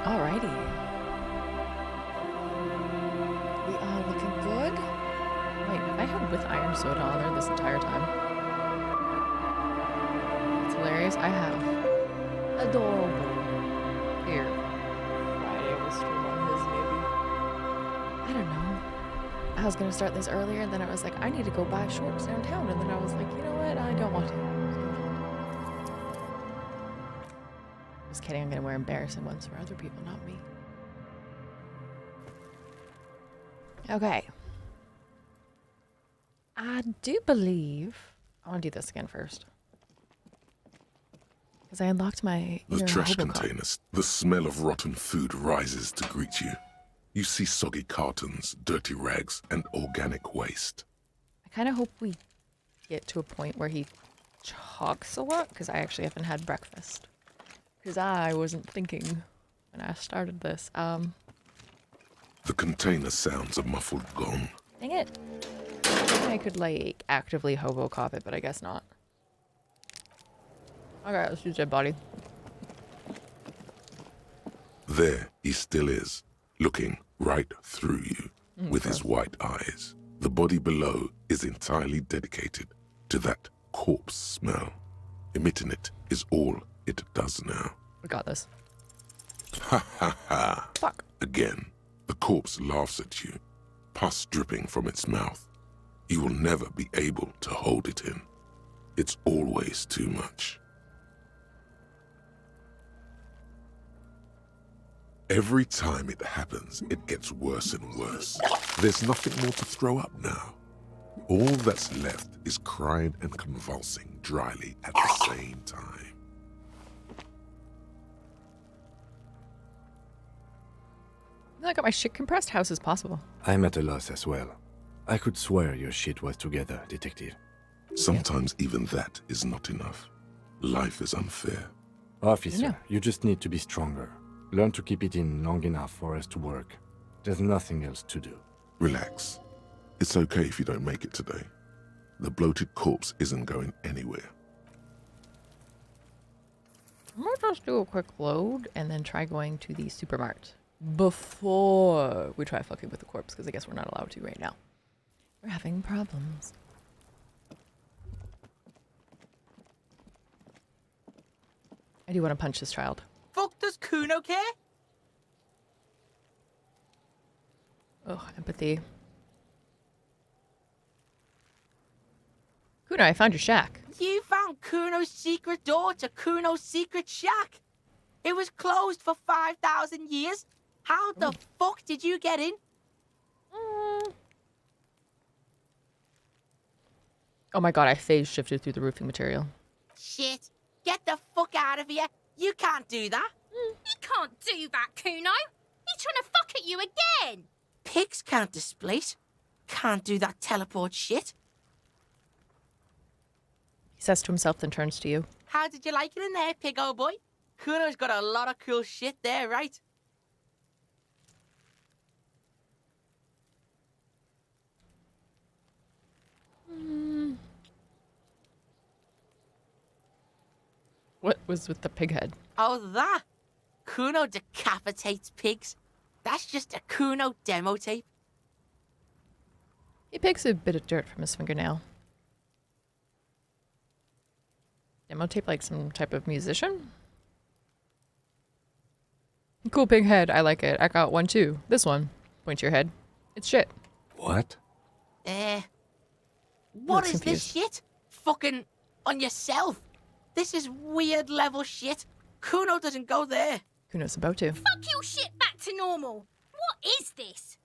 Alrighty. We are looking good. Wait, have I had with iron soda on there this entire time? It's hilarious. I have. Adorable. Here. Friday will stream on his maybe. I don't know. I was gonna start this earlier, and then I was like, I need to go buy shorts downtown, and then I was like, you know what? I don't want to. Just kidding, I'm gonna wear embarrassing ones for other people, not me. Okay. I do believe I want to do this again first. Because I unlocked my The trash Hobocop. containers. The smell of rotten food rises to greet you. You see soggy cartons, dirty rags, and organic waste. I kind of hope we get to a point where he talks a lot, because I actually haven't had breakfast. Because I wasn't thinking when I started this. The container sounds a muffled gong. Dang it. I could, like, actively Hobocop it, but I guess not. Okay, let's use dead body. There he still is, looking right through you with his white eyes. The body below is entirely dedicated to that corpse smell. Emitting it is all it does now. We got this. Ha ha ha. Fuck. Again, the corpse laughs at you, pus dripping from its mouth. You will never be able to hold it in. It's always too much. Every time it happens, it gets worse and worse. There's nothing more to throw up now. All that's left is crying and convulsing dryly at the same time. I got my shit compressed. How is this possible? I'm at a loss as well. I could swear your shit was together, detective. Sometimes even that is not enough. Life is unfair. Officer, Yeah. you just need to be stronger. Learn to keep it in long enough for us to work. There's nothing else to do. Relax. It's okay if you don't make it today. The bloated corpse isn't going anywhere. I'm gonna just do a quick load and then try going to the supermart before we try fucking with the corpse, because I guess we're not allowed to right now. We're having problems. I do want to punch this child. Fuck does Kuno care? Oh, empathy. Kuna, I found your shack. You found Kuno's secret door to Kuno's secret shack. It was closed for 5,000 years. How the fuck did you get in? Oh my god, I phase shifted through the roofing material. Shit. Get the fuck out of here. You can't do that. You can't do that, Kuno. He's trying to fuck at you again. Pigs can't displace. Can't do that teleport shit. He says to himself, then turns to you. How did you like it in there, pig old boy? Kuno's got a lot of cool shit there, right? What was with the pig head? Oh, that? Kuno decapitates pigs. That's just a Kuno demo tape. He picks a bit of dirt from his fingernail. Demo tape like some type of musician? Cool pig head, I like it. I got one too. This one. Point to your head. It's shit. What? What looks is this confused. shit? Fucking on yourself. This is weird level shit. Kuno doesn't go there. Kuno's about to. Fuck your shit back to normal. What is this?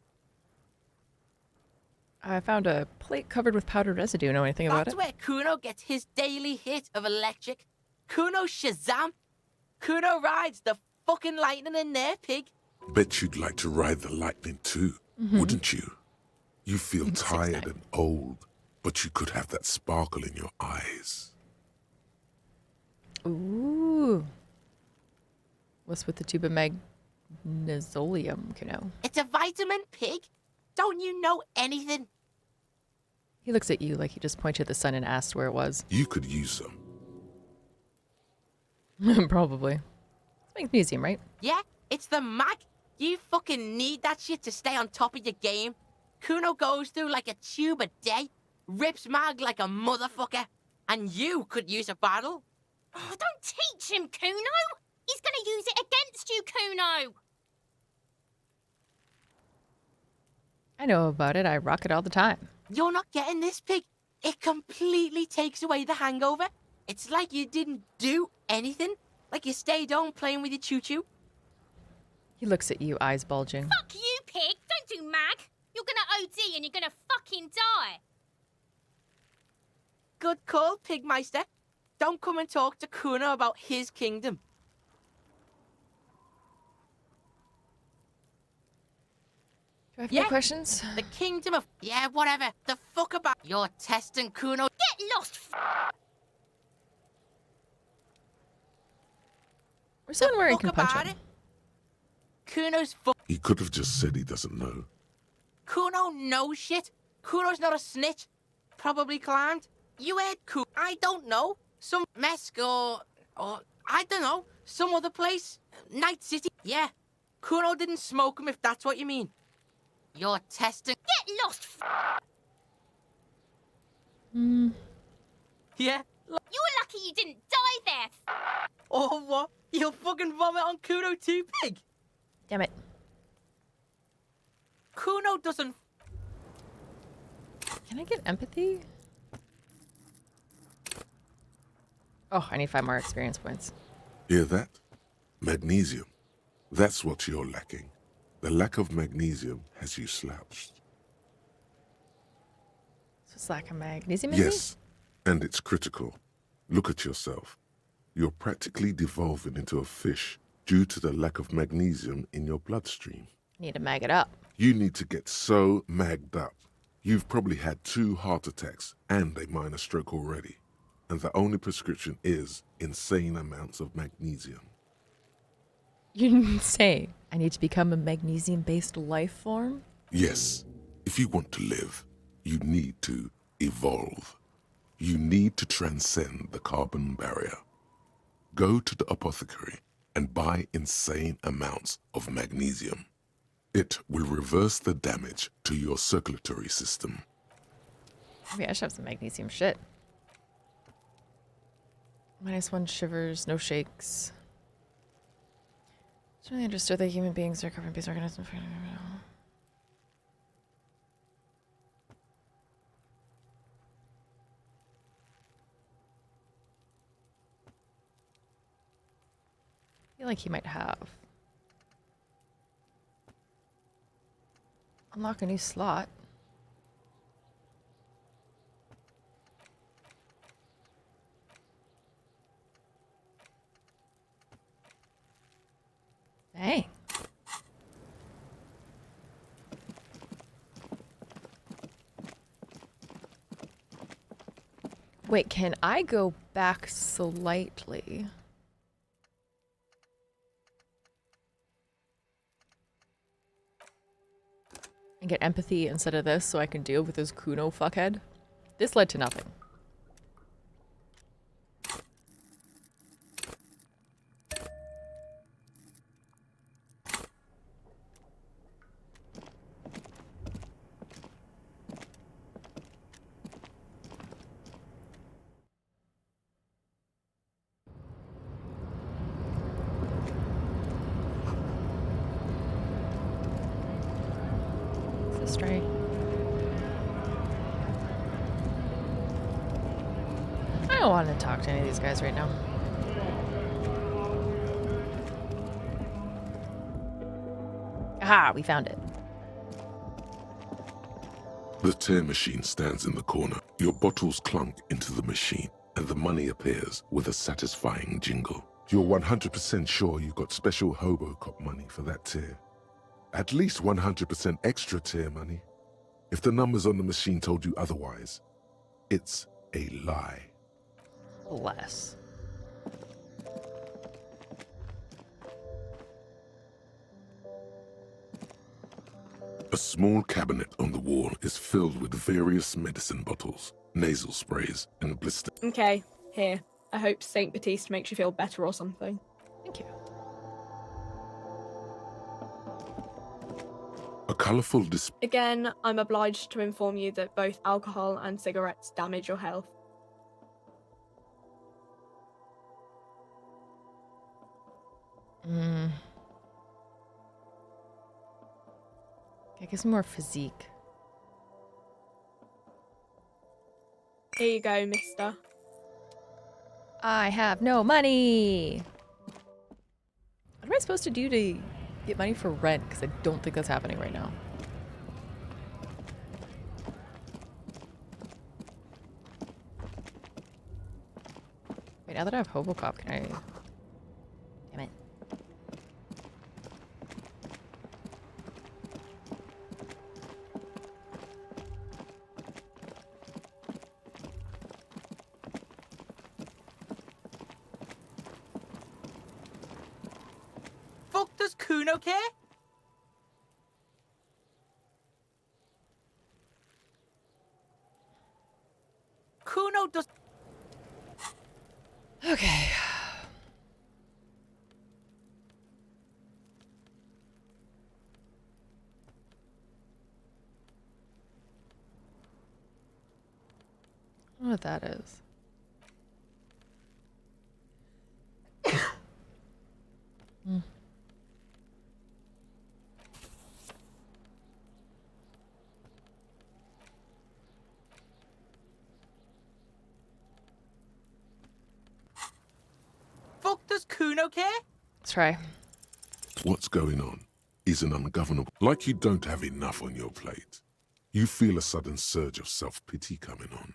I found a plate covered with powdered residue. Know anything about That's it? where Kuno gets his daily hit of electric. Kuno Shazam. Kuno rides the fucking lightning in there, pig. Bet you'd like to ride the lightning too, wouldn't you? You feel tired 6'9". and old, but you could have that sparkle in your eyes. Ooh. What's with the tube of magnesium, Kuno? It's a vitamin, pig. Don't you know anything? He looks at you like he just pointed at the sun and asked where it was. You could use some. Probably. It's a museum, right? Yeah, It's the mag. You fucking need that shit to stay on top of your game. Kuno goes through like a tube a day, rips mag like a motherfucker, and you could use a battle. Oh, don't teach him, Kuno. He's gonna use it against you, Kuno. I know about it. I rock it all the time. You're not getting this, pig. It completely takes away the hangover. It's like you didn't do anything. Like you stayed home playing with your choo-choo. He looks at you, eyes bulging. Fuck you, pig. Don't do mag. You're gonna OD and you're gonna fucking die. Good call, Pigmeister. Don't come and talk to Kuno about his kingdom. Do I have any questions? The kingdom of... Yeah, whatever. The fuck about... You're testing Kuno. Get lost. We're someone where he Fuck can punch about him. it. Kuno's fuck... He could have just said he doesn't know. Kuno knows shit. Kuno's not a snitch. Probably climbed. You heard Kuno. I don't know. Some Mesk or I don't know. Some other place. Night City. Yeah. Kuno didn't smoke him if that's what you mean. You're testing... Get lost. Yeah. You're lucky you didn't die there. Or what? You'll fucking vomit on Kuno too, pig. Damn it. Kuno doesn't... Can I get empathy? Oh, I need 5 more experience points. Hear that? Magnesium. That's what you're lacking. The lack of magnesium has you slouched. So it's like a magnesium, maybe? Yes, and it's critical. Look at yourself. You're practically devolving into a fish due to the lack of magnesium in your bloodstream. Need to mag it up. You need to get so magged up. You've probably had 2 heart attacks and a minor stroke already. And the only prescription is insane amounts of magnesium. You didn't say I need to become a magnesium-based life form? Yes, if you want to live, you need to evolve. You need to transcend the carbon barrier. Go to the apothecary and buy insane amounts of magnesium. It will reverse the damage to your circulatory system. Maybe I should have some magnesium shit. -1 shivers, no shakes. It's really understood that human beings are carbon-based organisms. I feel like he might have. Unlock a new slot. Dang. Wait, can I go back slightly? And get empathy instead of this so I can deal with this Kuno fuckhead? This led to nothing. Straight. I don't want to talk to any of these guys right now. Aha, we found it. The tear machine stands in the corner. Your bottles clunk into the machine, and the money appears with a satisfying jingle. You're 100% sure you got special Hobocop money for that tear. At least 100% extra tear money. If the numbers on the machine told you otherwise, it's a lie. Bless. A small cabinet on the wall is filled with various medicine bottles, nasal sprays, and blisters. Okay, here. I hope Saint Baptiste makes you feel better or something. Thank you. colourful display. Again, I'm obliged to inform you that both alcohol and cigarettes damage your health. I guess more physique. Here you go, mister. I have no money. What am I supposed to do to get money for rent? Because I don't think that's happening right now. Wait, now that I have Hobocop, can I... Damn it. Fuck does Kuno care? Kuno does... Okay. I don't know what that is. Fuck does Kuno care? Let's try. What's going on is an ungovernable. Like you don't have enough on your plate. You feel a sudden surge of self-pity coming on.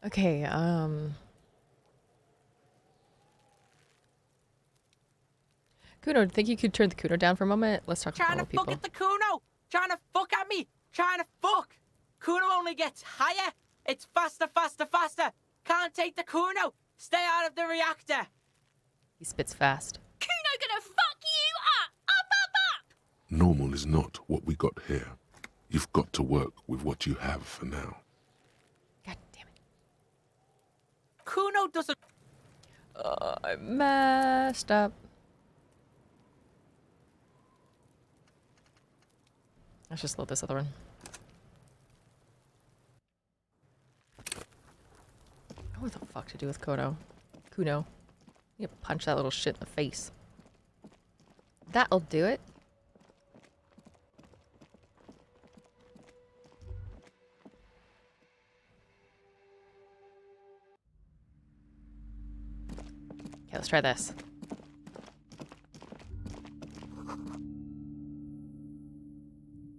Okay, Kuno, think you could turn the Kuno down for a moment? Let's talk to Trying to normal people. fuck at the Kuno! Trying to fuck at me! Trying to fuck! Kuno only gets higher! It's faster, faster, faster! Can't take the Kuno! Stay out of the reactor! He spits fast. Kuno gonna fuck you up! Up! Normal is not what we got here. You've got to work with what you have for now. God damn it. Kuno doesn't... I messed up. Let's just load this other one. What the fuck to do with Kuno? Kuno. You punch that little shit in the face. That'll do it. Okay, let's try this.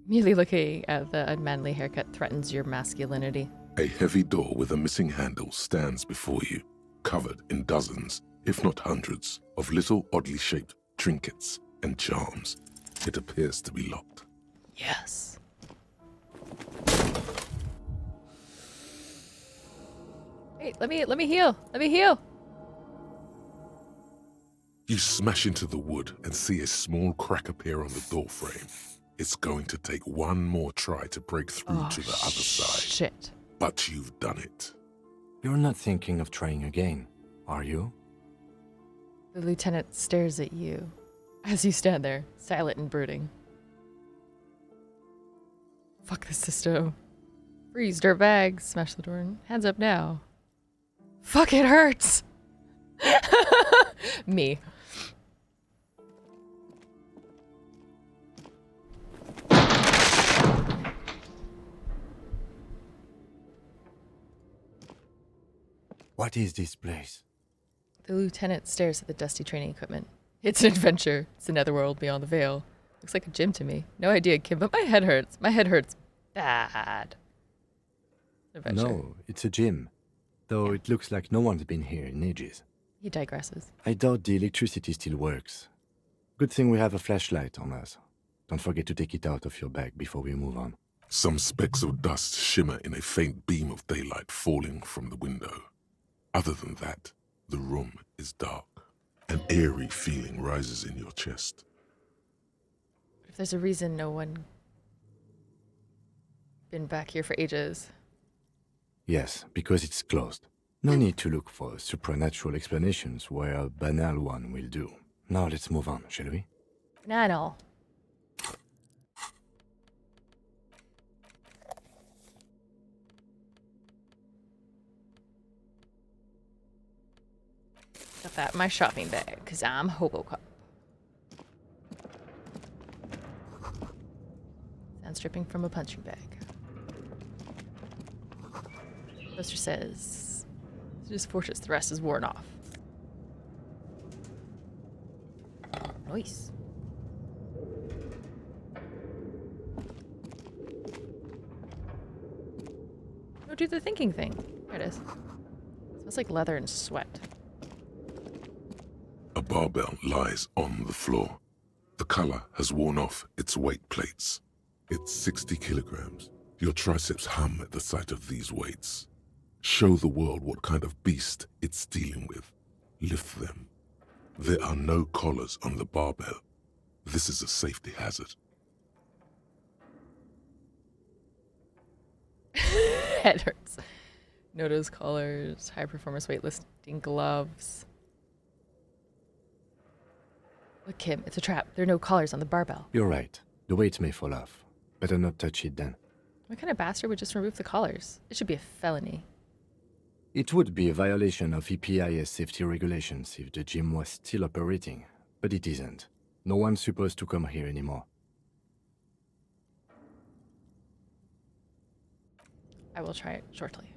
Merely looking at the unmanly haircut threatens your masculinity. A heavy door with a missing handle stands before you, covered in dozens, if not hundreds, of little oddly shaped trinkets and charms. It appears to be locked. Yes. Wait, let me heal. Let me heal. You smash into the wood and see a small crack appear on the door frame. It's going to take one more try to break through to the other side. Shit. But you've done it. You're not thinking of trying again, are you? The lieutenant stares at you as you stand there, silent and brooding. Fuck this system. Freeze, dirtbag. Smash the door. Hands up now. Fuck, it hurts. Me. What is this place? The lieutenant stares at the dusty training equipment. It's an adventure. It's another world beyond the veil. Looks like a gym to me. No idea, Kim, but my head hurts. My head hurts bad. Adventure. No, it's a gym. Though it looks like no one's been here in ages. He digresses. I doubt the electricity still works. Good thing we have a flashlight on us. Don't forget to take it out of your bag before we move on. Some specks of dust shimmer in a faint beam of daylight falling from the window. Other than that, the room is dark. An eerie feeling rises in your chest. If there's a reason no one been back here for ages. Yes, because it's closed. No need to look for supernatural explanations where a banal one will do. Now let's move on, shall we? Not at all. Got that in my shopping bag, because I'm Hobocop. Sounds dripping from a punching bag. Poster says, "This fortress, the rest is worn off." Nice. Go do the thinking thing. There it is. Smells like leather and sweat. A barbell lies on the floor. The color has worn off its weight plates. It's 60 kilograms. Your triceps hum at the sight of these weights. Show the world what kind of beast it's dealing with. Lift them. There are no collars on the barbell. This is a safety hazard. Head hurts. Notice collars, high performance weightlifting gloves. Look, Kim, it's a trap. There are no collars on the barbell. You're right. The weight may fall off. Better not touch it then. What kind of bastard would just remove the collars? It should be a felony. It would be a violation of EPIS safety regulations if the gym was still operating, but it isn't. No one's supposed to come here anymore. I will try it shortly.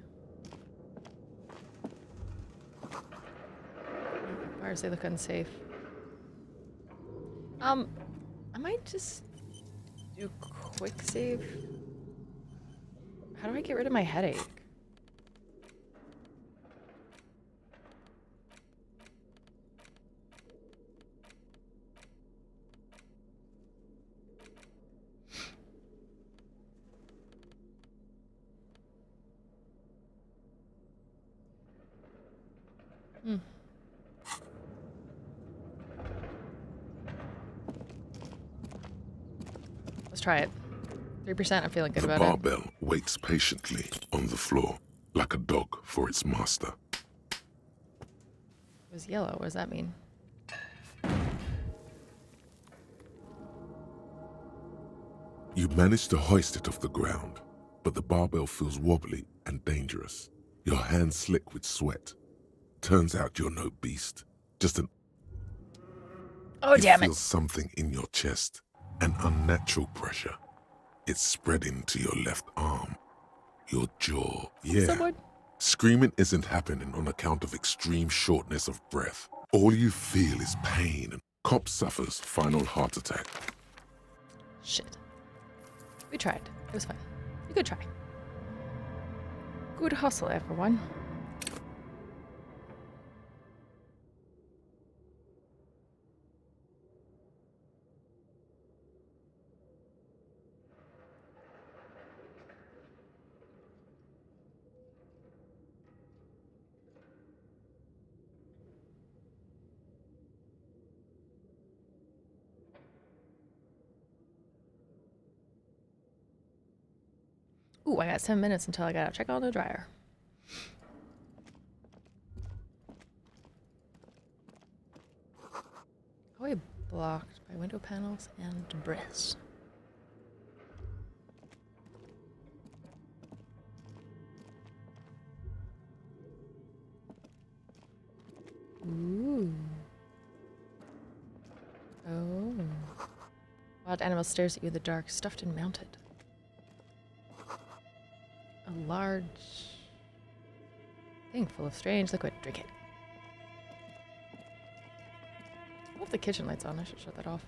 Bars, they look unsafe. I might just do quick save. How do I get rid of my headache? Let's try it. 3%, I'm feeling good The about it. barbell waits patiently on the floor, like a dog for its master. It was yellow. What does that mean? You manage to hoist it off the ground, but the barbell feels wobbly and dangerous. Your hands slick with sweat. Turns out you're no beast, just an... Oh, damn You feel it. something in your chest, an unnatural pressure. It's spreading to your left arm, your jaw. Yeah. Someone. Screaming isn't happening on account of extreme shortness of breath. All you feel is pain, and Cop suffers final heart attack. Shit. We tried. It was fun. A good try. Good hustle, everyone. Ooh, I got 7 minutes until I gotta check on the dryer. Hallway blocked by window panels and debris. Ooh. Oh. Wild animal stares at you in the dark, stuffed and mounted. A large thing full of strange liquid. Drink it. I love the kitchen lights on. I should shut that off.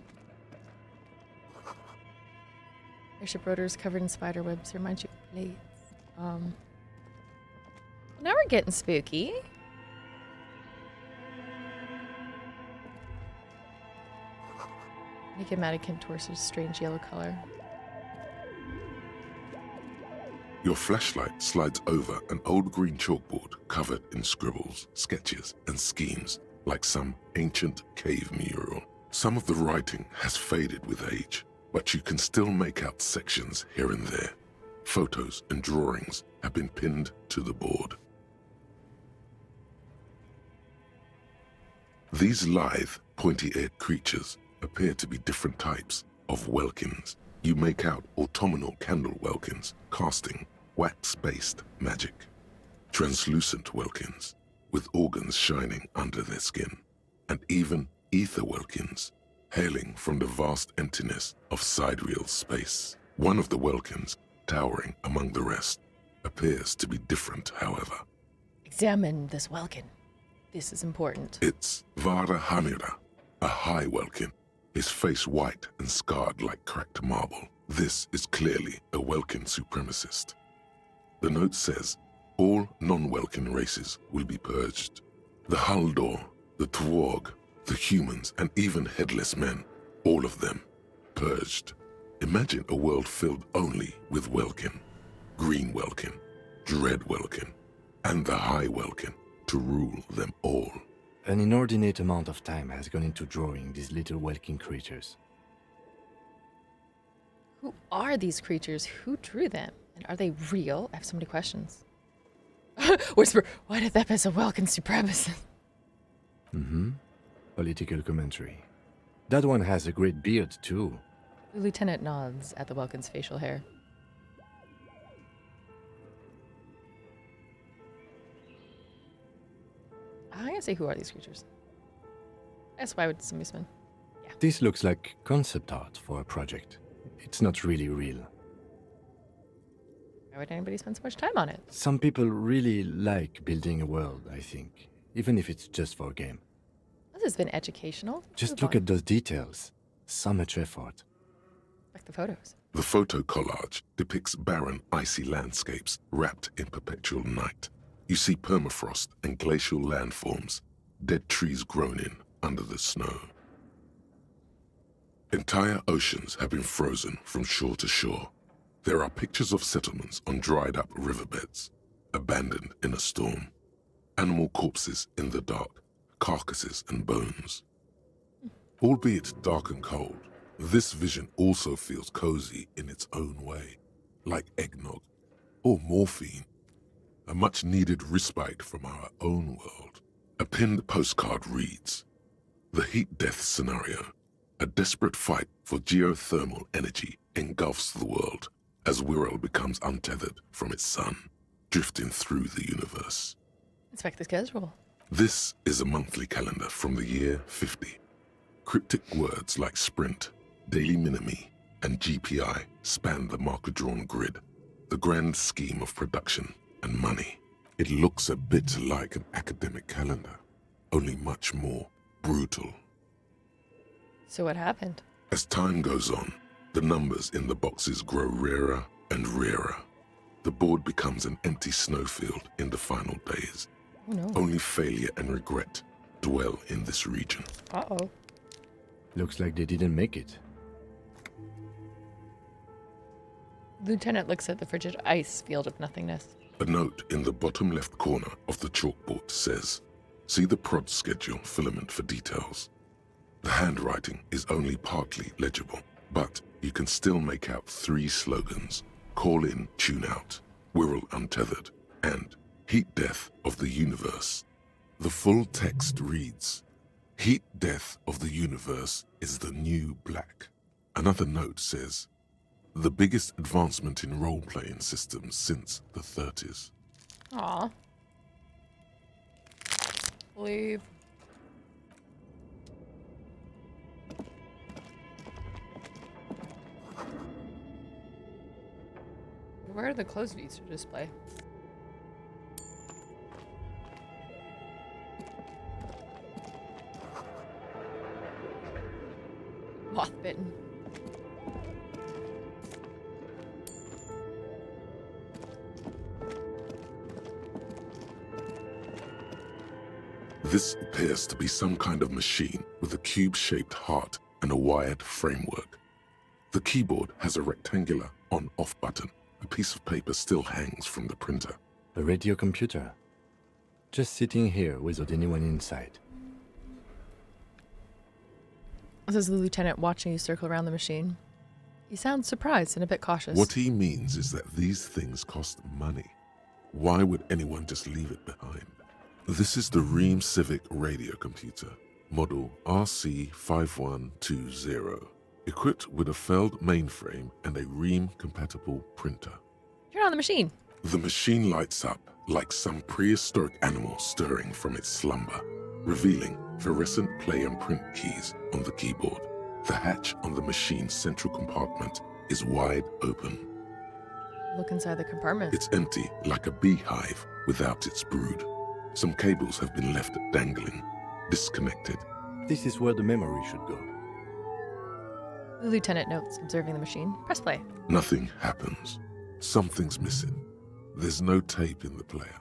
Airship rotors covered in spider webs remind you of blades. Now we're getting spooky. Naked mannequin torso's strange yellow color. Your flashlight slides over an old green chalkboard covered in scribbles, sketches, and schemes, like some ancient cave mural. Some of the writing has faded with age, but you can still make out sections here and there. Photos and drawings have been pinned to the board. These lithe, pointy-eared creatures appear to be different types of Welkins. You make out autumnal candle Welkins casting wax-based magic. Translucent Welkins with organs shining under their skin. And even ether Welkins hailing from the vast emptiness of sidereal space. One of the Welkins, towering among the rest, appears to be different, however. Examine this Welkin. This is important. It's Vara Hamira, a high Welkin, his face white and scarred like cracked marble. This is clearly a Welkin supremacist. The note says, all non-Welkin races will be purged. The Haldor, the Twarg, the humans, and even headless men, all of them, purged. Imagine a world filled only with Welkin, Green Welkin, Dread Welkin, and the High Welkin to rule them all. An inordinate amount of time has gone into drawing these little Welkin creatures. Who are these creatures? Who drew them? And are they real? I have so many questions. Whisper, what if that is a Welkin supremacist? Political commentary. That one has a great beard, too. The lieutenant nods at the Welkin's facial hair. I'm gonna say, who are these creatures? That's why would somebody spend? This looks like concept art for a project. It's not really real. Why would anybody spend so much time on it? Some people really like building a world, I think, even if it's just for a game. This has been educational. Just look at those details. So much effort. Like the photos. The photo collage depicts barren, icy landscapes wrapped in perpetual night. You see permafrost and glacial landforms, dead trees grown in under the snow. Entire oceans have been frozen from shore to shore. There are pictures of settlements on dried-up riverbeds, abandoned in a storm. Animal corpses in the dark, carcasses and bones. Albeit dark and cold, this vision also feels cozy in its own way, like eggnog or morphine, a much-needed respite from our own world. A pinned postcard reads, "The heat death scenario. A desperate fight for geothermal energy engulfs the world as Wirral becomes untethered from its sun, drifting through the universe." Inspect the schedule. This is a monthly calendar from the year 50. Cryptic words like sprint, daily minimi, and GPI span the marker-drawn grid, the grand scheme of production and money. It looks a bit like an academic calendar, only much more brutal. So what happened? As time goes on, the numbers in the boxes grow rarer and rarer. The board becomes an empty snowfield in the final days. Oh no. Only failure and regret dwell in this region. Uh-oh. Looks like they didn't make it. Lieutenant looks at the frigid ice field of nothingness. A note in the bottom left corner of the chalkboard says, "See the prod schedule filament for details." The handwriting is only partly legible, but you can still make out 3 slogans: "Call in, tune out," "Wirral untethered," and "Heat death of the universe." The full text reads, "Heat death of the universe is the new black." Another note says, "The biggest advancement in role-playing systems since the 30s. Aw. Leave. Where are the closed views to display? Moth bitten. This appears to be some kind of machine with a cube-shaped heart and a wired framework. The keyboard has a rectangular on-off button. A piece of paper still hangs from the printer. A radio computer. Just sitting here without anyone inside. This is the lieutenant watching you circle around the machine. He sounds surprised and a bit cautious. What he means is that these things cost money. Why would anyone just leave it behind? This is the Ream Civic radio computer. model RC5120, equipped with a Feld mainframe and a Ream-compatible printer. Turn on the machine. The machine lights up like some prehistoric animal stirring from its slumber, revealing fluorescent play and print keys on the keyboard. The hatch on the machine's central compartment is wide open. Look inside the compartment. It's empty like a beehive without its brood. Some cables have been left dangling, disconnected. This is where the memory should go. The lieutenant notes, observing the machine. Press play. Nothing happens. Something's missing. There's no tape in the player.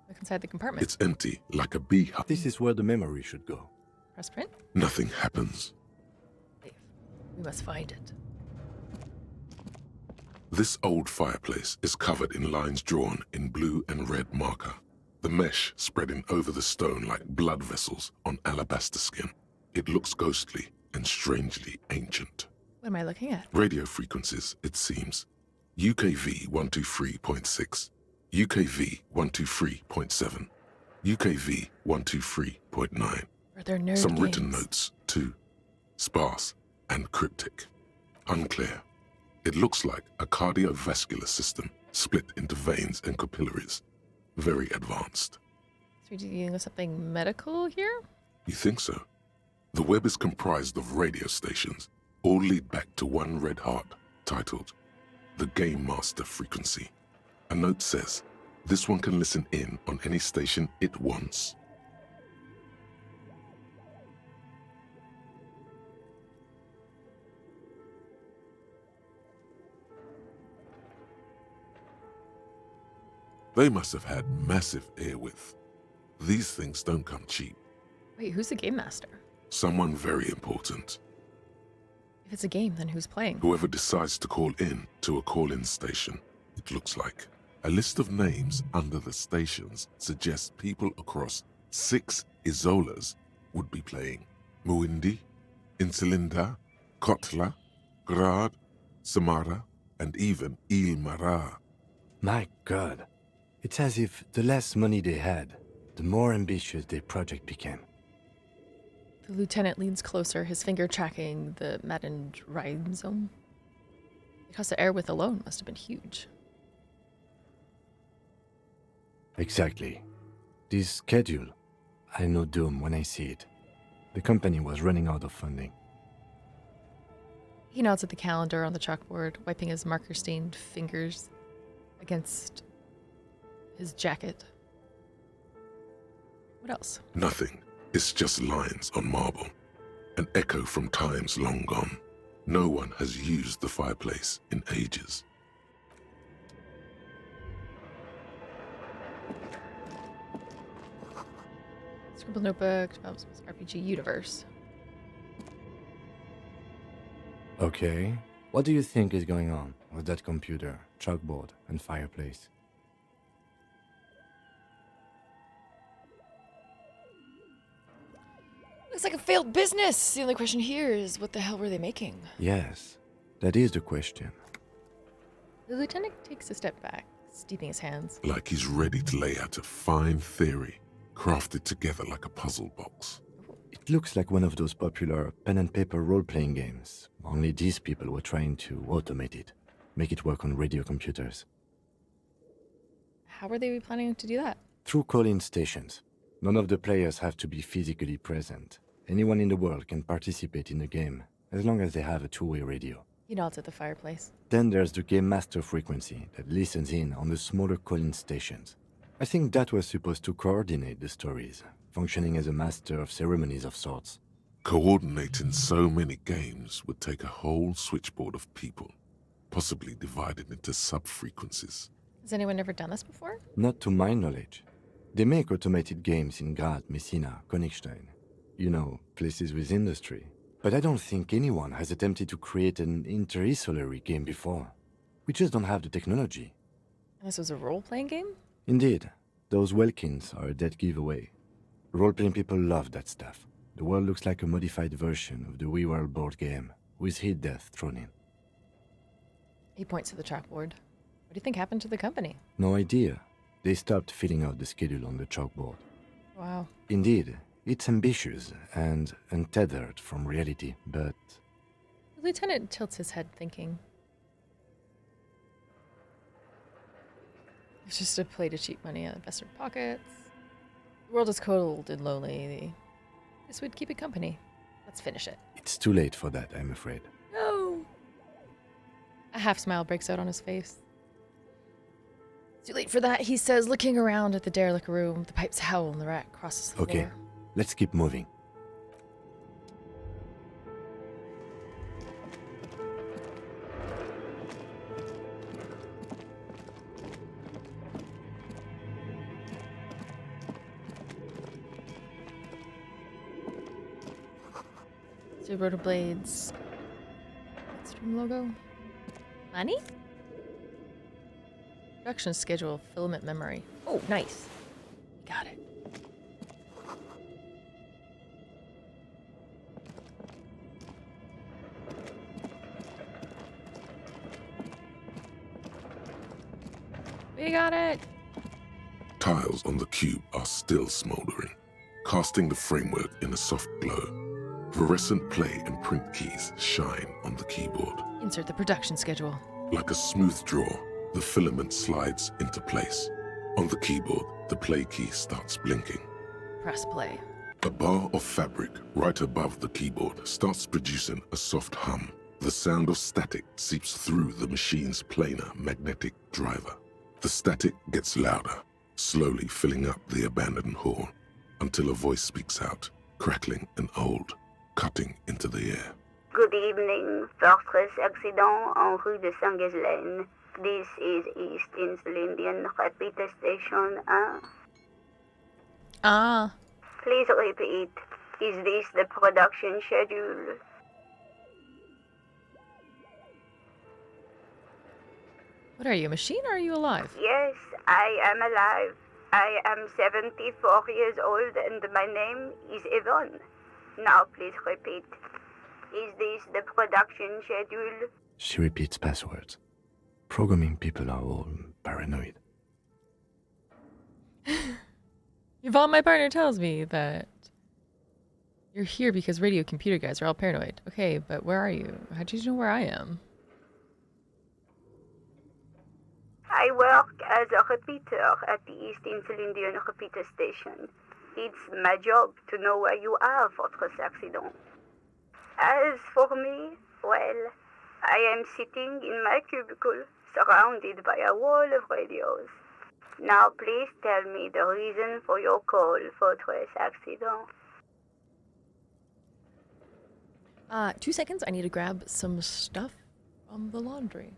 Look inside the compartment. It's empty like a beehive. This is where the memory should go. Press print. Nothing happens. Safe. We must find it. This old fireplace is covered in lines drawn in blue and red marker, the mesh spreading over the stone like blood vessels on alabaster skin. It looks ghostly and strangely ancient. What am I looking at? Radio frequencies, it seems. UKV 123.6, UKV 123.7, UKV 123.9. Are there nerd Some games? written notes, too. Sparse and cryptic. Unclear. It looks like a cardiovascular system split into veins and capillaries. Very advanced. So we're dealing with something medical here? You think so? The web is comprised of radio stations, all lead back to one red heart, titled The Game Master Frequency. A note says, this one can listen in on any station it wants. They must have had massive airwidth. These things don't come cheap. Wait, who's the game master? Someone very important. If it's a game, then who's playing? Whoever decides to call in to a call-in station, it looks like. A list of names under the stations suggests people across 6 Isolas would be playing. Muindi, Insulinda, Kotla, Grad, Samara, and even Ilmara. My God. It's as if the less money they had, the more ambitious their project became. The lieutenant leans closer, his finger tracking the maddened rhizome. Because the air with alone must have been huge. Exactly. This schedule, I know doom when I see it. The company was running out of funding. He nods at the calendar on the chalkboard, wiping his marker-stained fingers against his jacket. What else? Nothing. It's just lines on marble. An echo from times long gone. No one has used the fireplace in ages. Scribble notebook, develops RPG universe. Okay. What do you think is going on with that computer, chalkboard, and fireplace? Looks like a failed business. The only question here is what the hell were they making? Yes, that is the question. The lieutenant takes a step back, steeping his hands. Like he's ready to lay out a fine theory, crafted together like a puzzle box. It looks like one of those popular pen and paper role-playing games, only these people were trying to automate it, make it work on radio computers. How are they planning to do that? Through call-in stations. None of the players have to be physically present. Anyone in the world can participate in the game, as long as they have a two-way radio. He nods at the fireplace. Then there's the Game Master frequency that listens in on the smaller call-in stations. I think that was supposed to coordinate the stories, functioning as a master of ceremonies of sorts. Coordinating so many games would take a whole switchboard of people, possibly divided into sub-frequencies. Has anyone ever done this before? Not to my knowledge. They make automated games in Grad, Messina, Königstein. You know, places with industry. But I don't think anyone has attempted to create an inter-isolary game before. We just don't have the technology. And this was a role-playing game? Indeed, those Welkins are a dead giveaway. Role-playing people love that stuff. The world looks like a modified version of the WeWorld board game, with hit death thrown in. He points to the chalkboard. What do you think happened to the company? No idea. They stopped filling out the schedule on the chalkboard. Wow. Indeed, it's ambitious and untethered from reality, but The lieutenant tilts his head, thinking. It's just a play to cheat money out of investor pockets. The world is cold and lonely. This would keep it company. Let's finish it. it's too late for that, I'm afraid. No! A half smile breaks out on his face. Too late for that, he says, looking around at the derelict room. The pipes howl and the rat crosses the Okay, floor. let's keep moving. So Rotorblade's stream logo. Money? Production schedule, filament memory. Oh, nice. Got it. We got it. Tiles on the cube are still smoldering, casting the framework in a soft glow. Fluorescent play and print keys shine on the keyboard. Insert the production schedule. Like a smooth draw, the filament slides into place. On the keyboard, the play key starts blinking. Press play. A bar of fabric right above the keyboard starts producing a soft hum. The sound of static seeps through the machine's planar magnetic driver. The static gets louder, slowly filling up the abandoned hall, until a voice speaks out, crackling and old, cutting into the air. Good evening, Fortress Accident en rue de Saint-Ghislaine. This is East Insulindian Repeater Station 1. Ah. Please repeat. Is this the production schedule? What are you, a machine or are you alive? Yes, I am alive. I am 74 years old and my name is Yvonne. Now please repeat. Is this the production schedule? She repeats passwords. Programming people are all paranoid. Yvonne, my partner, tells me that you're here because radio computer guys are all paranoid. Okay, but where are you? How did you know where I am? I work as a repeater at the East Insulindian Repeater Station. It's my job to know where you are, Fortress Accident. As for me, well, I am sitting in my cubicle, surrounded by a wall of radios. Now please tell me the reason for your call, Fortress Accident. 2 seconds. I need to grab some stuff from the laundry.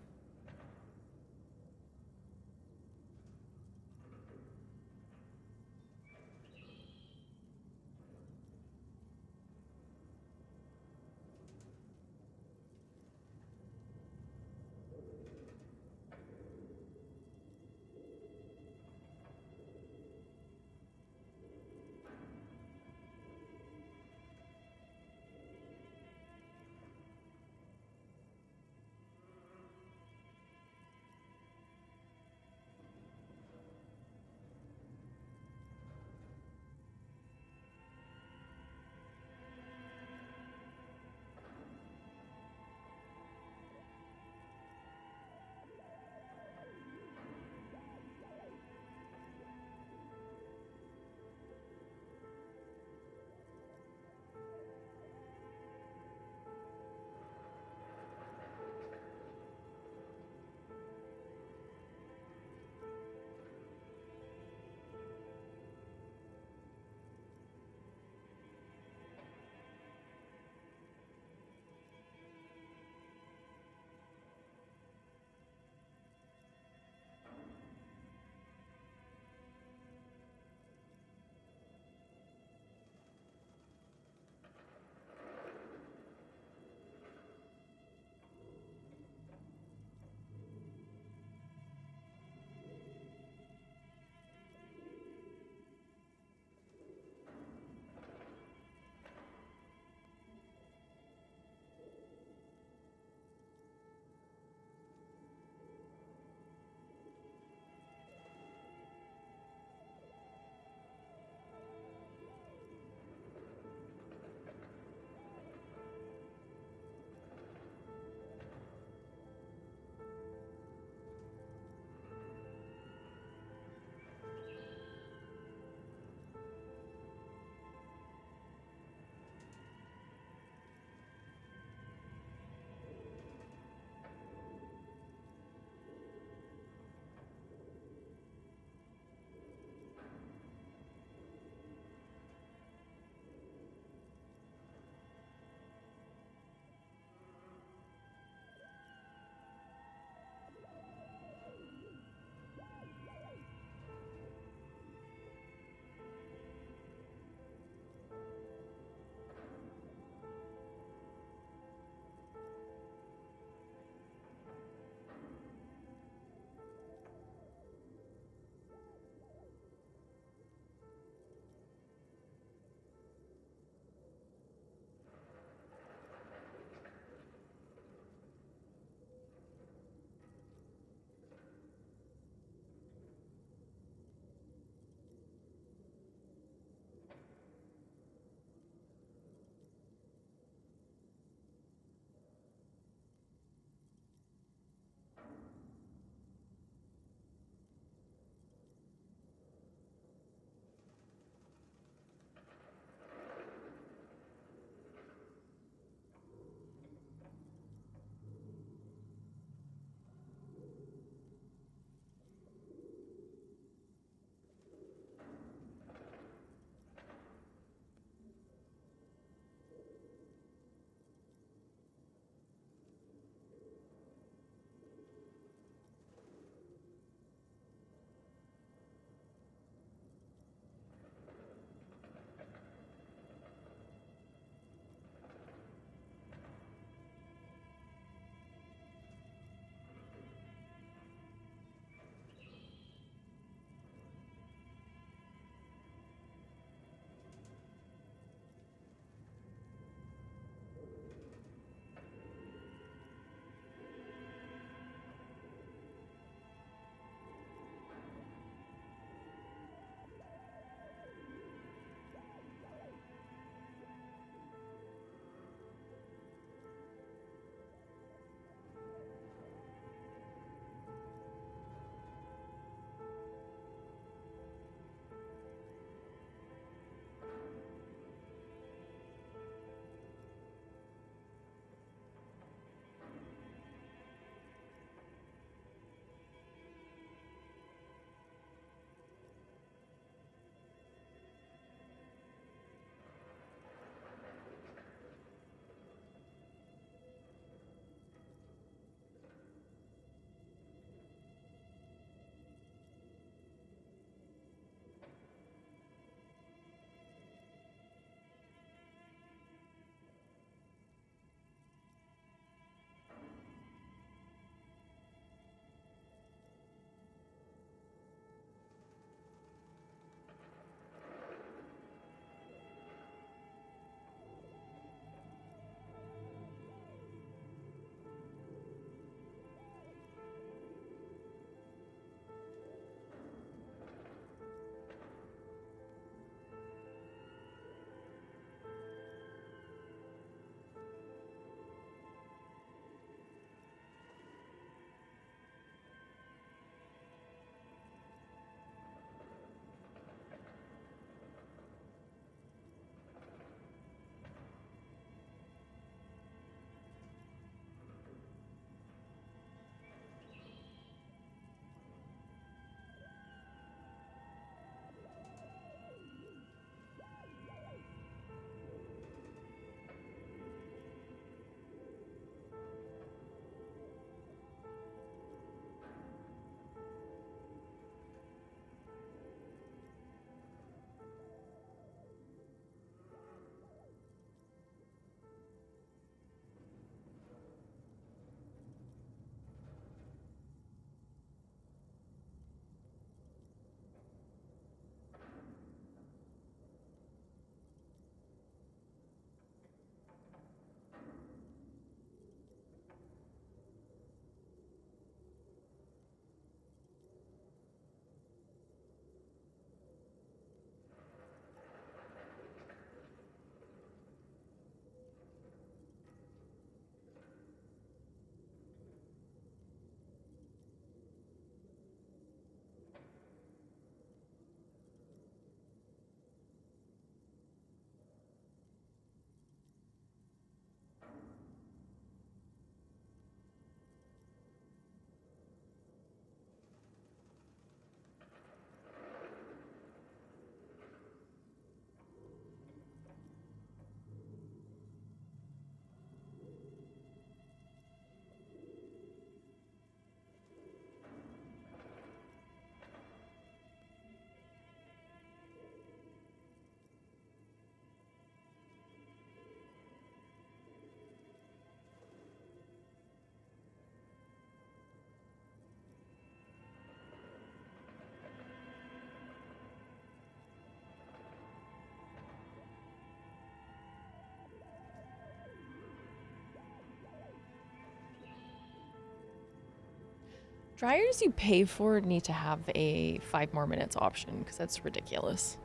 Dryers you pay for need to have a 5 more minutes option because that's ridiculous.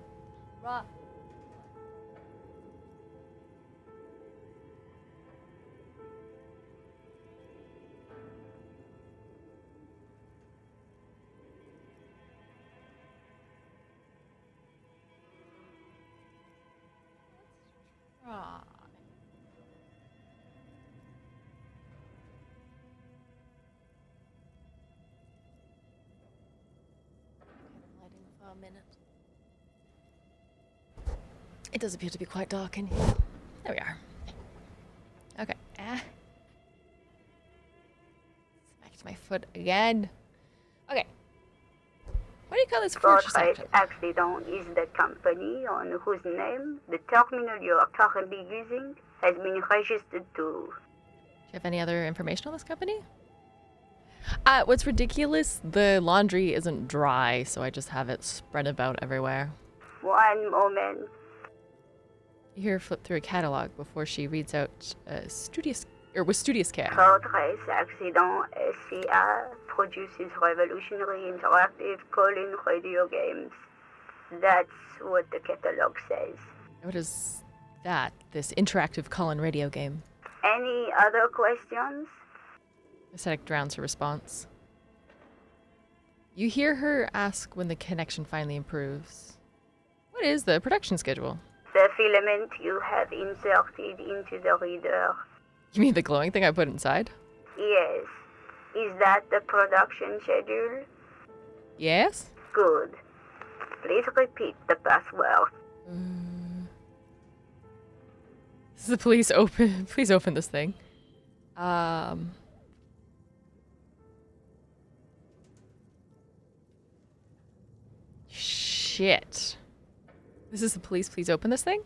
Right. Ah. Lighting for a minute. It does appear to be quite dark in here. There we are. Okay. Smacked my foot again. Okay. What do you call this first Fortress section? Accident is the company on whose name the terminal you are currently using has been registered to. Do you have any other information on this company? What's ridiculous, the laundry isn't dry, so I just have it spread about everywhere. One moment. You hear her flip through a catalog before she reads out with studious care. Fortress Accident SCA produces revolutionary interactive call-in radio games. That's what the catalog says. What is that? This interactive call-in radio game? Any other questions? Aesthetic drowns her response. You hear her ask when the connection finally improves. What is the production schedule? The filament you have inserted into the reader. You mean the glowing thing I put inside? Yes. Is that the production schedule? Yes? Good. Please repeat the password. This is the police open. Please open this thing. Shit. This is the police. Please open this thing.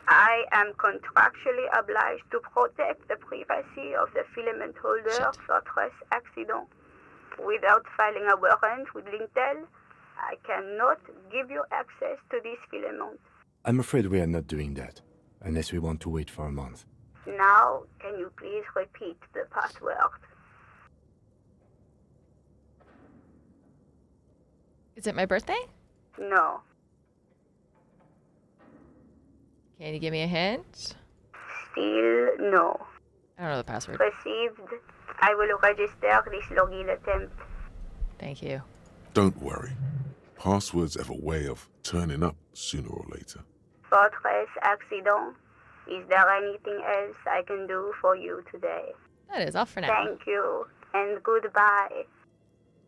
I am contractually obliged to protect the privacy of the filament holder Shit. Fortress Accident. Without filing a warrant with Lintel, I cannot give you access to this filament. I'm afraid we are not doing that, unless we want to wait for a month. Now, can you please repeat the password? Is it my birthday? No. Can you give me a hint? Still no. I don't know the password. Received. I will register this login attempt. Thank you. Don't worry. Passwords have a way of turning up sooner or later. Fortress Accident. Is there anything else I can do for you today? That is all for now. Thank you, and goodbye.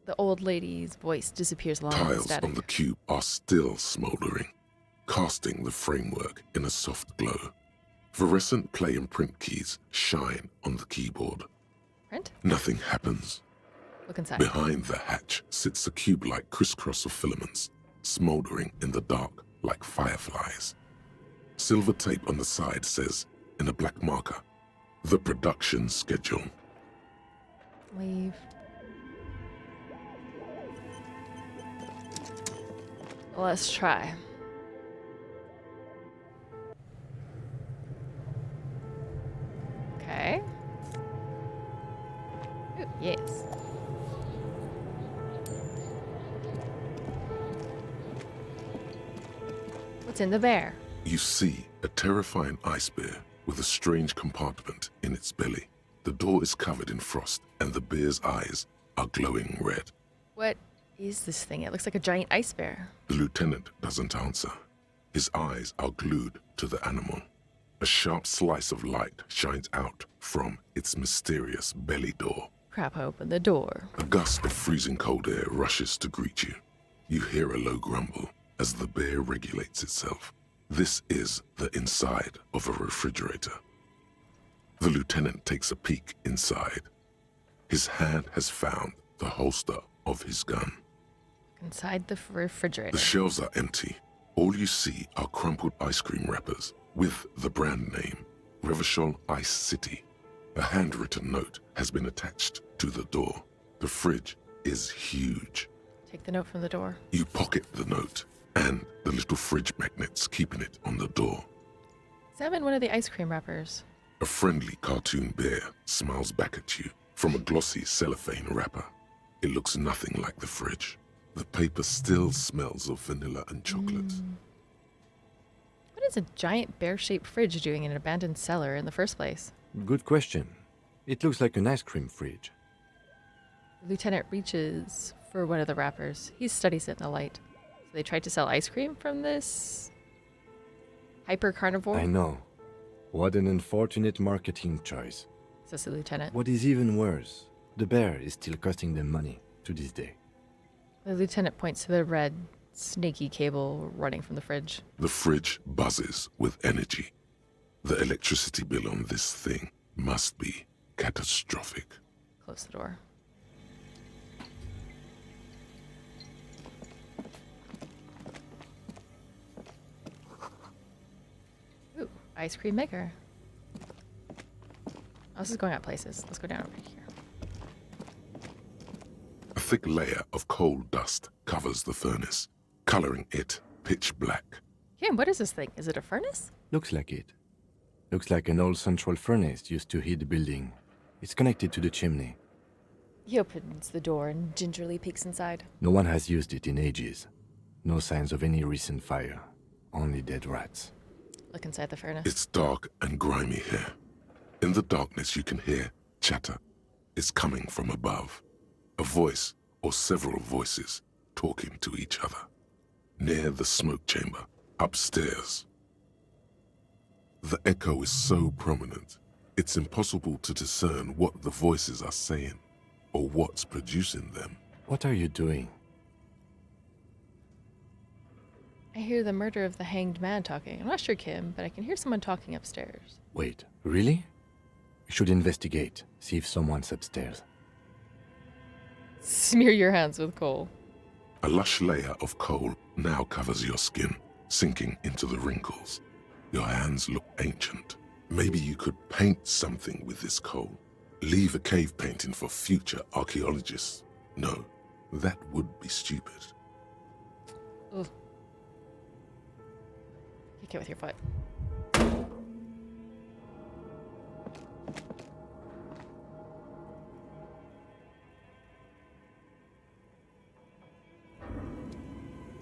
The old lady's voice disappears along with the Tiles static. on the cube are still smoldering, casting the framework in a soft glow. Fluorescent play and print keys shine on the keyboard. Print? Nothing happens. Look inside. Behind the hatch sits a cube-like crisscross of filaments, smoldering in the dark like fireflies. Silver tape on the side says, in a black marker, the production schedule. Leave. Let's try. Okay. Ooh, yes. What's in the bear? You see a terrifying ice bear with a strange compartment in its belly. The door is covered in frost, and the bear's eyes are glowing red. What is this thing? It looks like a giant ice bear. The lieutenant doesn't answer. His eyes are glued to the animal. A sharp slice of light shines out from its mysterious belly door. Crap, I opened the door. A gust of freezing cold air rushes to greet you. You hear a low grumble as the bear regulates itself. This is the inside of a refrigerator. The lieutenant takes a peek inside. His hand has found the holster of his gun. Inside the refrigerator. The shelves are empty. All you see are crumpled ice cream wrappers with the brand name, Revachol Ice City. A handwritten note has been attached to the door. The fridge is huge. Take the note from the door. You pocket the note and the little fridge magnets keeping it on the door. Examine one of the ice cream wrappers. A friendly cartoon bear smiles back at you from a glossy cellophane wrapper. It looks nothing like the fridge. The paper still smells of vanilla and chocolate. What is a giant bear-shaped fridge doing in an abandoned cellar in the first place? Good question. It looks like an ice cream fridge. The lieutenant reaches for one of the wrappers. He studies it in the light. So they tried to sell ice cream from this hyper carnivore? I know. What an unfortunate marketing choice. Says the lieutenant. What is even worse, the bear is still costing them money to this day. The lieutenant points to the red, snaky cable running from the fridge. The fridge buzzes with energy. The electricity bill on this thing must be catastrophic. Close the door. Ooh, ice cream maker. Oh, this is going out places. Let's go down over here. A thick layer of coal dust covers the furnace, coloring it pitch black. Kim, what is this thing? Is it a furnace? Looks like it. Looks like an old central furnace used to heat the building. It's connected to the chimney. He opens the door and gingerly peeks inside. No one has used it in ages. No signs of any recent fire. Only dead rats. Look inside the furnace. It's dark and grimy here. In the darkness you can hear chatter. It's coming from above. A voice or several voices talking to each other. Near the smoke chamber, upstairs. The echo is so prominent, it's impossible to discern what the voices are saying or what's producing them. What are you doing? I hear the murder of the hanged man talking. I'm not sure, Kim, but I can hear someone talking upstairs. Wait, really? We should investigate, see if someone's upstairs. Smear your hands with coal. A lush layer of coal now covers your skin, sinking into the wrinkles. Your hands look ancient. Maybe you could paint something with this coal. Leave a cave painting for future archaeologists. No, that would be stupid. Ugh. Kick it with your foot.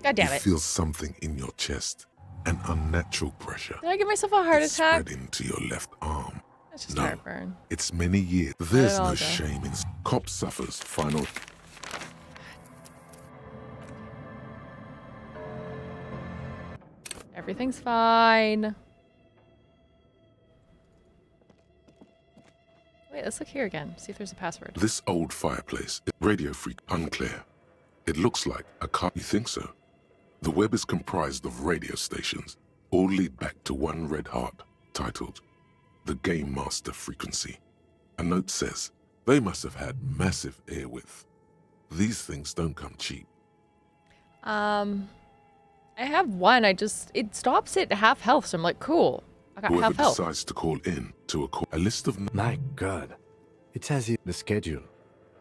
God damn You it. feel something in your chest, an unnatural pressure. Did I give myself a heart It's attack? spreading to your left arm. That's just No. heartburn. It's many years. There's all no go. shame in cop suffers final. Everything's fine. Wait, let's look here again. See if there's a password. This old fireplace, radio freak, unclear. It looks like a car. You think so? The web is comprised of radio stations, all lead back to one red heart, titled The Game Master Frequency. A note says, they must have had massive air width. These things don't come cheap. I have one. It stops at half health, so I'm like, cool. I got Whoever half health. decides to call in to a list of... My God. It's as if the schedule.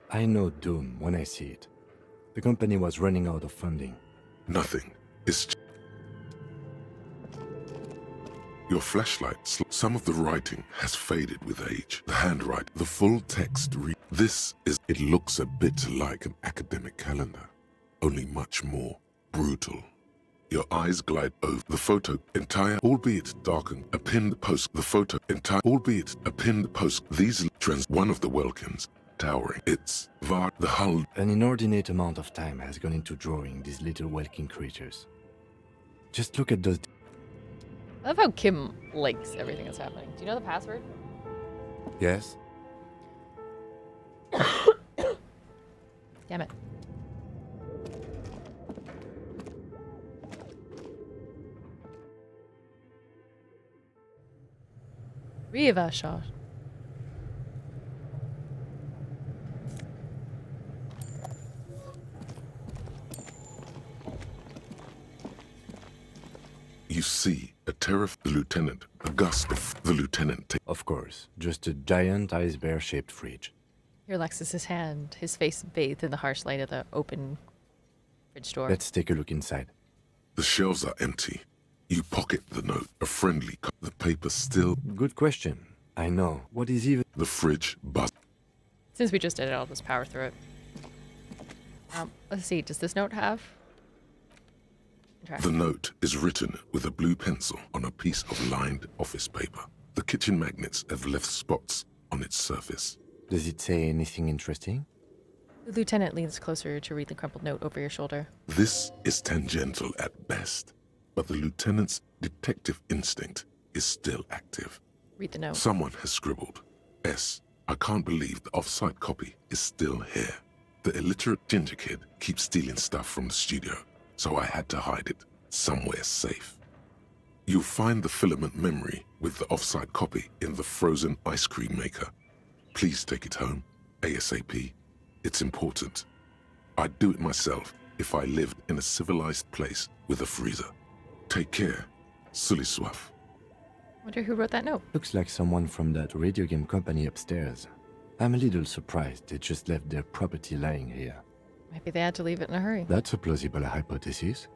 I know doom when I see it. The company was running out of funding. Nothing. It's... Your flashlight, some of the writing has faded with age. The handwriting, the full text read. It looks a bit like an academic calendar, only much more brutal. Your eyes glide over the photo, entire, albeit darkened, a pinned post, the photo, entire, albeit a pinned post, these trends, one of the Welkins, towering, it's var, the hull. An inordinate amount of time has gone into drawing these little welking creatures. Just look at those... I love how Kim likes everything that's happening. Do you know the password? Yes? Damn it. Riva shot. You see a terror, the lieutenant, a gust of the lieutenant. Of course, just a giant ice bear-shaped fridge. He relaxes his hand, his face bathed in the harsh light of the open fridge door. Let's take a look inside. The shelves are empty. You pocket the note, a friendly the paper still. Good question. I know. What is even... The fridge buzz. Since we just did it, I'll just power through it. Let's see. Does this note have? The note is written with a blue pencil on a piece of lined office paper. The kitchen magnets have left spots on its surface. Does it say anything interesting? The lieutenant leans closer to read the crumpled note over your shoulder. This is tangential at best, but the lieutenant's detective instinct is still active. Read the note. Someone has scribbled, S. I can't believe the off-site copy is still here. The illiterate ginger kid keeps stealing stuff from the studio, so I had to hide it somewhere safe. You'll find the filament memory with the off-site copy in the frozen ice cream maker. Please take it home, ASAP. It's important. I'd do it myself if I lived in a civilized place with a freezer. Take care, Sully Soif. Wonder who wrote that note. Looks like someone from that radio game company upstairs. I'm a little surprised they just left their property lying here. Maybe they had to leave it in a hurry. That's a plausible hypothesis.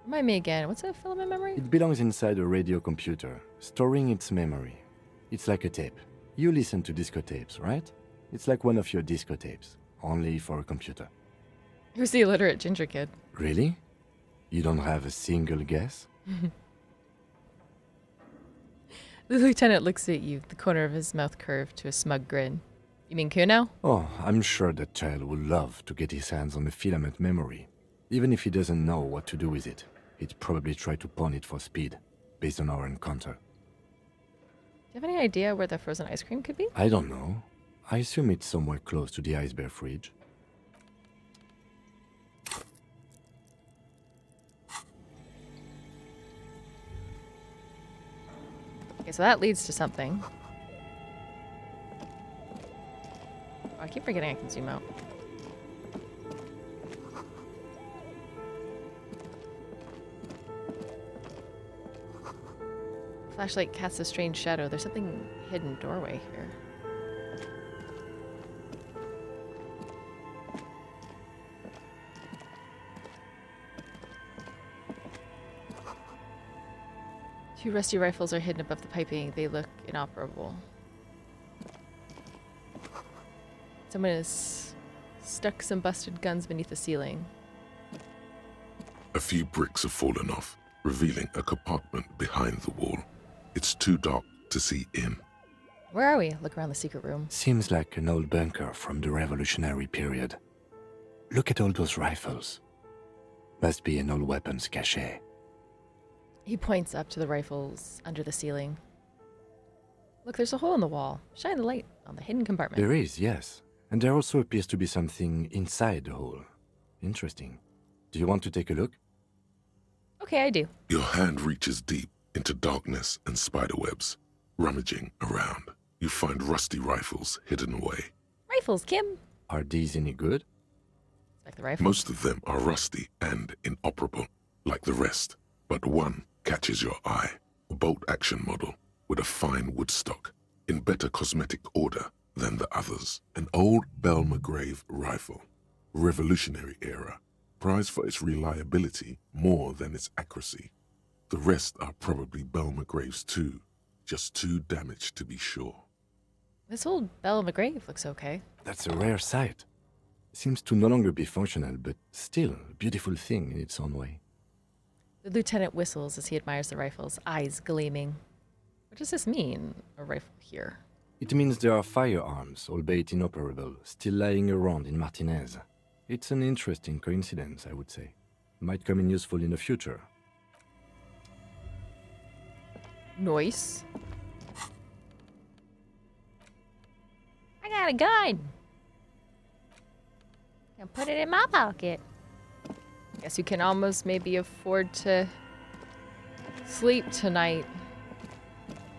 Remind me again, what's a filament memory? It belongs inside a radio computer, storing its memory. It's like a tape. You listen to disco tapes, right? It's like one of your disco tapes, only for a computer. Who's the illiterate ginger kid? Really? You don't have a single guess? The lieutenant looks at you, the corner of his mouth curved to a smug grin. You mean Kuno? Oh, I'm sure that child would love to get his hands on the filament memory. Even if he doesn't know what to do with it, he'd probably try to pawn it for speed, based on our encounter. Do you have any idea where the frozen ice cream could be? I don't know. I assume it's somewhere close to the ice bear fridge. Okay, so that leads to something. Oh, I keep forgetting I can zoom out. Flashlight casts a strange shadow. There's something hidden doorway here. Two rusty rifles are hidden above the piping. They look inoperable. Someone has stuck some busted guns beneath the ceiling. A few bricks have fallen off, revealing a compartment behind the wall. It's too dark to see in. Where are we? Look around the secret room. Seems like an old bunker from the Revolutionary period. Look at all those rifles. Must be an old weapons cache. He points up to the rifles under the ceiling. Look, there's a hole in the wall. Shine the light on the hidden compartment. There is, yes. And there also appears to be something inside the hole. Interesting. Do you want to take a look? Okay, I do. Your hand reaches deep into darkness and spiderwebs. Rummaging around, you find rusty rifles hidden away. Rifles, Kim. Are these any good? Like the rifle. Most of them are rusty and inoperable, like the rest. But one catches your eye. A bolt-action model with a fine wood stock, in better cosmetic order than the others. An old Bell McGrave rifle, Revolutionary era, prized for its reliability more than its accuracy. The rest are probably Bell McGraves too, just too damaged to be sure. This old Bell McGrave looks okay. That's a rare sight. Seems to no longer be functional, but still a beautiful thing in its own way. The lieutenant whistles as he admires the rifles, eyes gleaming. What does this mean, a rifle here? It means there are firearms, albeit inoperable, still lying around in Martinez. It's an interesting coincidence, I would say. Might come in useful in the future. Nice. I got a gun. Can put it in my pocket. Guess you can almost maybe afford to sleep tonight.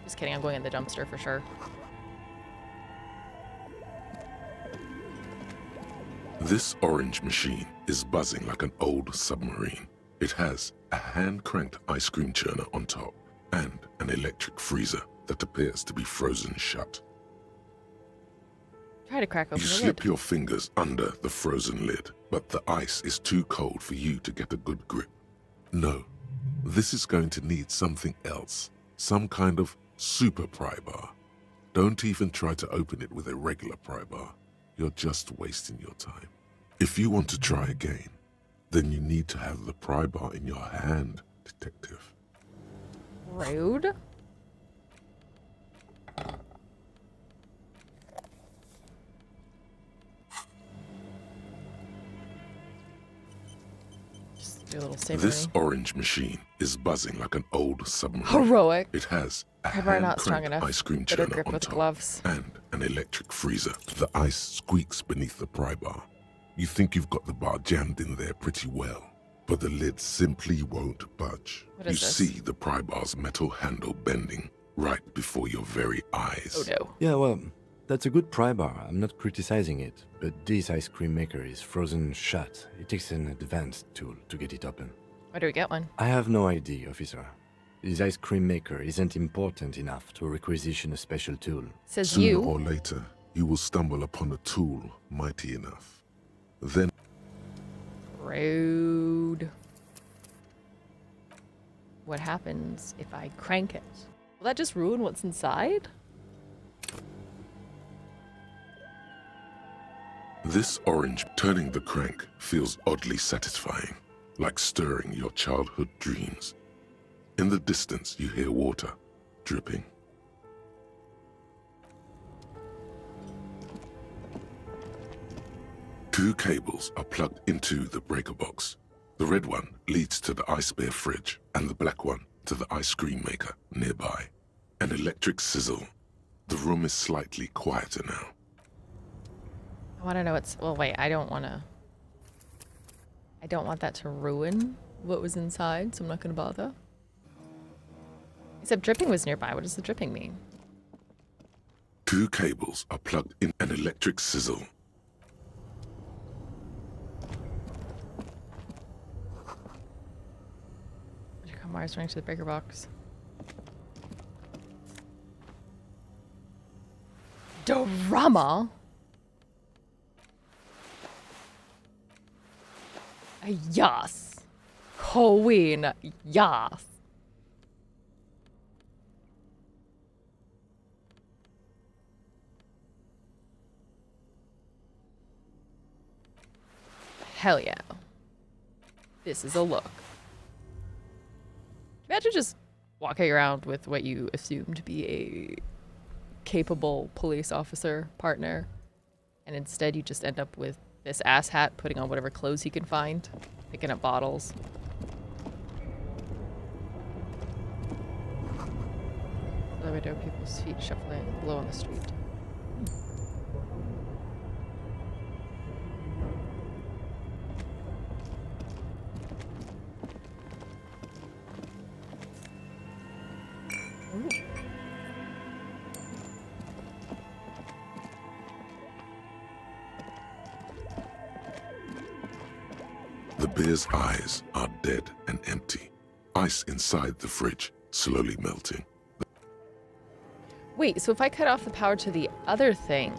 Just kidding, I'm going in the dumpster for sure. This orange machine is buzzing like an old submarine. It has a hand-cranked ice cream churner on top and an electric freezer that appears to be frozen shut. Try to crack open You the slip lid. your fingers under the frozen lid, but the ice is too cold for you to get a good grip. No, this is going to need something else, some kind of super pry bar. Don't even try to open it with a regular pry bar. You're just wasting your time. If you want to try again, then you need to have the pry bar in your hand, detective. Rude. Just do a little ceremony. This orange machine is buzzing like an old submarine. Heroic. It has a Pry bar not strong hand-cranked enough. ice cream Better churner grip on with top gloves. and an electric freezer. The ice squeaks beneath the pry bar. You think you've got the bar jammed in there pretty well, but the lid simply won't budge. What You is this? see the pry bar's metal handle bending right before your very eyes. Oh no. Yeah, well, that's a good pry bar. I'm not criticizing it, but this ice cream maker is frozen shut. It takes an advanced tool to get it open. Where do we get one? I have no idea, officer. This ice cream maker isn't important enough to requisition a special tool. Says Sooner you. or later, you will stumble upon a tool mighty enough. Then Rude. What happens if I crank it? Will that just ruin what's inside? this orange turning the crank feels oddly satisfying, like stirring your childhood dreams. In the distance, you hear water dripping. Two cables are plugged into the breaker box. The red one leads to the ice bear fridge, and the black one to the ice cream maker nearby. An electric sizzle. The room is slightly quieter now. I want to know what's... Well, wait, I don't want that to ruin what was inside, so I'm not going to bother. Except dripping was nearby. What does the dripping mean? Two cables are plugged in an electric sizzle. Mars running to the breaker box. Drama? Yes. Queen, yes. Hell yeah. This is a look. Imagine just walking around with what you assume to be a capable police officer partner, and instead you just end up with this asshat putting on whatever clothes he can find, picking up bottles. The window, people's feet shuffling low on the street. Ooh. The bear's eyes are dead and empty. Ice inside the fridge slowly melting. Wait, so if I cut off the power to the other thing...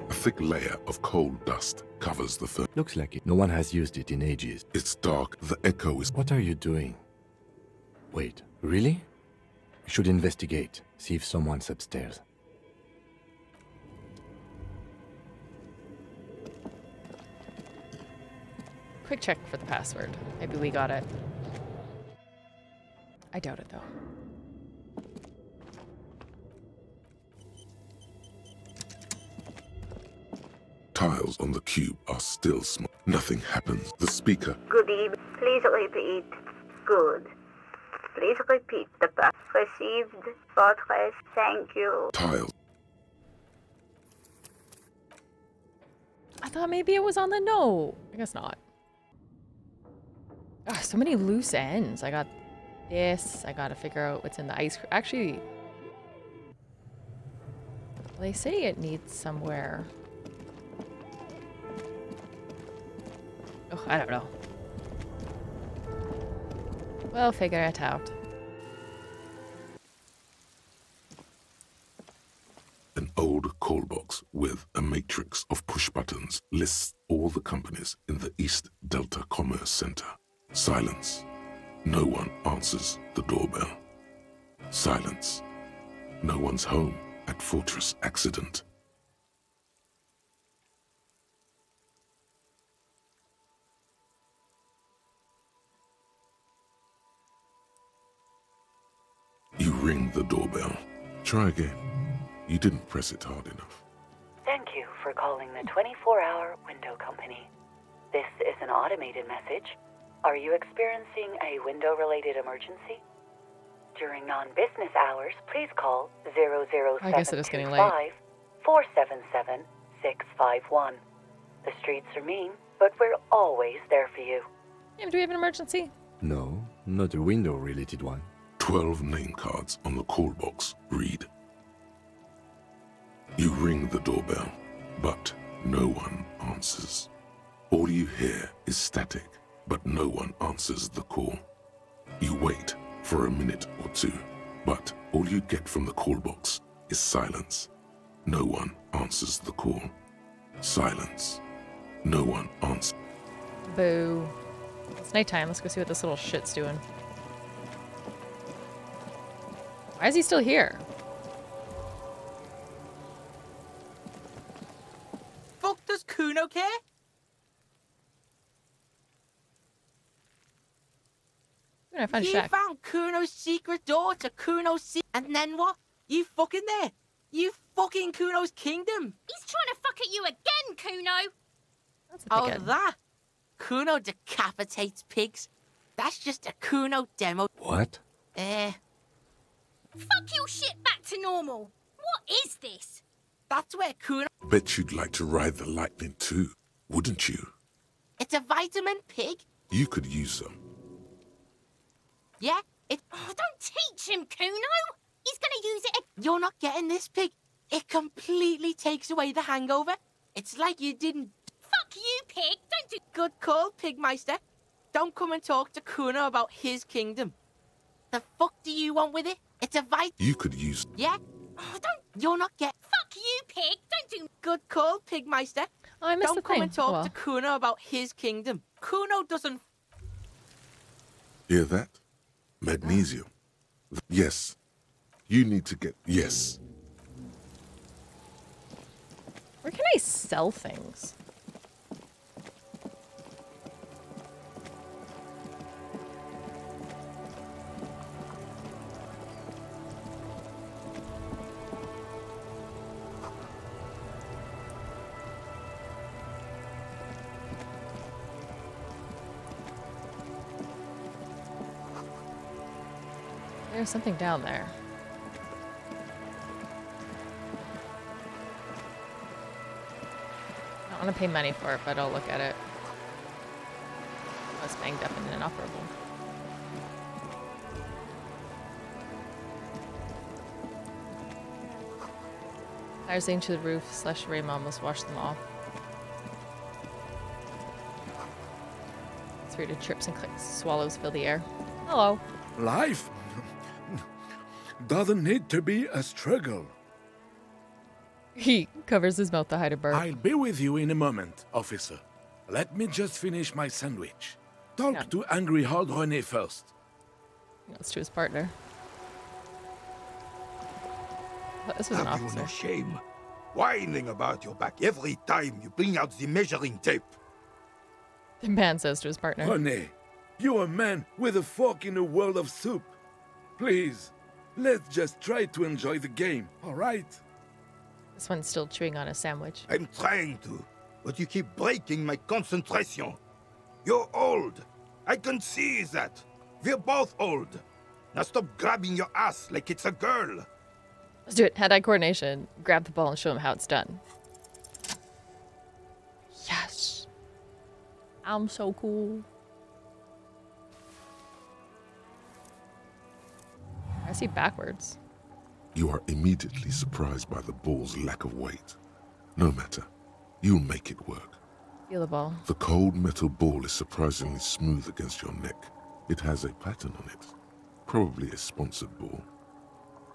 A thick layer of coal dust covers the furnace. Looks like it. No one has used it in ages. It's dark. The echo is... What are you doing? Wait, really? You should investigate. See if someone's upstairs. Quick check for the password. Maybe we got it. I doubt it, though. Tiles on the cube are still small. Nothing happens. The speaker... Good evening. Please repeat. Good. Please repeat the pass received. Fortress. Thank you. Tiles. I thought maybe it was on the note. I guess not. Ah, so many loose ends. I got this. I gotta figure out what's in the ice cream. Actually, they say it needs somewhere. Oh, I don't know. We'll figure it out. An old call box with a matrix of push buttons lists all the companies in the East Delta Commerce Center. Silence. No one answers the doorbell. Silence. No one's home at Fortress Accident. ring the doorbell. Try again. You didn't press it hard enough. Thank you for calling the 24-hour window company. This is an automated message. Are you experiencing a window-related emergency? During non-business hours, please call I guess it is getting late. 00725-477-651. The streets are mean, but we're always there for you. Yeah, do we have an emergency? No, not a window-related one. 12 name cards on the call box read. You ring the doorbell, but no one answers. All you hear is static, but no one answers the call. You wait for a minute or two, but all you get from the call box is silence. No one answers the call. Silence. No one answers. Boo. It's nighttime. Let's go see what this little shit's doing. Why is he still here? Fuck does Kuno care? We're gonna find a You shack. found Kuno's secret door to Kuno's and then what? You fucking there? You fucking Kuno's kingdom? He's trying to fuck at you again, Kuno. That's a Oh, big end. that? Kuno decapitates pigs. That's just a Kuno demo. What? Fuck your shit back to normal. What is this? That's where Kuno... Bet you'd like to ride the lightning too, wouldn't you? It's a vitamin pig. You could use some. Yeah, it... Oh, don't teach him, Kuno. He's gonna use it. You're not getting this pig. It completely takes away the hangover. It's like you didn't... Fuck you, pig. Don't do. Good call, Pigmeister. Don't come and talk to Kuno about his kingdom. The fuck do you want with it? It's a You could use. Yeah? Oh, don't. You're not get... Fuck you, pig. Don't do. Good call, Pigmeister. Oh, I missed Don't the come thing. and talk Well, to Kuno about his kingdom. Kuno doesn't... Hear that? Magnesium. Yes. You need to get. Yes. where can I sell things? There's something down there. I don't want to pay money for it, but I'll look at it. I was banged up and inoperable. Tires leading to the roof / rim almost washed them off. Spirited chirps and clicks. Swallows fill the air. Hello. Life doesn't need to be a struggle. He covers his mouth to hide a burp. I'll be with you in a moment, officer. Let me just finish my sandwich. Talk Yeah. to Angry Hard René first. That's to his partner. But this was an Have you officer. no shame? Whining about your back every time you bring out the measuring tape. The man says to his partner. René, you're a man with a fork in a world of soup. Please, let's just try to enjoy the game, all right? This one's still chewing on a sandwich. I'm trying to, but you keep breaking my concentration. You're old. I can see that. We're both old. Now stop grabbing your ass like it's a girl. Let's do it. Hand-eye coordination. Grab the ball and show him how it's done. Yes. I'm so cool. I see backwards. You are immediately surprised by the ball's lack of weight. No matter. You'll make it work. Feel the ball. The cold metal ball is surprisingly smooth against your neck. It has a pattern on it. Probably a sponsored ball.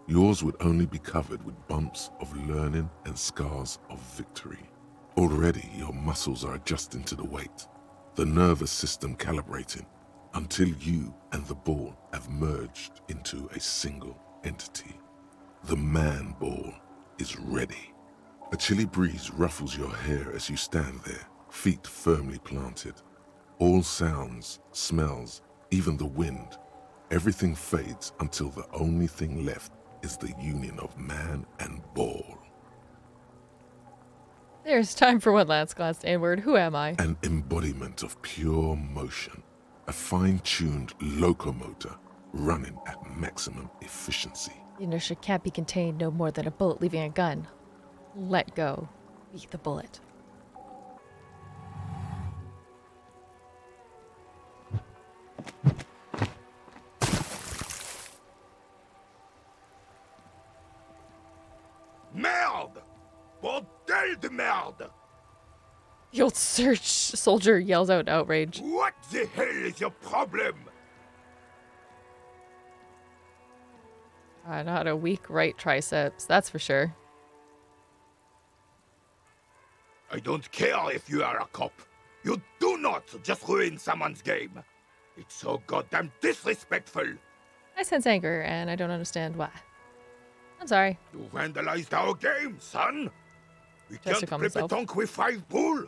Yours would only be covered with bumps of learning and scars of victory. Already your muscles are adjusting to the weight, the nervous system calibrating, until you and the ball have merged into a single entity. The man ball is ready. A chilly breeze ruffles your hair as you stand there, feet firmly planted. All sounds, smells, even the wind, Everything fades until the only thing left is the union of man and ball. There's time for one last glass inward. Who am I? An embodiment of pure motion. A fine-tuned locomotor running at maximum efficiency. The inertia can't be contained no more than a bullet leaving a gun. Let go. Be the bullet. Merde! Bordel de merde! The old search soldier yells out in outrage. What the hell is your problem? Not a weak right triceps, that's for sure. I don't care if you are a cop. You do not just ruin someone's game. It's so goddamn disrespectful. I sense anger, and I don't understand why. I'm sorry. You vandalized our game, son. We Just to can't calm play himself. petanque with 5 bull.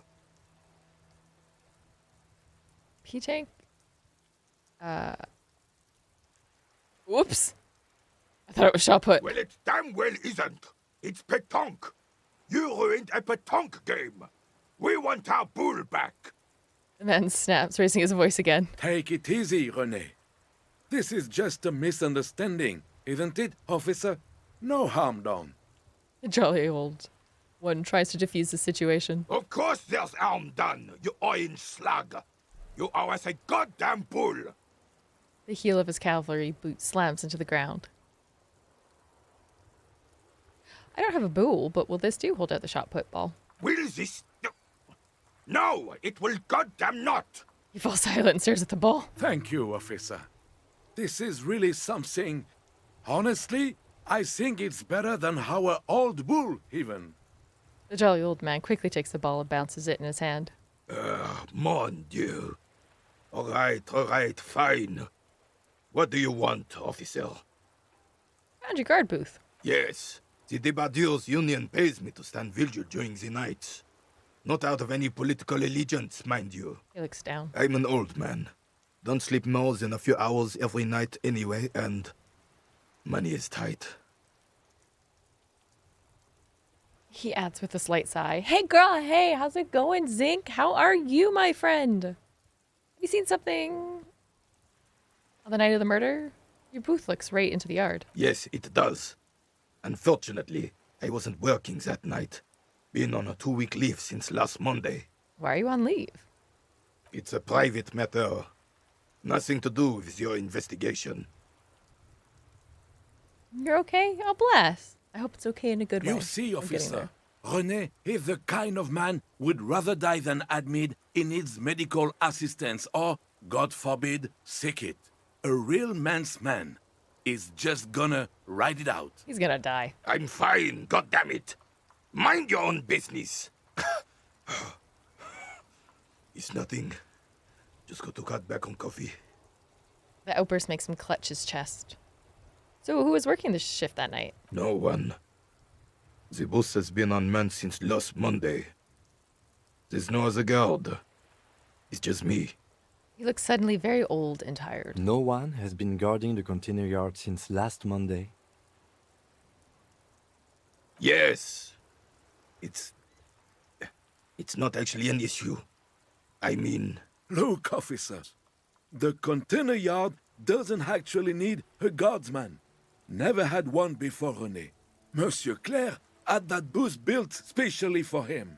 P-Tank? Whoops. I thought it was shot put. Well, it damn well isn't. It's petanque. You ruined a petanque game. We want our bull back. And then snaps, raising his voice again. Take it easy, René. This is just a misunderstanding, isn't it, officer? No harm done. The jolly old one tries to defuse the situation. Of course there's harm done, you orange slug. You owe us a goddamn bull. The heel of his cavalry boot slams into the ground. I don't have a bull, but will this do? Hold out the shot put ball. Will this... No, it will goddamn not. He falls silent and stares at the ball. Thank you, officer. This is really something. Honestly, I think it's better than our old bull, even. The jolly old man quickly takes the ball and bounces it in his hand. Mon Dieu. All right, fine. What do you want, officer? Found your guard booth. Yes, the Debardeurs Union pays me to stand vigil during the nights. Not out of any political allegiance, mind you. He looks down. I'm an old man. Don't sleep more than a few hours every night anyway, and money is tight. He adds with a slight sigh. Hey girl, hey, how's it going, Zinc? How are you, my friend? Have you seen something on the night of the murder? Your booth looks right into the yard. Yes, it does. Unfortunately, I wasn't working that night. Been on a 2-week leave since last Monday. Why are you on leave? It's a private matter. Nothing to do with your investigation. You're okay? Oh, bless. I hope it's okay in a good way. You see, I'm getting officer, there. René is the kind of man would rather die than admit he needs medical assistance or, God forbid, sick it. A real man's man is just gonna ride it out. He's gonna die. I'm fine, goddammit. Mind your own business. It's nothing. Just got to cut back on coffee. The outburst makes him clutch his chest. So who was working the shift that night? No one. The boss has been unmanned since last Monday. There's no other guard. It's just me. He looks suddenly very old and tired. No one has been guarding the container yard since last Monday. Yes. It's not actually an issue. I mean... Look, officers, the container yard doesn't actually need a guardsman. Never had one before René. Monsieur Claire had that booth built specially for him.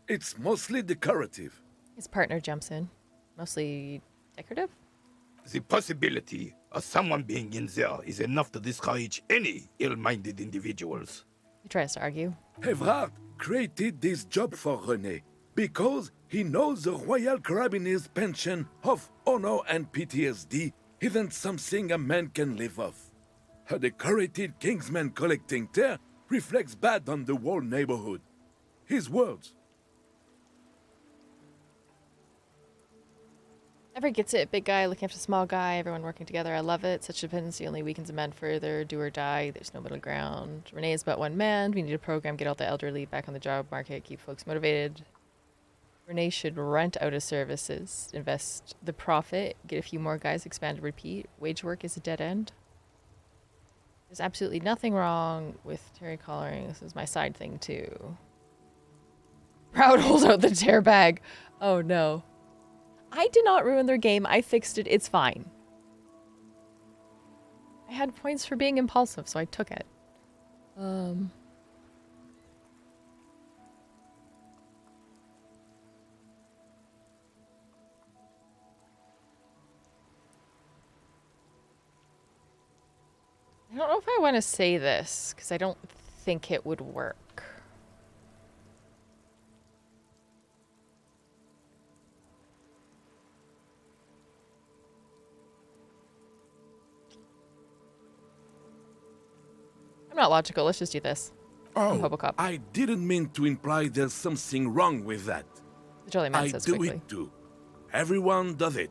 It's mostly decorative. His partner jumps in. Mostly decorative? The possibility of someone being in there is enough to discourage any ill-minded individuals. He tries to argue. Evrard created this job for René because he knows the Royal Carabiniers' pension of honor and PTSD isn't something a man can live off. A decorated Kingsman collecting tear reflects bad on the whole neighborhood. His words. Never gets it. Big guy looking after small guy, everyone working together. I love it. Such dependency only weakens a man further. Do or die. There's no middle ground. Renee is but one man. We need a program, get all the elderly back on the job market, keep folks motivated. Renee should rent out his services, invest the profit, get a few more guys, expand and repeat. Wage work is a dead end. There's absolutely nothing wrong with Terry collaring. This is my side thing too. Proud holds out the tear bag. Oh no. I did not ruin their game. I fixed it. It's fine. I had points for being impulsive, so I took it. I don't know if I want to say this, because I don't think it would work. I'm not logical. Let's just do this. Oh, Hobocop. I didn't mean to imply there's something wrong with that. The Jolly Man I says do quickly. it too. Everyone does it.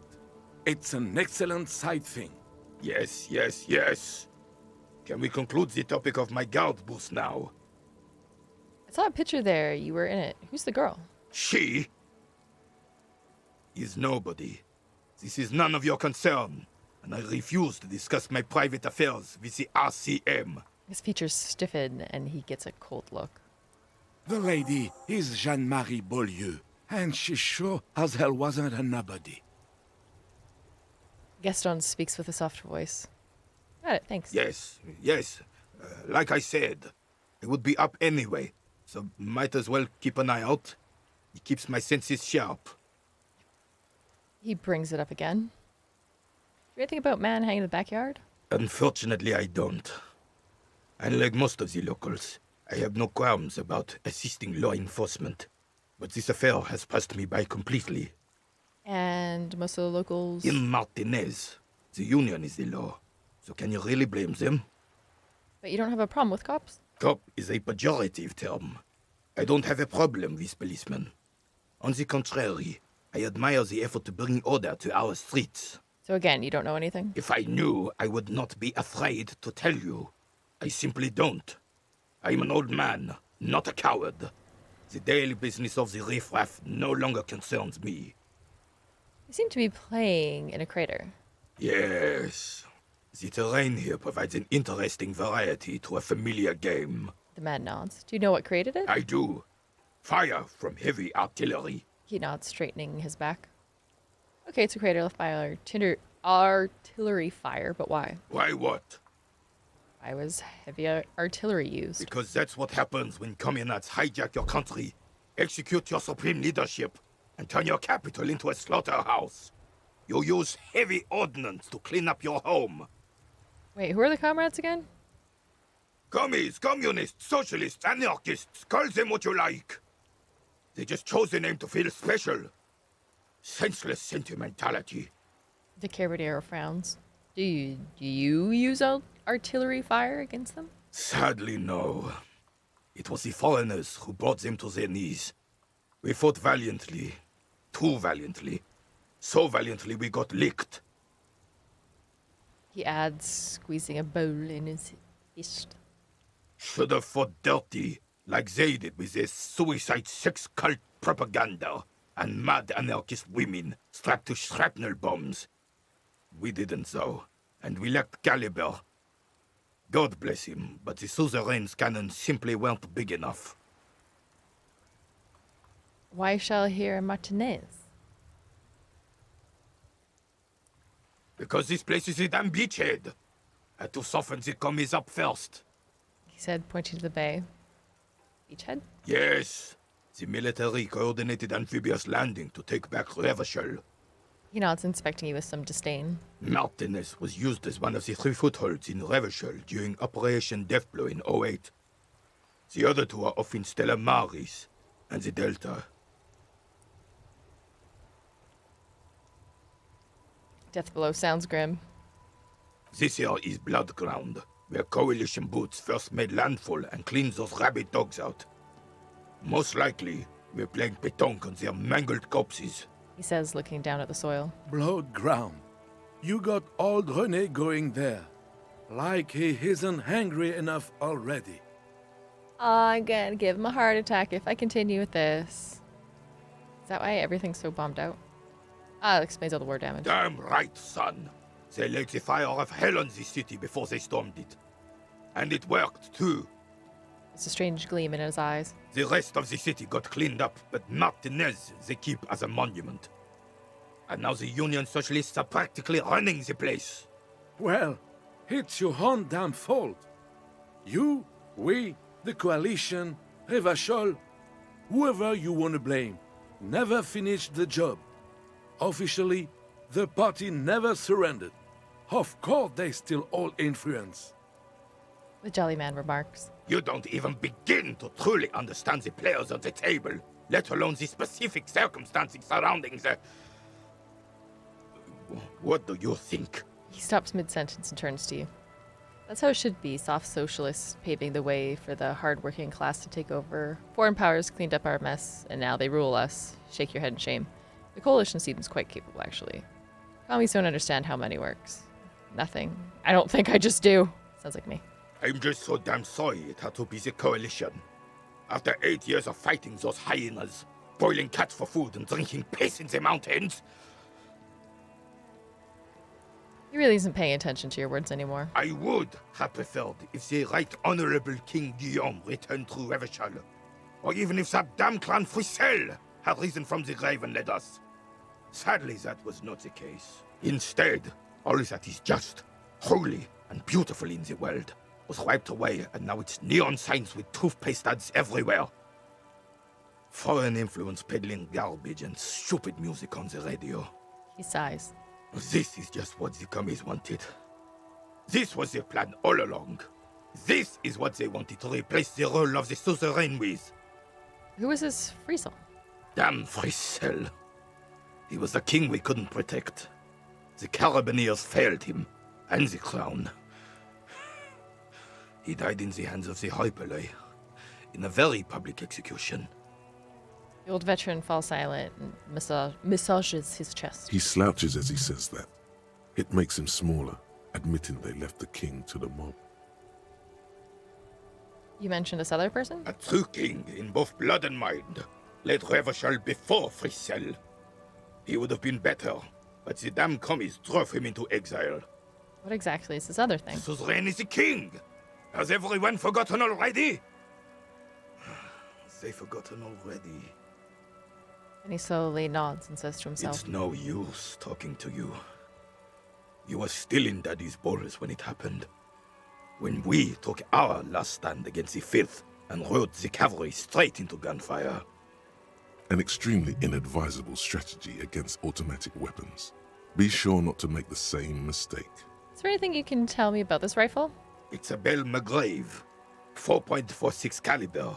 It's an excellent side thing. Yes, yes, yes. Can we conclude the topic of my guard boost now? I saw a picture there. You were in it. Who's the girl? She is nobody. This is none of your concern, and I refuse to discuss my private affairs with the RCM. His features stiffen and he gets a cold look. The lady is Jeanne-Marie Beaulieu, and she sure as hell wasn't a nobody. Gaston speaks with a soft voice. Got it, thanks. Yes, yes. Like I said, I would be up anyway, so might as well keep an eye out. It keeps my senses sharp. He brings it up again. Do you think about man hanging in the backyard? Unfortunately, I don't. Unlike most of the locals, I have no qualms about assisting law enforcement. But this affair has passed me by completely. And most of the locals... In Martinez, the union is the law. So can you really blame them? But you don't have a problem with cops? Cop is a pejorative term. I don't have a problem with policemen. On the contrary, I admire the effort to bring order to our streets. So again, you don't know anything? If I knew, I would not be afraid to tell you. I simply don't. I'm an old man, not a coward. The daily business of the riffraff no longer concerns me. You seem to be playing in a crater. Yes. The terrain here provides an interesting variety to a familiar game. The man nods. Do you know what created it? I do. Fire from heavy artillery. He nods, straightening his back. Okay, it's a crater left by artillery fire, but why? Why what? Why was heavy artillery used? Because that's what happens when communists hijack your country, execute your supreme leadership, and turn your capital into a slaughterhouse. You use heavy ordnance to clean up your home. Wait, who are the comrades again? Commies, communists, socialists, anarchists, call them what you like. They just chose a name to feel special. Senseless sentimentality. The Carabiniero frowns. Do you use artillery fire against them? Sadly, no. It was the foreigners who brought them to their knees. We fought valiantly. Too valiantly. So valiantly we got licked. He adds, squeezing a bowl in his fist. Should have fought dirty, like they did with their suicide sex cult propaganda and mad anarchist women strapped to shrapnel bombs. We didn't, though, and we lacked caliber. God bless him, but the suzerain's cannons simply weren't big enough. Why shall I hear Martinez? Because this place is a damn beachhead. Had to soften the commies up first. He said, pointing to the bay. Beachhead? Yes. The military coordinated amphibious landing to take back Revachol. He nods, inspecting you with some disdain. Martinez was used as one of the 3 footholds in Revachol during Operation Deathblow in 08. The other 2 are off in Stella Maris and the Delta. Deathblow sounds grim. This here is Blood Ground, where coalition boots first made landfall and cleaned those rabid dogs out. Most likely, we're playing pétanque on their mangled corpses. He says, looking down at the soil. Blood ground. You got old René going there. Like he isn't hungry enough already. I'm gonna give him a heart attack if I continue with this. that why everything's so bombed out? Ah, that explains all the war damage. Damn right, son. They lit the fire of hell on the city before they stormed it. And it worked, too. It's a strange gleam in his eyes. The rest of the city got cleaned up, but Martinez they keep as a monument. And now the Union Socialists are practically running the place. Well, it's your own damn fault. You, we, the coalition, Revachol, whoever you want to blame, never finished the job. Officially, the party never surrendered. Of course they still hold influence. The jolly man remarks. You don't even begin to truly understand the players at the table, let alone the specific circumstances surrounding the... What do you think? He stops mid-sentence and turns to you. That's how it should be, soft socialists paving the way for the hard-working class to take over. Foreign powers cleaned up our mess, and now they rule us. Shake your head in shame. The coalition seems quite capable, actually. Commies don't understand how money works. Nothing. I don't think I just do. Sounds like me. I'm just so damn sorry it had to be the coalition. After 8 years of fighting those hyenas, boiling cats for food and drinking piss in the mountains, He really isn't paying attention to your words anymore. I would have preferred if the Right Honorable King Guillaume returned to Revachol, or even if that damn clan Frisel had risen from the grave and led us. Sadly, that was not the case. Instead, all that is just, holy, and beautiful in the world was wiped away, and now it's neon signs with toothpaste ads everywhere. Foreign influence peddling garbage and stupid music on the radio. He sighs. This is just what the commies wanted. This was their plan all along. This is what they wanted to replace the role of the suzerain with. Who is this Friesel? Damn Frisel. He was the king we couldn't protect. The Carabineers failed him, and the crown. He died in the hands of the Hyperlay, in a very public execution. The old veteran falls silent and massages his chest. He slouches as he says that. It makes him smaller, admitting they left the king to the mob. You mentioned this other person? A true king in both blood and mind led Revachol before Frisel. He would have been better, but the damn commies drove him into exile. What exactly is this other thing? Suzerain is the king! Has everyone forgotten already? They've forgotten already. And he slowly nods and says to himself, It's no use talking to you. You were still in Daddy's balls when it happened. When we took our last stand against the filth and rode the cavalry straight into gunfire. An extremely inadvisable strategy against automatic weapons. Be sure not to make the same mistake. Is there anything you can tell me about this rifle? It's a Bell McGrave, 4.46 caliber,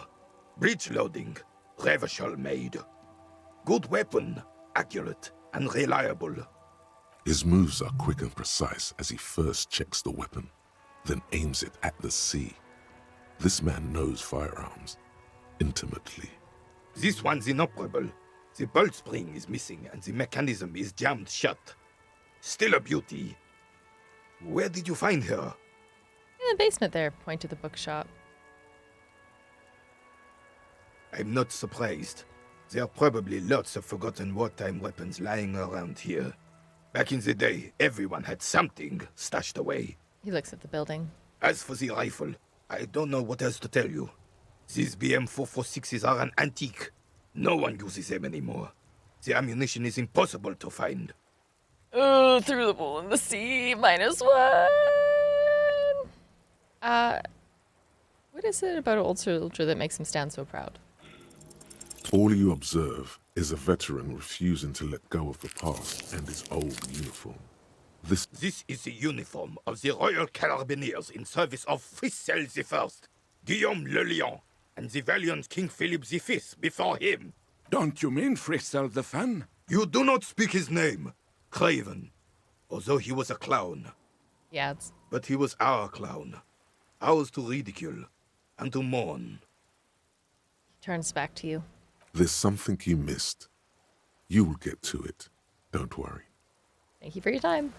breech loading, Revachol made. Good weapon, accurate and reliable. His moves are quick and precise as he first checks the weapon, then aims it at the sea. This man knows firearms intimately. This one's inoperable. The bolt spring is missing and the mechanism is jammed shut. Still a beauty. Where did you find her? In the basement there, point to the bookshop. I'm not surprised. There are probably lots of forgotten wartime weapons lying around here. Back in the day, everyone had something stashed away. He looks at the building. As for the rifle, I don't know what else to tell you. These BM-446s are an antique. No one uses them anymore. The ammunition is impossible to find. Oh, threw the ball in the sea, -1. What is it about an old soldier that makes him stand so proud? All you observe is a veteran refusing to let go of the past and his old uniform. This is the uniform of the Royal Carabineers in service of Frisel I, Guillaume le Lion, and the valiant King Philip V before him. Don't you mean Frisel the Fan? You do not speak his name, Craven, although he was a clown. He adds. But he was our clown, ours to ridicule and to mourn. He turns back to you. There's something you missed. You will get to it. Don't worry. Thank you for your time.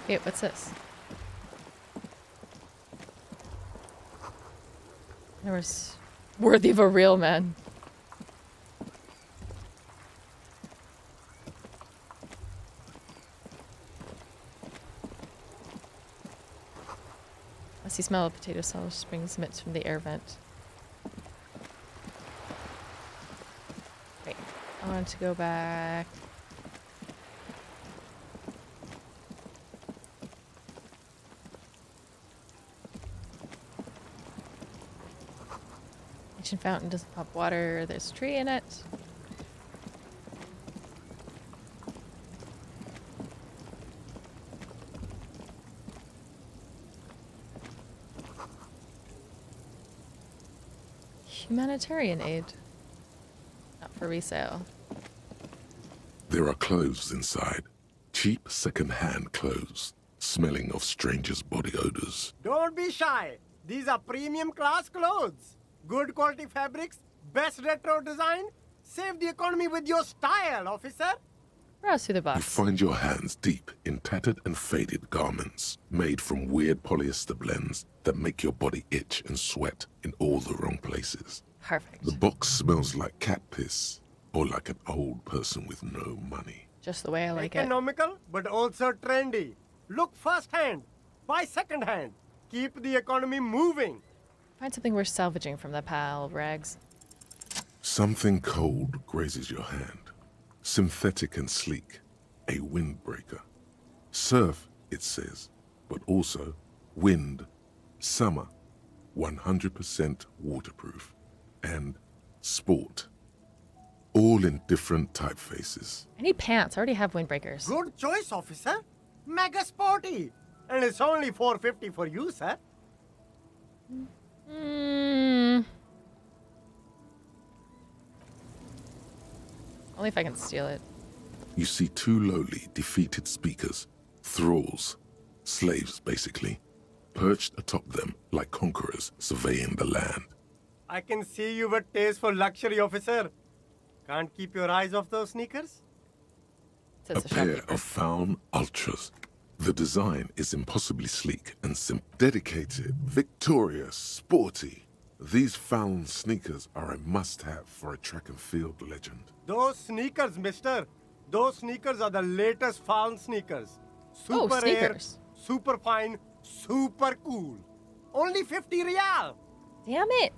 Wait, what's this? There was worthy of a real man. I see smell of potato sauce springs emits from the air vent. Wait, I want to go back. Ancient fountain doesn't pop water. There's a tree in it. Humanitarian aid. Not for resale. There are clothes inside. Cheap second-hand clothes, smelling of strangers' body odors. Don't be shy. These are premium class clothes. Good quality fabrics, best retro design. Save the economy with your style, officer. Browse through the You box. find your hands deep in tattered and faded garments made from weird polyester blends that make your body itch and sweat in all the wrong places. Perfect. The box smells like cat piss or like an old person with no money. Just the way I like it. Economical, but also trendy. Look first-hand, buy second-hand. Keep the economy moving. Find something worth salvaging from that pile of rags. Something cold grazes your hand. Synthetic and sleek. A windbreaker. Surf, it says, but also wind, summer, 100% waterproof, and sport. All in different typefaces. I need pants. I already have windbreakers. Good choice, officer. Mega sporty. And it's only $4.50 for you, sir. Only if I can steal it. You see two lowly, defeated speakers, thralls, slaves basically, perched atop them like conquerors surveying the land. I can see you with taste for luxury, officer. Can't keep your eyes off those sneakers? A pair of Faun Ultras. The design is impossibly sleek and dedicated, victorious, sporty. These Faun sneakers are a must-have for a track and field legend. Those sneakers, mister. Those sneakers are the latest Faun sneakers. Super sneakers. Air, super fine, super cool. Only 50 real. Damn it.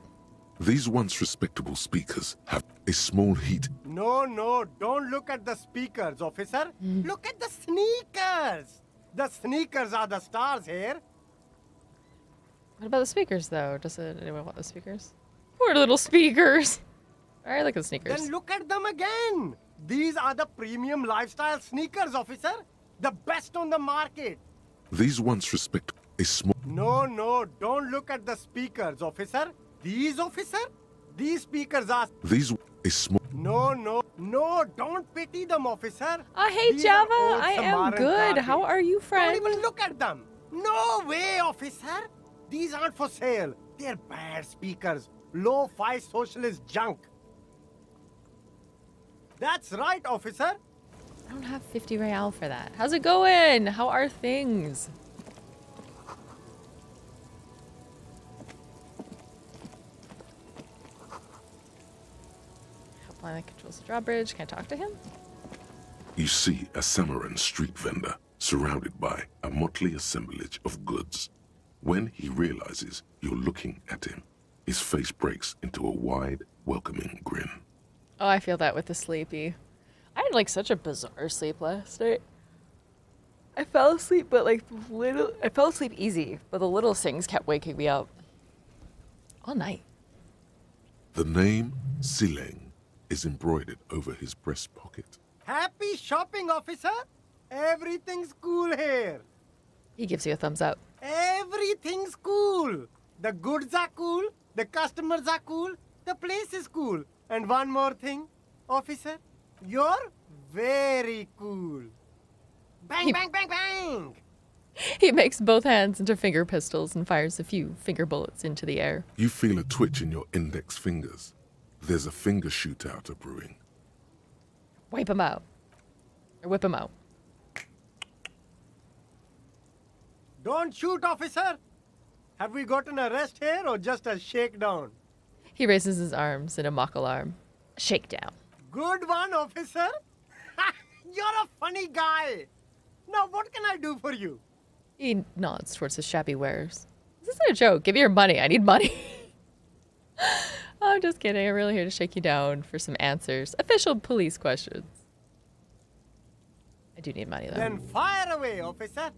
These once respectable speakers have a small heat. No, don't look at the speakers, officer. Look at the sneakers. The sneakers are the stars here. What about the speakers, though? Does anyone want the speakers? Poor little speakers. All right, look at the sneakers. Then look at them again. These are the premium lifestyle sneakers, officer. The best on the market. These once respectable a small. No, don't look at the speakers, officer. These, officer? These speakers are... These a small. No, don't pity them, officer. I hate These Java. are old I am Samaran good. carpets. How are you, friend? Don't even look at them. No way, officer. These aren't for sale. They're bad speakers. Low-fi socialist junk. That's right, officer. I don't have 50 real for that. How's it going? How are things? Helpline that controls the drawbridge. Can I talk to him? You see a Samaran street vendor surrounded by a motley assemblage of goods. When he realizes you're looking at him, his face breaks into a wide, welcoming grin. Oh, I feel that with the sleepy. I had like such a bizarre sleep last night. I fell asleep, but like I fell asleep easy, but the little things kept waking me up all night. The name Sileng is embroidered over his breast pocket. Happy shopping, officer. Everything's cool here. He gives you a thumbs up. Everything's cool. The goods are cool. The customers are cool. The place is cool. And one more thing, officer. You're very cool. Bang, bang, bang, bang! He makes both hands into finger pistols and fires a few finger bullets into the air. You feel a twitch in your index fingers. There's a finger shootout brewing. Wipe him out. Or whip him out. Don't shoot, officer! Have we got an arrest here or just a shakedown? He raises his arms in a mock alarm. Shakedown. Good one, officer! You're a funny guy! Now what can I do for you? He nods towards his shabby wares. This isn't a joke. Give me your money. I need money. I'm just kidding. I'm really here to shake you down for some answers. Official police questions. I do need money, though. Then fire away, officer!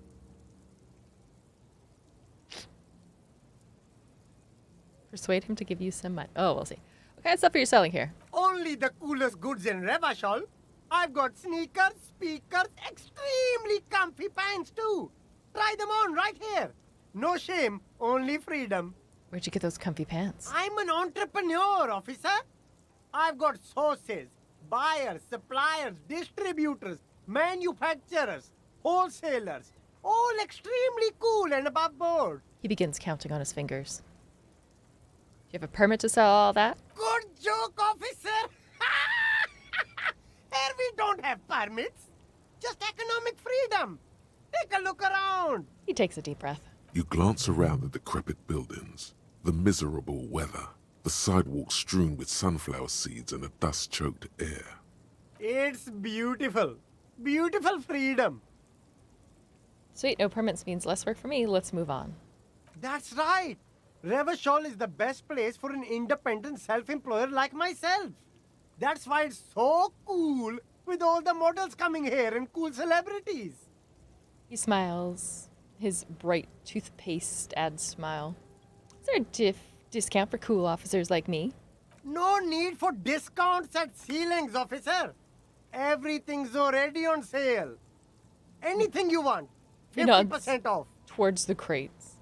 Persuade him to give you some money. Oh, we'll see. What kind of stuff are you selling here? Only the coolest goods in Revachol. I've got sneakers, speakers, extremely comfy pants too. Try them on right here. No shame, only freedom. Where'd you get those comfy pants? I'm an entrepreneur, officer. I've got sources, buyers, suppliers, distributors, manufacturers, wholesalers, all extremely cool and above board. He begins counting on his fingers. Do you have a permit to sell all that? Good joke, officer. Here we don't have permits, just economic freedom. Take a look around. He takes a deep breath. You glance around the decrepit buildings, the miserable weather, the sidewalks strewn with sunflower seeds and a dust-choked air. It's beautiful. Beautiful freedom. Sweet, no permits means less work for me. Let's move on. That's right. Revachol is the best place for an independent self-employer like myself. That's why it's so cool with all the models coming here and cool celebrities. He smiles. His bright toothpaste ad smile. Is there a discount for cool officers like me? No need for discounts at ceilings, officer. Everything's already on sale. Anything you want, 50% off. Towards the crates.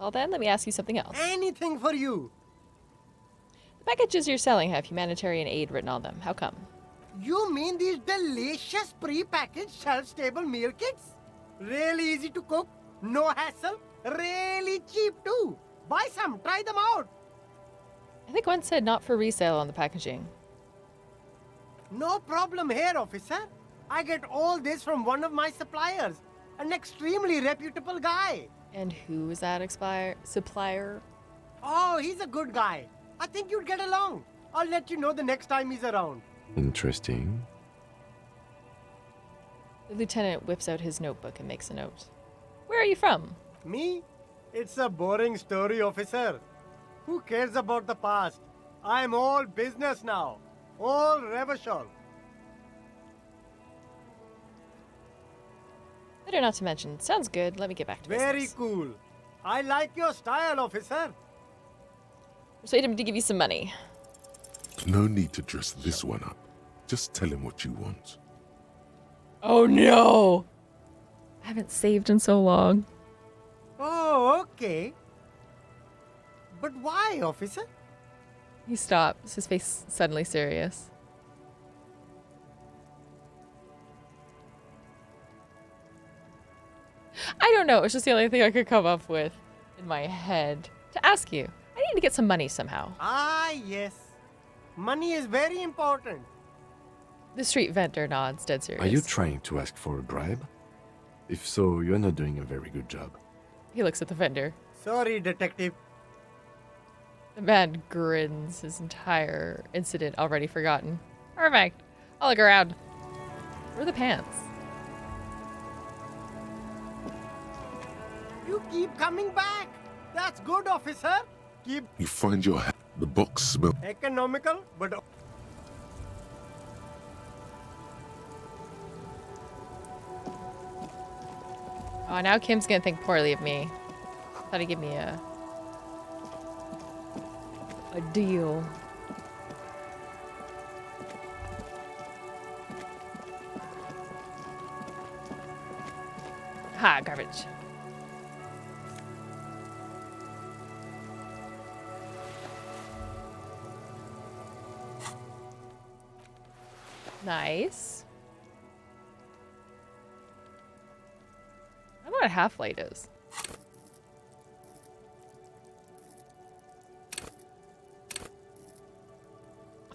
Well then, let me ask you something else. Anything for you. The packages you're selling have humanitarian aid written on them. How come? You mean these delicious pre-packaged shelf-stable meal kits? Really easy to cook, no hassle, really cheap too. Buy some, try them out. I think one said not for resale on the packaging. No problem here, officer. I get all this from one of my suppliers, an extremely reputable guy. And who is that supplier? Oh, he's a good guy. I think you'd get along. I'll let you know the next time he's around. Interesting. The lieutenant whips out his notebook and makes a note. Where are you from? Me? It's a boring story, officer. Who cares about the past? I'm all business now. All Revachol. Better not to mention. Sounds good. Let me get back to business. Very cool. I like your style, officer. Persuade him to give you some money. No need to dress this one up. Just tell him what you want. Oh no! I haven't saved in so long. Oh, okay. But why, officer? He stops, his face suddenly serious. I don't know, it's just the only thing I could come up with in my head to ask you. I need to get some money somehow. Ah, yes. Money is very important. The street vendor nods, dead serious. Are you trying to ask for a bribe? If so, you're not doing a very good job. He looks at the vendor. Sorry, detective. The man grins, his entire incident already forgotten. Perfect. I'll look around. Where are the pants? You keep coming back. That's good, officer. Keep You find your hat. The box smells. economical, but Oh, now Kim's gonna think poorly of me. Thought he'd give me a deal. Ha, garbage. Nice. I don't know what a half light is.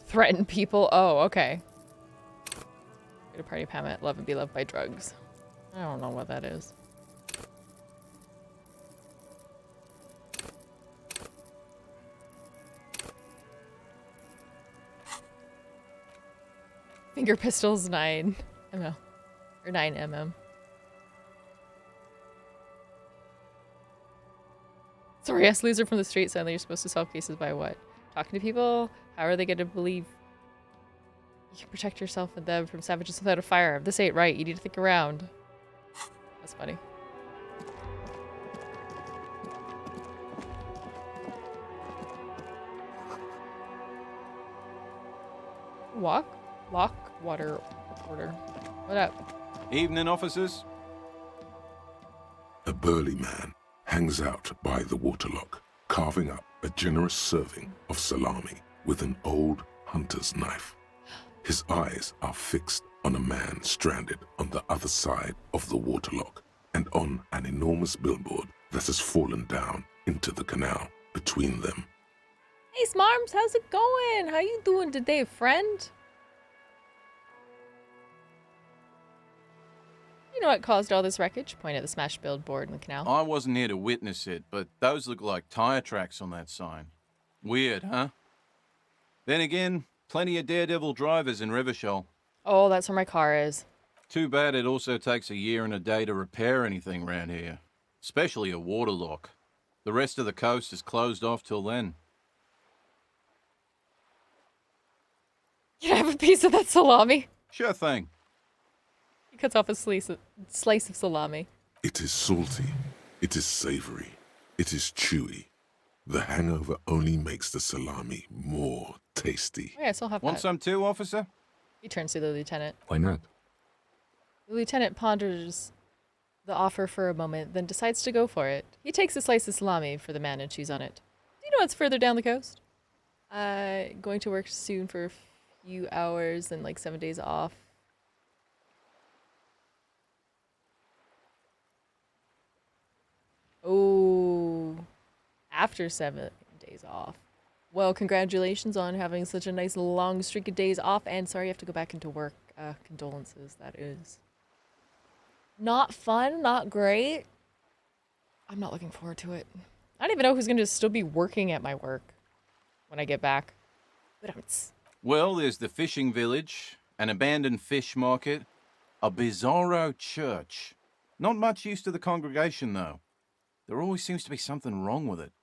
Threaten people. Oh, okay. Go to party permit. Love and be loved by drugs. I don't know what that is. Finger pistols 9 ml. Or 9 mm. Sorry, ask loser from the street suddenly you're supposed to solve cases by what? Talking to people? How are they going to believe you can protect yourself and them from savages without a firearm? This ain't right. You need to think around. That's funny. Lock water reporter. What up? Evening, officers. A burly man hangs out by the waterlock, carving up a generous serving of salami with an old hunter's knife. His eyes are fixed on a man stranded on the other side of the waterlock and on an enormous billboard that has fallen down into the canal between them. Hey Smarms, how's it going? How you doing today, friend? You know what caused all this wreckage? Point at the smashed billboard in the canal. I wasn't here to witness it, but those look like tire tracks on that sign. Weird, huh? Then again, plenty of daredevil drivers in Rivershoal. Oh, that's where my car is. Too bad it also takes a year and a day to repair anything around here. Especially a waterlock. The rest of the coast is closed off till then. Can I have a piece of that salami? Sure thing. He cuts off a slice of salami. It is salty. It is savory. It is chewy. The hangover only makes the salami more tasty. Oh, yeah, I still have Want that. some too, officer? He turns to the lieutenant. Why not? The lieutenant ponders the offer for a moment, then decides to go for it. He takes a slice of salami for the man and chews on it. Do you know what's further down the coast? Going to work soon for a few hours and like 7 days off. Oh, after 7 days off. Well, congratulations on having such a nice long streak of days off, and sorry you have to go back into work. Condolences, that is. Not fun, not great. I'm not looking forward to it. I don't even know who's going to still be working at my work when I get back. But well, there's the fishing village, an abandoned fish market, a bizarro church. Not much use to the congregation, though. There always seems to be something wrong with it.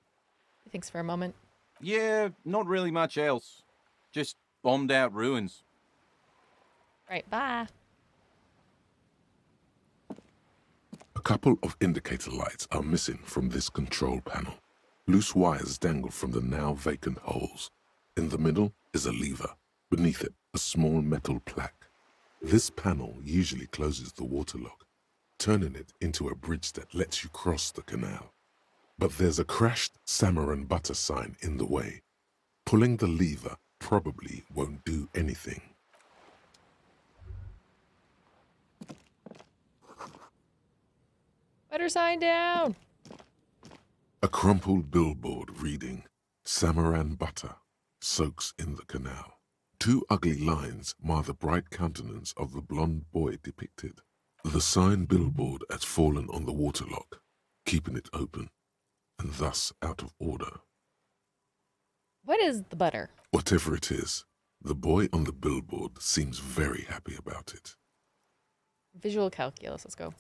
He thinks for a moment. Yeah, not really much else. Just bombed out ruins. Right, bye. A couple of indicator lights are missing from this control panel. Loose wires dangle from the now vacant holes. In the middle is a lever. Beneath it, a small metal plaque. This panel usually closes the waterlock, turning it into a bridge that lets you cross the canal. But there's a crashed salmon and butter sign in the way. Pulling the lever probably won't do anything. Butter sign down. A crumpled billboard reading, Samaran butter soaks in the canal. 2 ugly lines mar the bright countenance of the blonde boy depicted. The sign billboard has fallen on the waterlock, keeping it open, and thus out of order. What is the butter? Whatever it is, the boy on the billboard seems very happy about it. Visual calculus, let's go.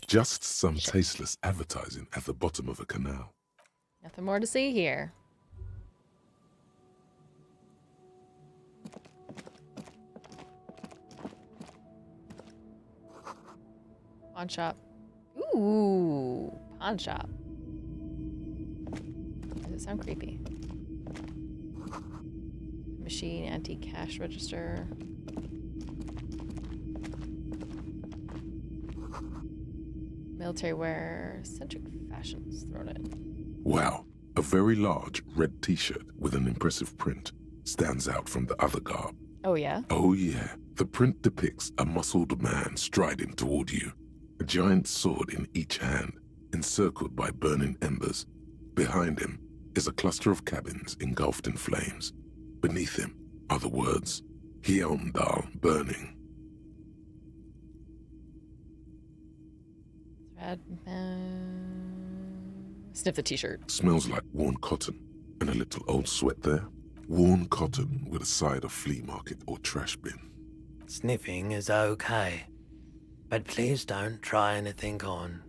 Just some tasteless advertising at the bottom of a canal. Nothing more to see here. Pawn shop. Ooh, pawn shop. Does it sound creepy? Machine, antique cash register. Military wear, eccentric fashions thrown in. Wow, a very large red t-shirt with an impressive print stands out from the other garb. Oh yeah? Oh yeah, the print depicts a muscled man striding toward you, a giant sword in each hand, encircled by burning embers. Behind him is a cluster of cabins engulfed in flames. Beneath him are the words, Hyondal burning. Sniff the t-shirt. Smells like worn cotton and a little old sweat there. Worn cotton with a side of flea market or trash bin. Sniffing is okay. But please don't try anything on.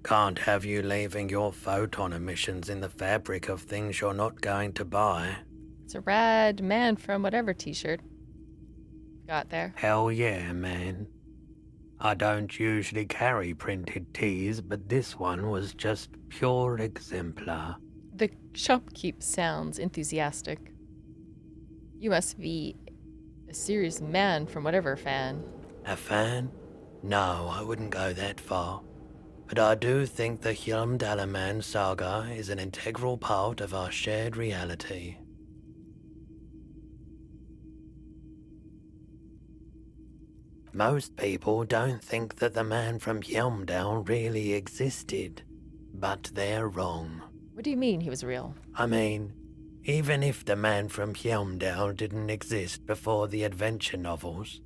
Can't have you leaving your photon emissions in the fabric of things you're not going to buy. It's a rad man from whatever t-shirt got there. Hell yeah, man. I don't usually carry printed tees, but this one was just pure exemplar. The shopkeep sounds enthusiastic. You must be a serious man from whatever fan. A fan? No, I wouldn't go that far. But I do think the Hjälmdalaman saga is an integral part of our shared reality. Most people don't think that the man from Hjälmdal really existed, but they're wrong. What do you mean he was real? I mean, even if the man from Hjälmdal didn't exist before the adventure novels,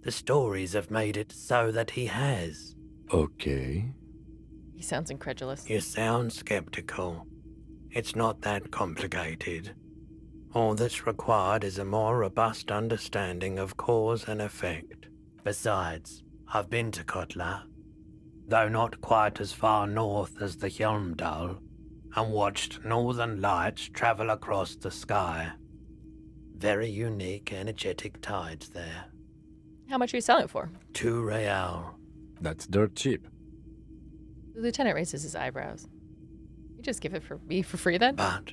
the stories have made it so that he has. Okay. He sounds incredulous. You sound skeptical. It's not that complicated. All that's required is a more robust understanding of cause and effect. Besides, I've been to Kotla, though not quite as far north as the Hjälmdal, and watched northern lights travel across the sky. Very unique, energetic tides there. How much are you selling it for? 2 real. That's dirt cheap. The lieutenant raises his eyebrows. You just give it for me for free then? But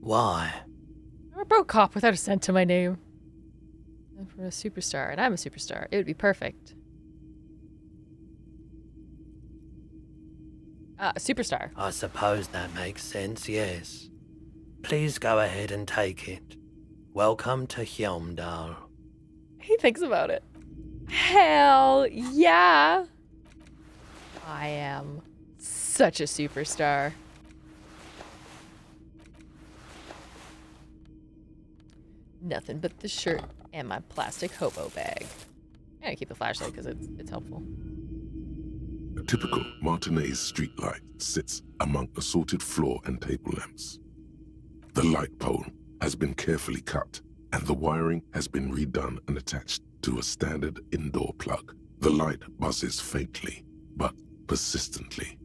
why? I'm a broke cop without a cent to my name. And for a superstar, and I'm a superstar, it would be perfect. Superstar. I suppose that makes sense, yes. Please go ahead and take it. Welcome to Hjälmdal. He thinks about it. Hell yeah! I am such a superstar. Nothing but the shirt and my plastic hobo bag. I'm gonna keep the flashlight because it's helpful. A typical Martinez streetlight sits among assorted floor and table lamps. The light pole has been carefully cut, and the wiring has been redone and attached to a standard indoor plug. The light buzzes faintly, but persistently.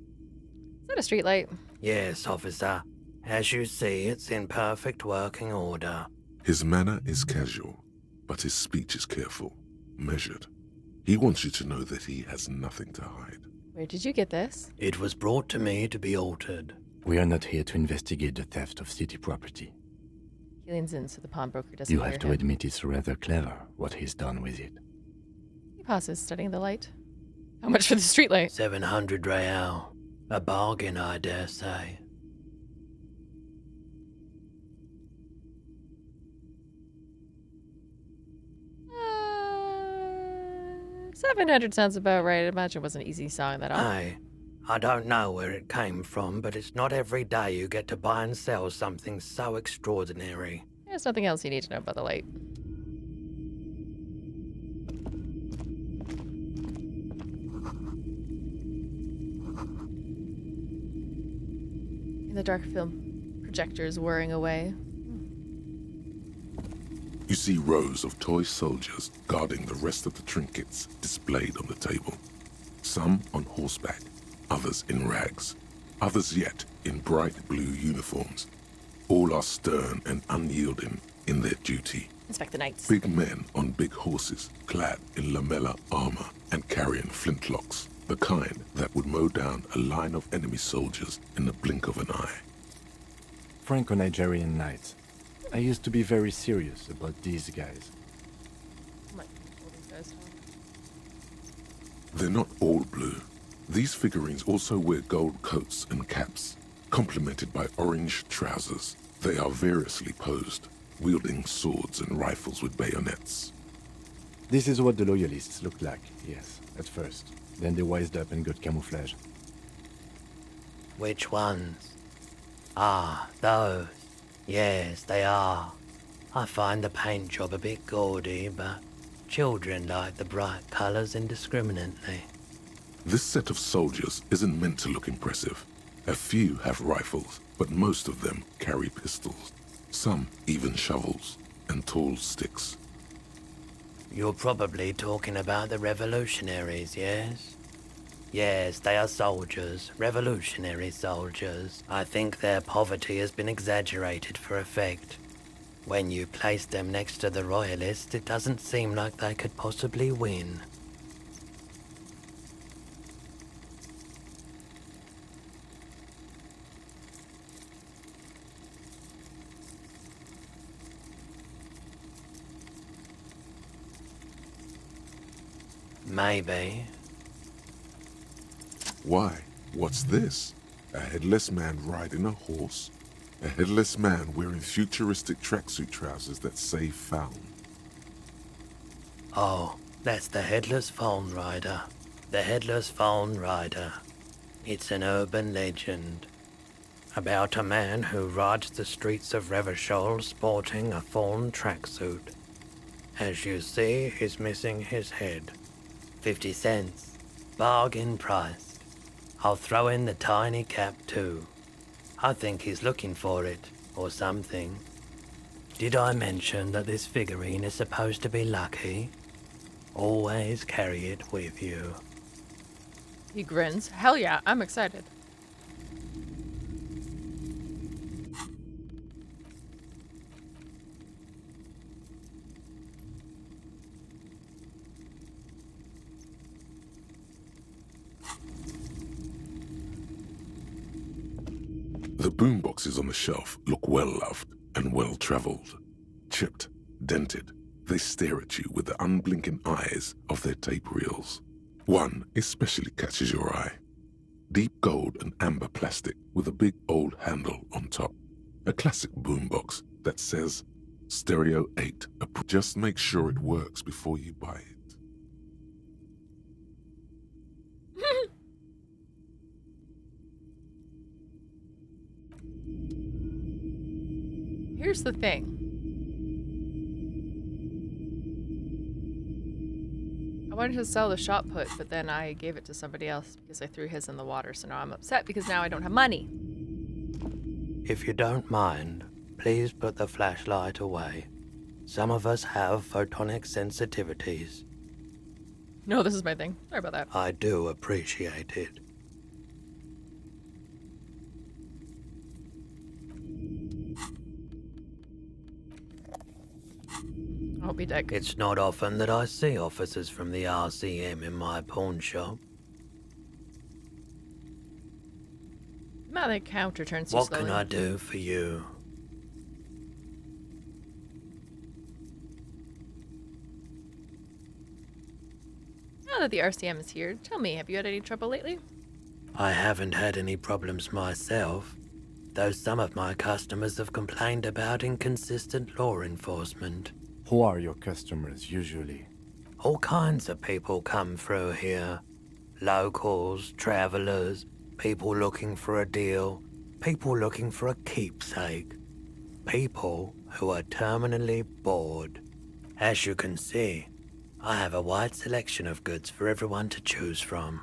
Is that a streetlight? Yes, officer. As you see, it's in perfect working order. His manner is casual, but his speech is careful, measured. He wants you to know that he has nothing to hide. Where did you get this? It was brought to me to be altered. We are not here to investigate the theft of city property. He leans in so the pawnbroker doesn't You hear have to him. admit it's rather clever what he's done with it. He pauses, studying the light. How much for the streetlight? 700 real. A bargain, I dare say. Uh, 700 sounds about right. I imagine it was an easy song that off. Hey, I don't know where it came from, but it's not every day you get to buy and sell something so extraordinary. There's nothing else you need to know about the light. In the dark film, projectors whirring away. You see rows of toy soldiers guarding the rest of the trinkets displayed on the table. Some on horseback, others in rags, others yet in bright blue uniforms. All are stern and unyielding in their duty. Inspect the knights. Big men on big horses, clad in lamella armor and carrying flintlocks, the kind that would mow down a line of enemy soldiers in the blink of an eye. Franco-Nigerian knights. I used to be very serious about these guys. They're not all blue. These figurines also wear gold coats and caps, complemented by orange trousers. They are variously posed, wielding swords and rifles with bayonets. This is what the loyalists looked like, yes, at first. Then they wised up and got camouflage. Which ones? Ah, those. Yes, they are. I find the paint job a bit gaudy, but children like the bright colours indiscriminately. This set of soldiers isn't meant to look impressive. A few have rifles, but most of them carry pistols. Some even shovels and tall sticks. You're probably talking about the revolutionaries, yes? Yes, they are soldiers, revolutionary soldiers. I think their poverty has been exaggerated for effect. When you place them next to the royalists, it doesn't seem like they could possibly win. Maybe. Why? What's this? A headless man riding a horse? A headless man wearing futuristic tracksuit trousers that say found. Oh, that's the Headless Phone Rider. The Headless Phone Rider. It's an urban legend about a man who rides the streets of Revachol sporting a fawn tracksuit. As you see, he's missing his head. 50 cents. Bargain price. I'll throw in the tiny cap too. I think he's looking for it, or something. Did I mention that this figurine is supposed to be lucky? Always carry it with you. He grins. Hell yeah, I'm excited. The boomboxes on the shelf look well-loved and well-traveled. Chipped, dented, they stare at you with the unblinking eyes of their tape reels. One especially catches your eye. Deep gold and amber plastic with a big old handle on top. A classic boombox that says, Stereo 8. Just make sure it works before you buy it. Here's the thing. I wanted to sell the shot put, but then I gave it to somebody else because I threw his in the water, so now I'm upset because now I don't have money. If you don't mind, please put the flashlight away. Some of us have photonic sensitivities. No, this is my thing. Sorry about that. I do appreciate it. I'll be dead. It's not often that I see officers from the RCM in my pawn shop. Now the counter turns too What slowly. can I do for you? Now that the RCM is here, tell me, have you had any trouble lately? I haven't had any problems myself, though some of my customers have complained about inconsistent law enforcement. Who are your customers usually? All kinds of people come through here. Locals, travelers, people looking for a deal, people looking for a keepsake. People who are terminally bored. As you can see, I have a wide selection of goods for everyone to choose from.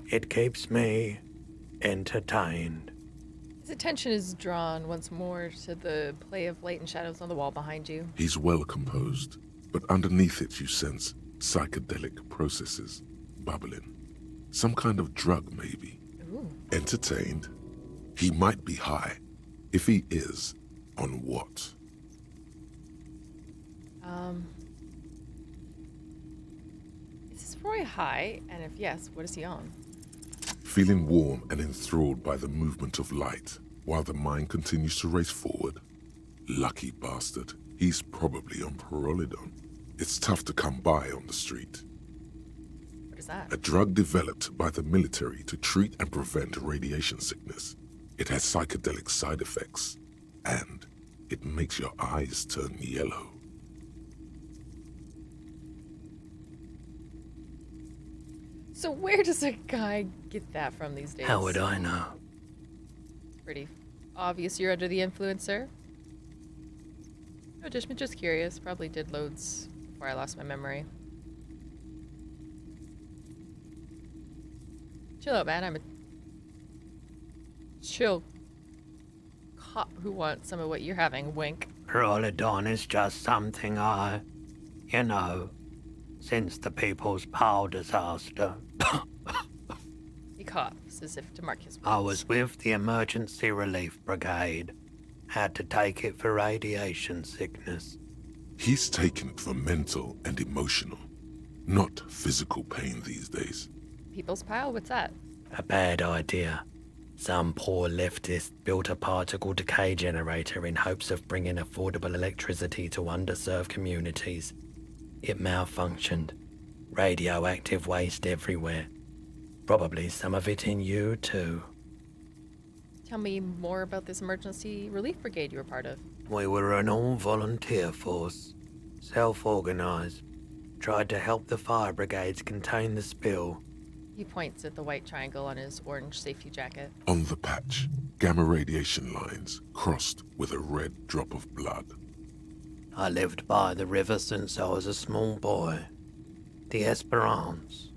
It keeps me entertained. His attention is drawn once more to the play of light and shadows on the wall behind you. He's well composed, but underneath it you sense psychedelic processes bubbling. Some kind of drug, maybe. Ooh. Entertained? He might be high. If he is, on what? Is Roy high? And if yes, what is he on? Feeling warm and enthralled by the movement of light, while the mind continues to race forward. Lucky bastard. He's probably on Perolidon. It's tough to come by on the street. What is that? A drug developed by the military to treat and prevent radiation sickness. It has psychedelic side effects, and it makes your eyes turn yellow. So where does a guy get that from these days? How would I know? Pretty obvious you're under the influence, sir. No, just curious. Probably did loads before I lost my memory. Chill out, man. I'm a chill, cop who wants some of what you're having. Wink. Rolodon is just something since the People's Power disaster. He coughs as if to mark his words. I was with the Emergency Relief Brigade. Had to take it for radiation sickness. He's taken it for mental and emotional, not physical pain these days. People's Pile? What's that? A bad idea. Some poor leftist built a particle decay generator in hopes of bringing affordable electricity to underserved communities. It malfunctioned. Radioactive waste everywhere. Probably some of it in you, too. Tell me more about this emergency relief brigade you were part of. We were an all-volunteer force. Self-organized. Tried to help the fire brigades contain the spill. He points at the white triangle on his orange safety jacket. On the patch, gamma radiation lines crossed with a red drop of blood. I lived by the river since I was a small boy. The Esperance.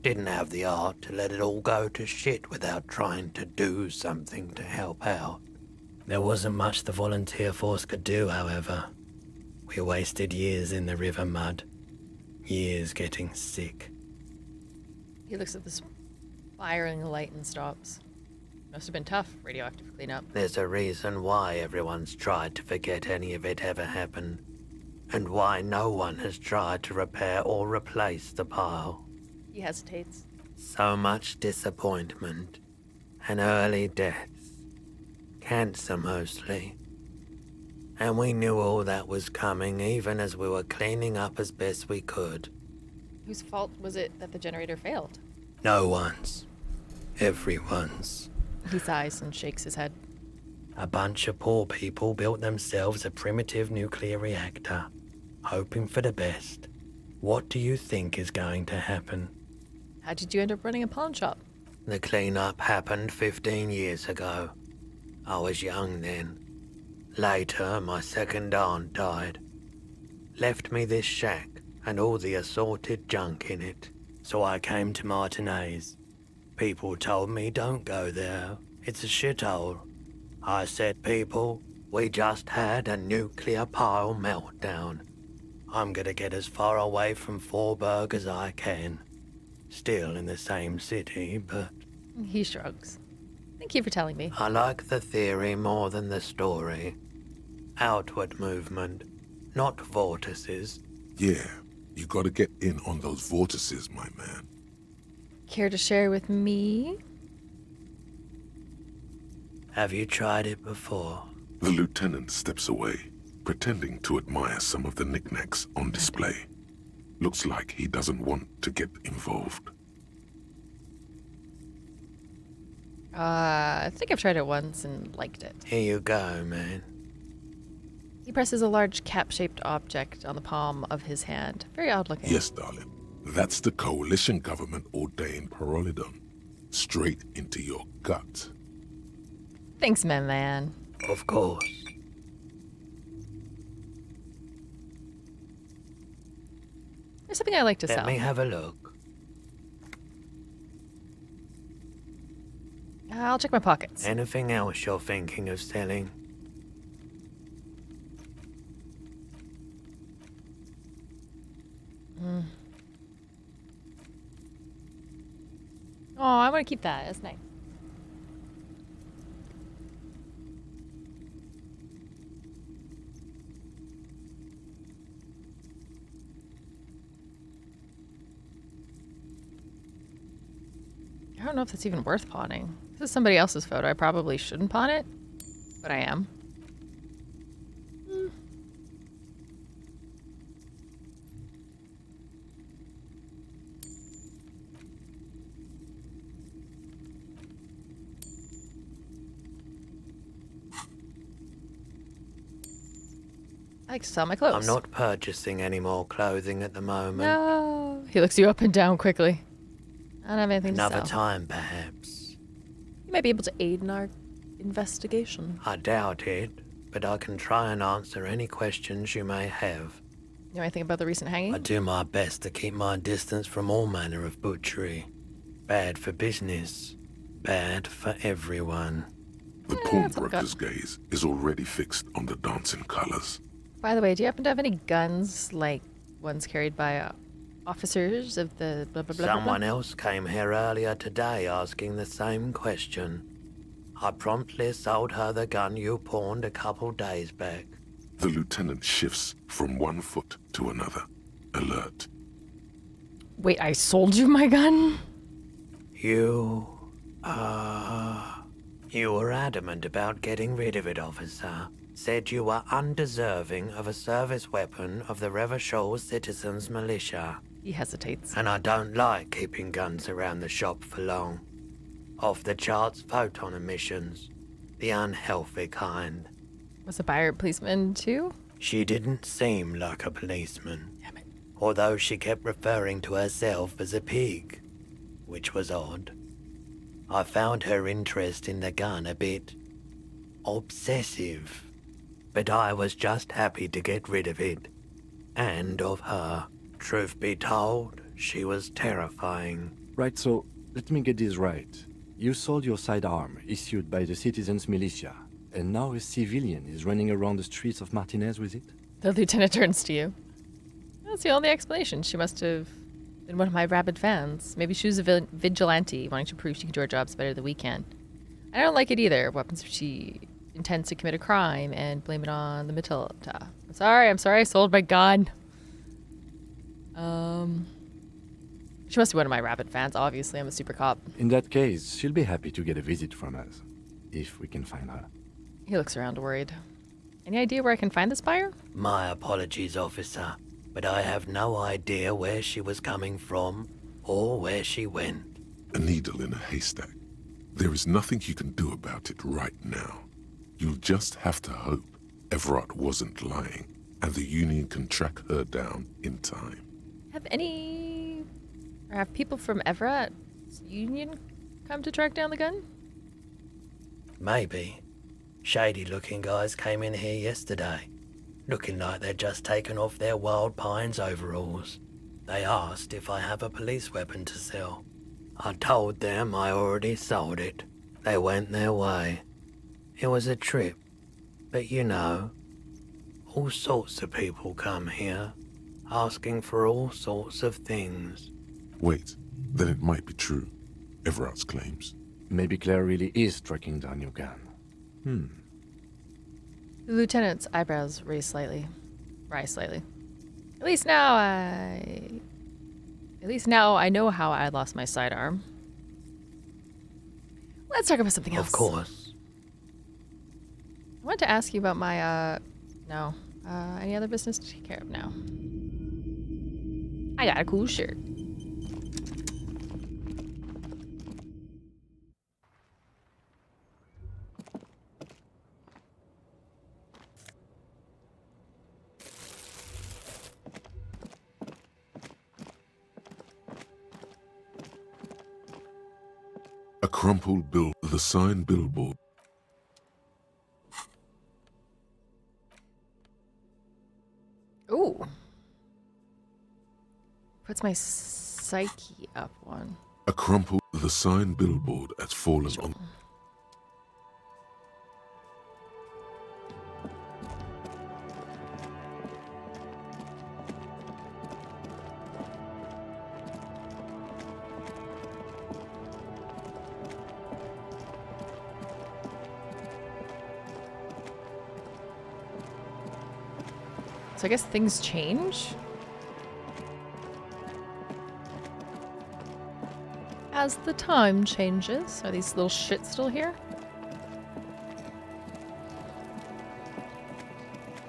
Didn't have the art to let it all go to shit without trying to do something to help out. There wasn't much the volunteer force could do, however. We wasted years in the river mud. Years getting sick. He looks at this firing light and stops. Must have been tough, radioactive cleanup. There's a reason why everyone's tried to forget any of it ever happened. And why no one has tried to repair or replace the pile. He hesitates. So much disappointment. And early deaths. Cancer mostly. And we knew all that was coming even as we were cleaning up as best we could. Whose fault was it that the generator failed? No one's. Everyone's. He sighs and shakes his head. A bunch of poor people built themselves a primitive nuclear reactor, hoping for the best. What do you think is going to happen? How did you end up running a pawn shop? The cleanup happened 15 years ago. I was young then. Later, my second aunt died. Left me this shack and all the assorted junk in it. So I came to Martinez. People told me don't go there. It's a shithole. I said, people, we just had a nuclear pile meltdown. I'm gonna get as far away from Forburg as I can. Still in the same city, but... He shrugs. Thank you for telling me. I like the theory more than the story. Outward movement, not vortices. Yeah, you gotta get in on those vortices, my man. Care to share with me? Have you tried it before? The lieutenant steps away, pretending to admire some of the knickknacks on display. Looks like he doesn't want to get involved. I think I've tried it once and liked it. Here you go, man. He presses a large cap-shaped object on the palm of his hand. Very odd looking. Yes, darling. That's the coalition government ordained Parolidon. Straight into your gut. Thanks, my man. Of course. There's something I like to sell. Let me have a look. I'll check my pockets. Anything else you're thinking of selling? Oh, I want to keep that. That's nice. I don't know if that's even worth pawning. This is somebody else's photo. I probably shouldn't pawn it, but I am. I like to sell my clothes. I'm not purchasing any more clothing at the moment. No. He looks you up and down quickly. I don't have anything to sell. Another time, perhaps. You might be able to aid in our investigation. I doubt it, but I can try and answer any questions you may have. You know anything about the recent hanging? I do my best to keep my distance from all manner of butchery. Bad for business. Bad for everyone. The pawnbroker's gaze is already fixed on the dancing colors. By the way, do you happen to have any guns like ones carried by officers of the blah blah blah? Someone else came here earlier today asking the same question. I promptly sold her the gun you pawned a couple days back. The lieutenant shifts from one foot to another, alert. Wait, I sold you my gun? You were adamant about getting rid of it, officer. Said you were undeserving of a service weapon of the Revachol Citizens Militia. He hesitates. And I don't like keeping guns around the shop for long. Off-the-charts photon emissions. The unhealthy kind. Was the buyer a policeman too? She didn't seem like a policeman. Damn it. Although she kept referring to herself as a pig, which was odd. I found her interest in the gun a bit obsessive, but I was just happy to get rid of it, and of her. Truth be told, she was terrifying. Right, so let me get this right. You sold your sidearm, issued by the Citizens Militia, and now a civilian is running around the streets of Martinez with it? The lieutenant turns to you. That's the only explanation. She must have been one of my rabid fans. Maybe she was a vigilante, wanting to prove she can do her jobs better than we can. I don't like it either. What happens if she intends to commit a crime and blame it on the Matilda? I'm sorry, I sold my gun. She must be one of my rabid fans. Obviously, I'm a super cop. In that case, she'll be happy to get a visit from us, if we can find her. He looks around worried. Any idea where I can find this buyer? My apologies, officer, but I have no idea where she was coming from or where she went. A needle in a haystack. There is nothing you can do about it right now. You'll just have to hope Everett wasn't lying, and the Union can track her down in time. Have people from Everett Union come to track down the gun? Maybe. Shady-looking guys came in here yesterday, looking like they'd just taken off their Wild Pines overalls. They asked if I have a police weapon to sell. I told them I already sold it. They went their way. It was a trip, but you know, all sorts of people come here, asking for all sorts of things. Wait, then it might be true. Everett's claims. Maybe Claire really is tracking down your gun. The lieutenant's eyebrows rise slightly. At least now I know how I lost my sidearm. Let's talk about something else. Of course. I wanted to ask you about my, any other business to take care of now? I got a cool shirt. A crumpled the sign billboard. Ooh. Puts my psyche up one. A crumpled the sign billboard has fallen on. So I guess things change as the time changes. Are these little shits still here?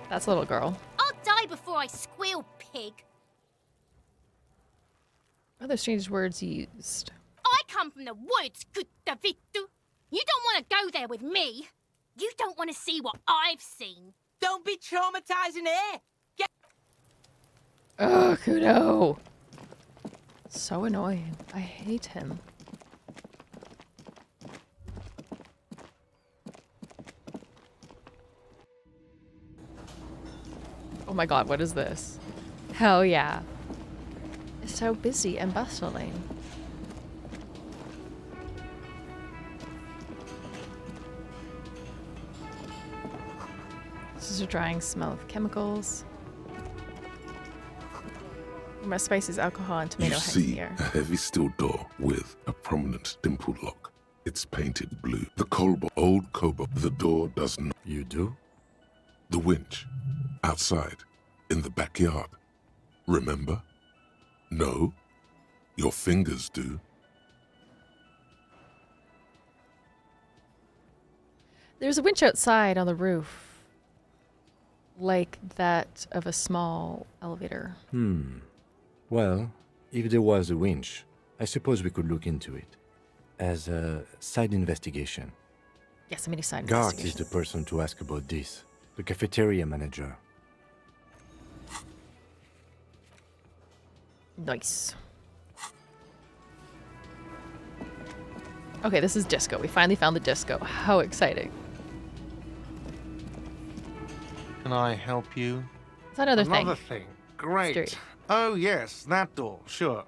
That's a little girl. I'll die before I squeal, pig. Other strange words used. I come from the woods, Gutta Vittu. You don't want to go there with me. You don't want to see what I've seen. Don't be traumatizing here. Ugh, Kudo. So annoying. I hate him. Oh my god, what is this? Hell yeah. It's so busy and bustling. This is a drying smell of chemicals. My spices, alcohol, and tomato You hang see here. a heavy steel door with a prominent dimple lock. It's painted blue. The old cobalt. The door does not. You do? The winch. Outside. In the backyard. Remember? No. Your fingers do. There's a winch outside on the roof. Like that of a small elevator. Well, if there was a winch, I suppose we could look into it. As a side investigation. Yes, a mini side Garth investigation. is the person to ask about this. The cafeteria manager. Nice. Okay, this is disco. We finally found the disco. How exciting. Can I help you? It's another Another thing. thing. Great. Straight. Oh, yes, that door. Sure.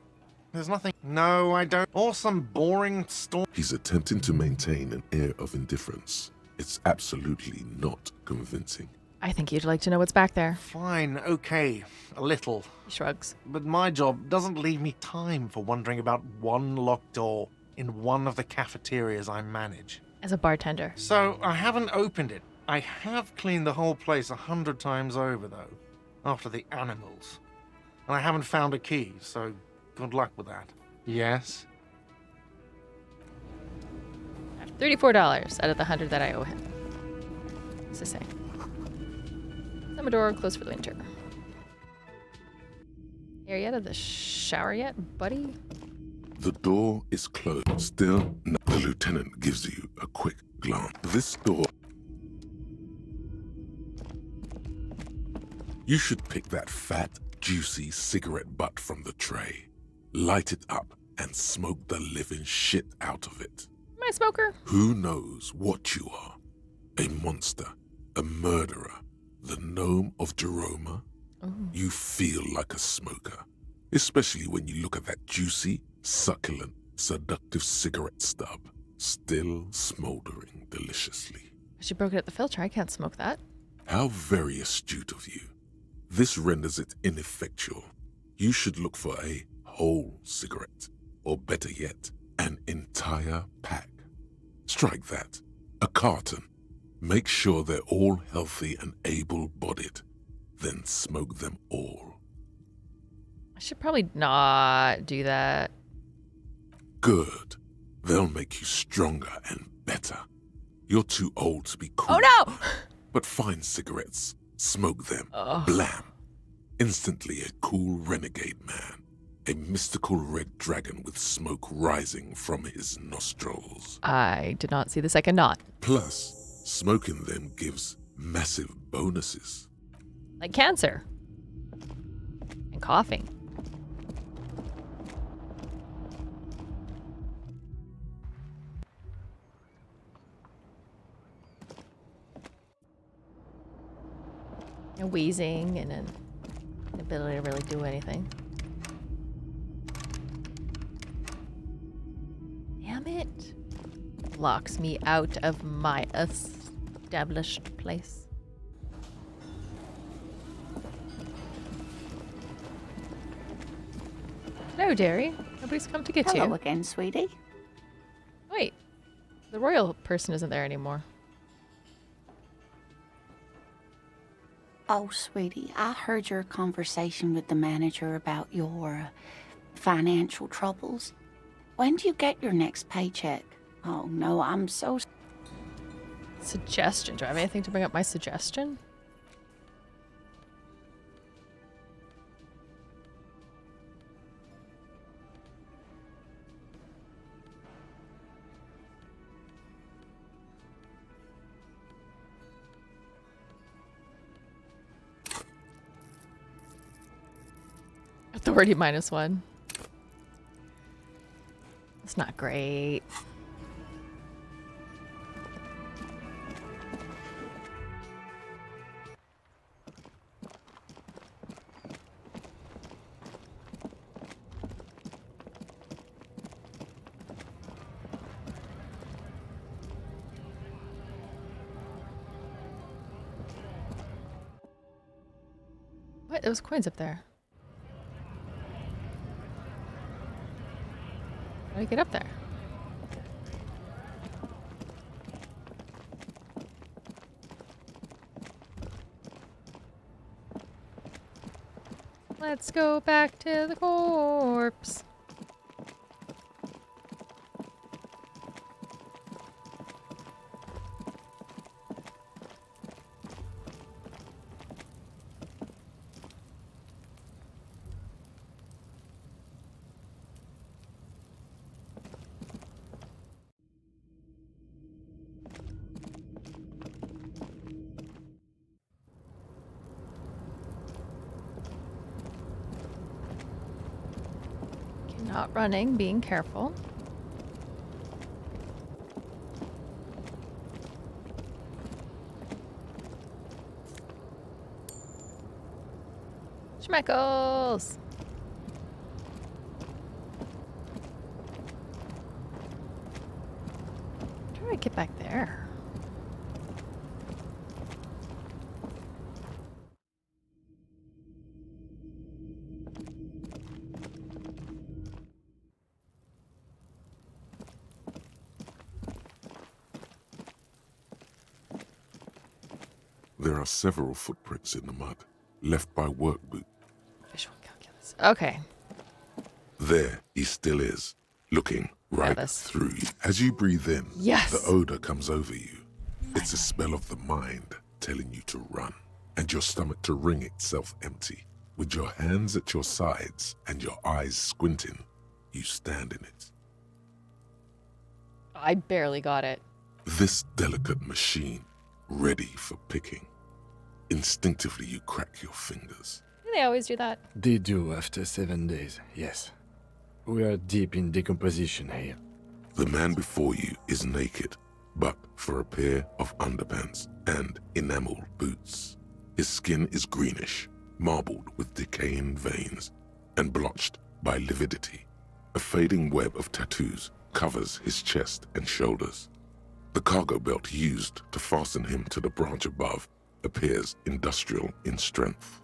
There's nothing. No, I don't. Or some boring story. He's attempting to maintain an air of indifference. It's absolutely not convincing. I think you'd like to know what's back there. Fine, okay. A little. He shrugs. But my job doesn't leave me time for wondering about one locked door in one of the cafeterias I manage. As a bartender. So I haven't opened it. I have cleaned the whole place 100 times over, though, after the animals. And I haven't found a key, so good luck with that. Yes? I have $34 out of the 100 that I owe him. What's it say? Summer door closed for the winter. Are you out of the shower yet, buddy? The door is closed. Still, no. The lieutenant gives you a quick glance. This door. You should pick that fat, juicy cigarette butt from the tray, light it up, and smoke the living shit out of it. Am I a smoker? Who knows what you are? A monster, a murderer, the gnome of Jeroma? Ooh. You feel like a smoker, especially when you look at that juicy, succulent, seductive cigarette stub, still smoldering deliciously. She broke it at the filter. I can't smoke that. How very astute of you. This renders it ineffectual. You should look for a whole cigarette, or better yet, an entire pack. Strike that. A carton. Make sure they're all healthy and able-bodied. Then smoke them all. I should probably not do that. Good. They'll make you stronger and better. You're too old to be cool. Oh no! But find cigarettes. Smoke them. Ugh. Blam. Instantly a cool renegade man. A mystical red dragon with smoke rising from his nostrils. I did not see the second knot. Plus, smoking them gives massive bonuses. Like cancer. And coughing. And wheezing and an inability to really do anything. Damn it. Locks me out of my established place. Hello, Derry. Nobody's come to get you. Hello again, sweetie. Wait. The royal person isn't there anymore. Oh, sweetie, I heard your conversation with the manager about your financial troubles. When do you get your next paycheck? Oh, no, I'm so... Suggestion. Do I have anything to bring up my suggestion? Authority -1. It's not great. What? There was coins up there. How do I get up there? Let's go back to the corpse. Not running, being careful. Schmeckles! How do I get back there? There are several footprints in the mud, left by work boot. Visual calculus. Okay. There he still is, looking right through you. As you breathe in, yes, the odor comes over you. It's a smell of the mind telling you to run, and your stomach to wring itself empty. With your hands at your sides and your eyes squinting, you stand in it. I barely got it. This delicate machine, ready for picking. Instinctively, you crack your fingers. Do they always do that? They do after 7 days, yes. We are deep in decomposition here. The man before you is naked, but for a pair of underpants and enamel boots. His skin is greenish, marbled with decaying veins, and blotched by lividity. A fading web of tattoos covers his chest and shoulders. The cargo belt used to fasten him to the branch above appears industrial in strength.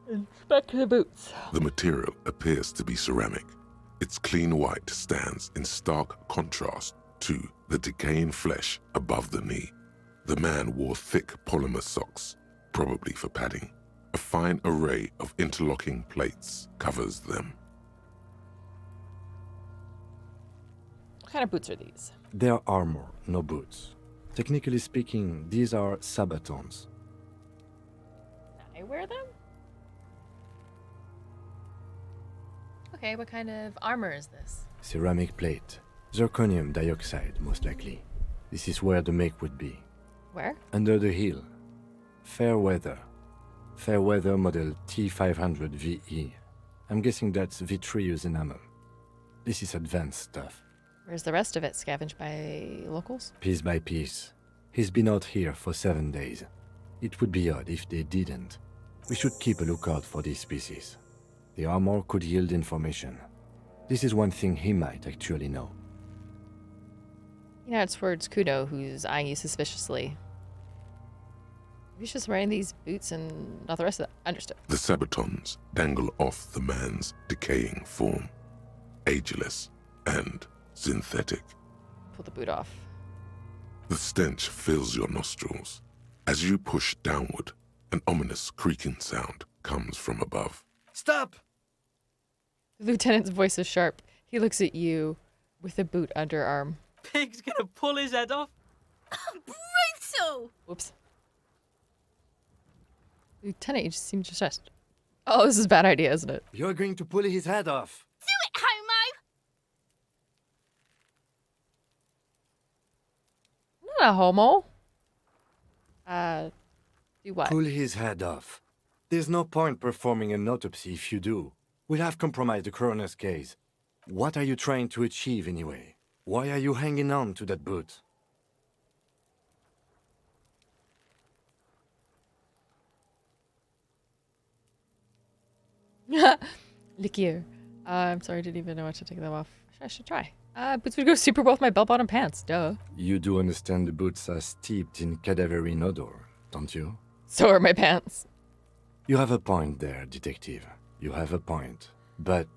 Inspect the boots. The material appears to be ceramic. Its clean white stands in stark contrast to the decaying flesh above the knee. The man wore thick polymer socks, probably for padding. A fine array of interlocking plates covers them. What kind of boots are these? They're armor, no boots. Technically speaking, these are sabatons. Can I wear them? Okay, what kind of armor is this? Ceramic plate. Zirconium dioxide, most likely. This is where the make would be. Where? Under the heel. Fair weather. Fair weather model T500 VE. I'm guessing that's vitreous enamel. This is advanced stuff. Where's the rest of it? Scavenged by locals? Piece by piece. He's been out here for 7 days. It would be odd if they didn't. We should keep a lookout for these species. The armor could yield information. This is one thing he might actually know. You know, it's towards Kudo, who's eyeing you suspiciously. He's just wearing these boots and not the rest of that. Understood. The sabatons dangle off the man's decaying form, ageless and synthetic. Pull the boot off. The stench fills your nostrils. As you push downward, an ominous creaking sound comes from above. Stop! The lieutenant's voice is sharp. He looks at you with the boot underarm. Pig's gonna pull his head off. Brutal! Whoops. Lieutenant, you just seem stressed. Oh, this is a bad idea, isn't it? You're going to pull his head off. Do it, homo! Not a homo. Do what? Pull his head off. There's no point performing an autopsy if you do. We'll have compromised the coroner's case. What are you trying to achieve anyway? Why are you hanging on to that boot? Look here. I'm sorry, I didn't even know what to take them off. I should try. Boots would go super well with my bell-bottom pants, duh. You do understand the boots are steeped in cadaverine odor, don't you? So are my pants. You have a point there, detective. You have a point. But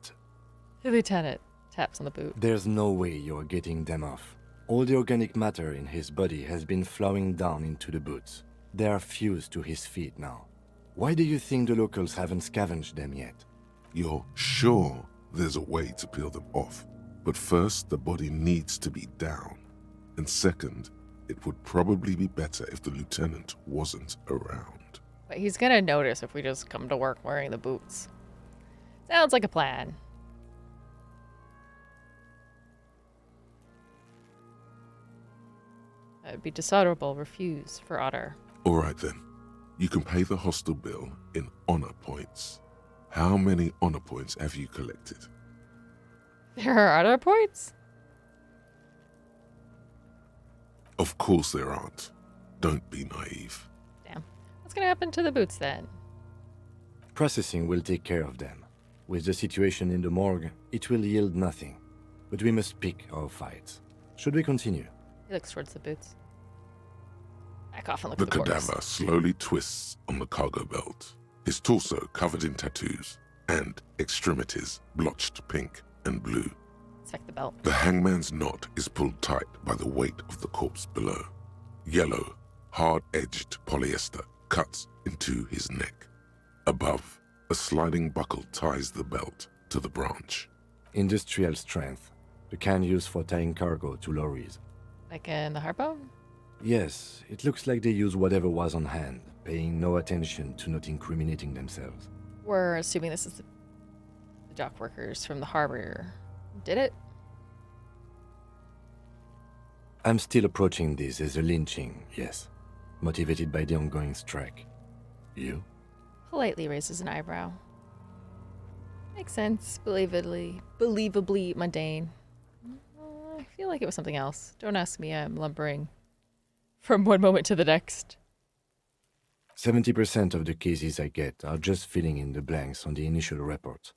The lieutenant taps on the boot. there's no way you're getting them off. All the organic matter in his body has been flowing down into the boots. They are fused to his feet now. Why do you think the locals haven't scavenged them yet? You're sure there's a way to peel them off, but first the body needs to be down. And second, it would probably be better if the lieutenant wasn't around. But he's gonna notice if we just come to work wearing the boots. Sounds like a plan. That'd be dishonorable. Refuse for Otter. All right then. You can pay the hostel bill in honor points. How many honor points have you collected? There are Otter points? Of course there aren't. Don't be naive. Damn. What's gonna happen to the boots then? Processing will take care of them. With the situation in the morgue, it will yield nothing. But we must pick our fights. Should we continue? He looks towards the boots. Back off and look The at the corpse. cadaver slowly twists on the cargo belt, his torso covered in tattoos, and extremities blotched pink and blue. Inspect the belt. The hangman's knot is pulled tight by the weight of the corpse below. Yellow, hard-edged polyester cuts into his neck. Above, a sliding buckle ties the belt to the branch. Industrial strength. The kind used for tying cargo to lorries. Like in the Harpo? Yes, it looks like they use whatever was on hand, paying no attention to not incriminating themselves. We're assuming this is the dock workers from the harbor. Did it? I'm still approaching this as a lynching, yes. Motivated by the ongoing strike. Politely raises an eyebrow. Makes sense. Believably mundane. I feel like it was something else. Don't ask me. I'm lumbering from one moment to the next. 70% of the cases I get are just filling in the blanks on the initial report.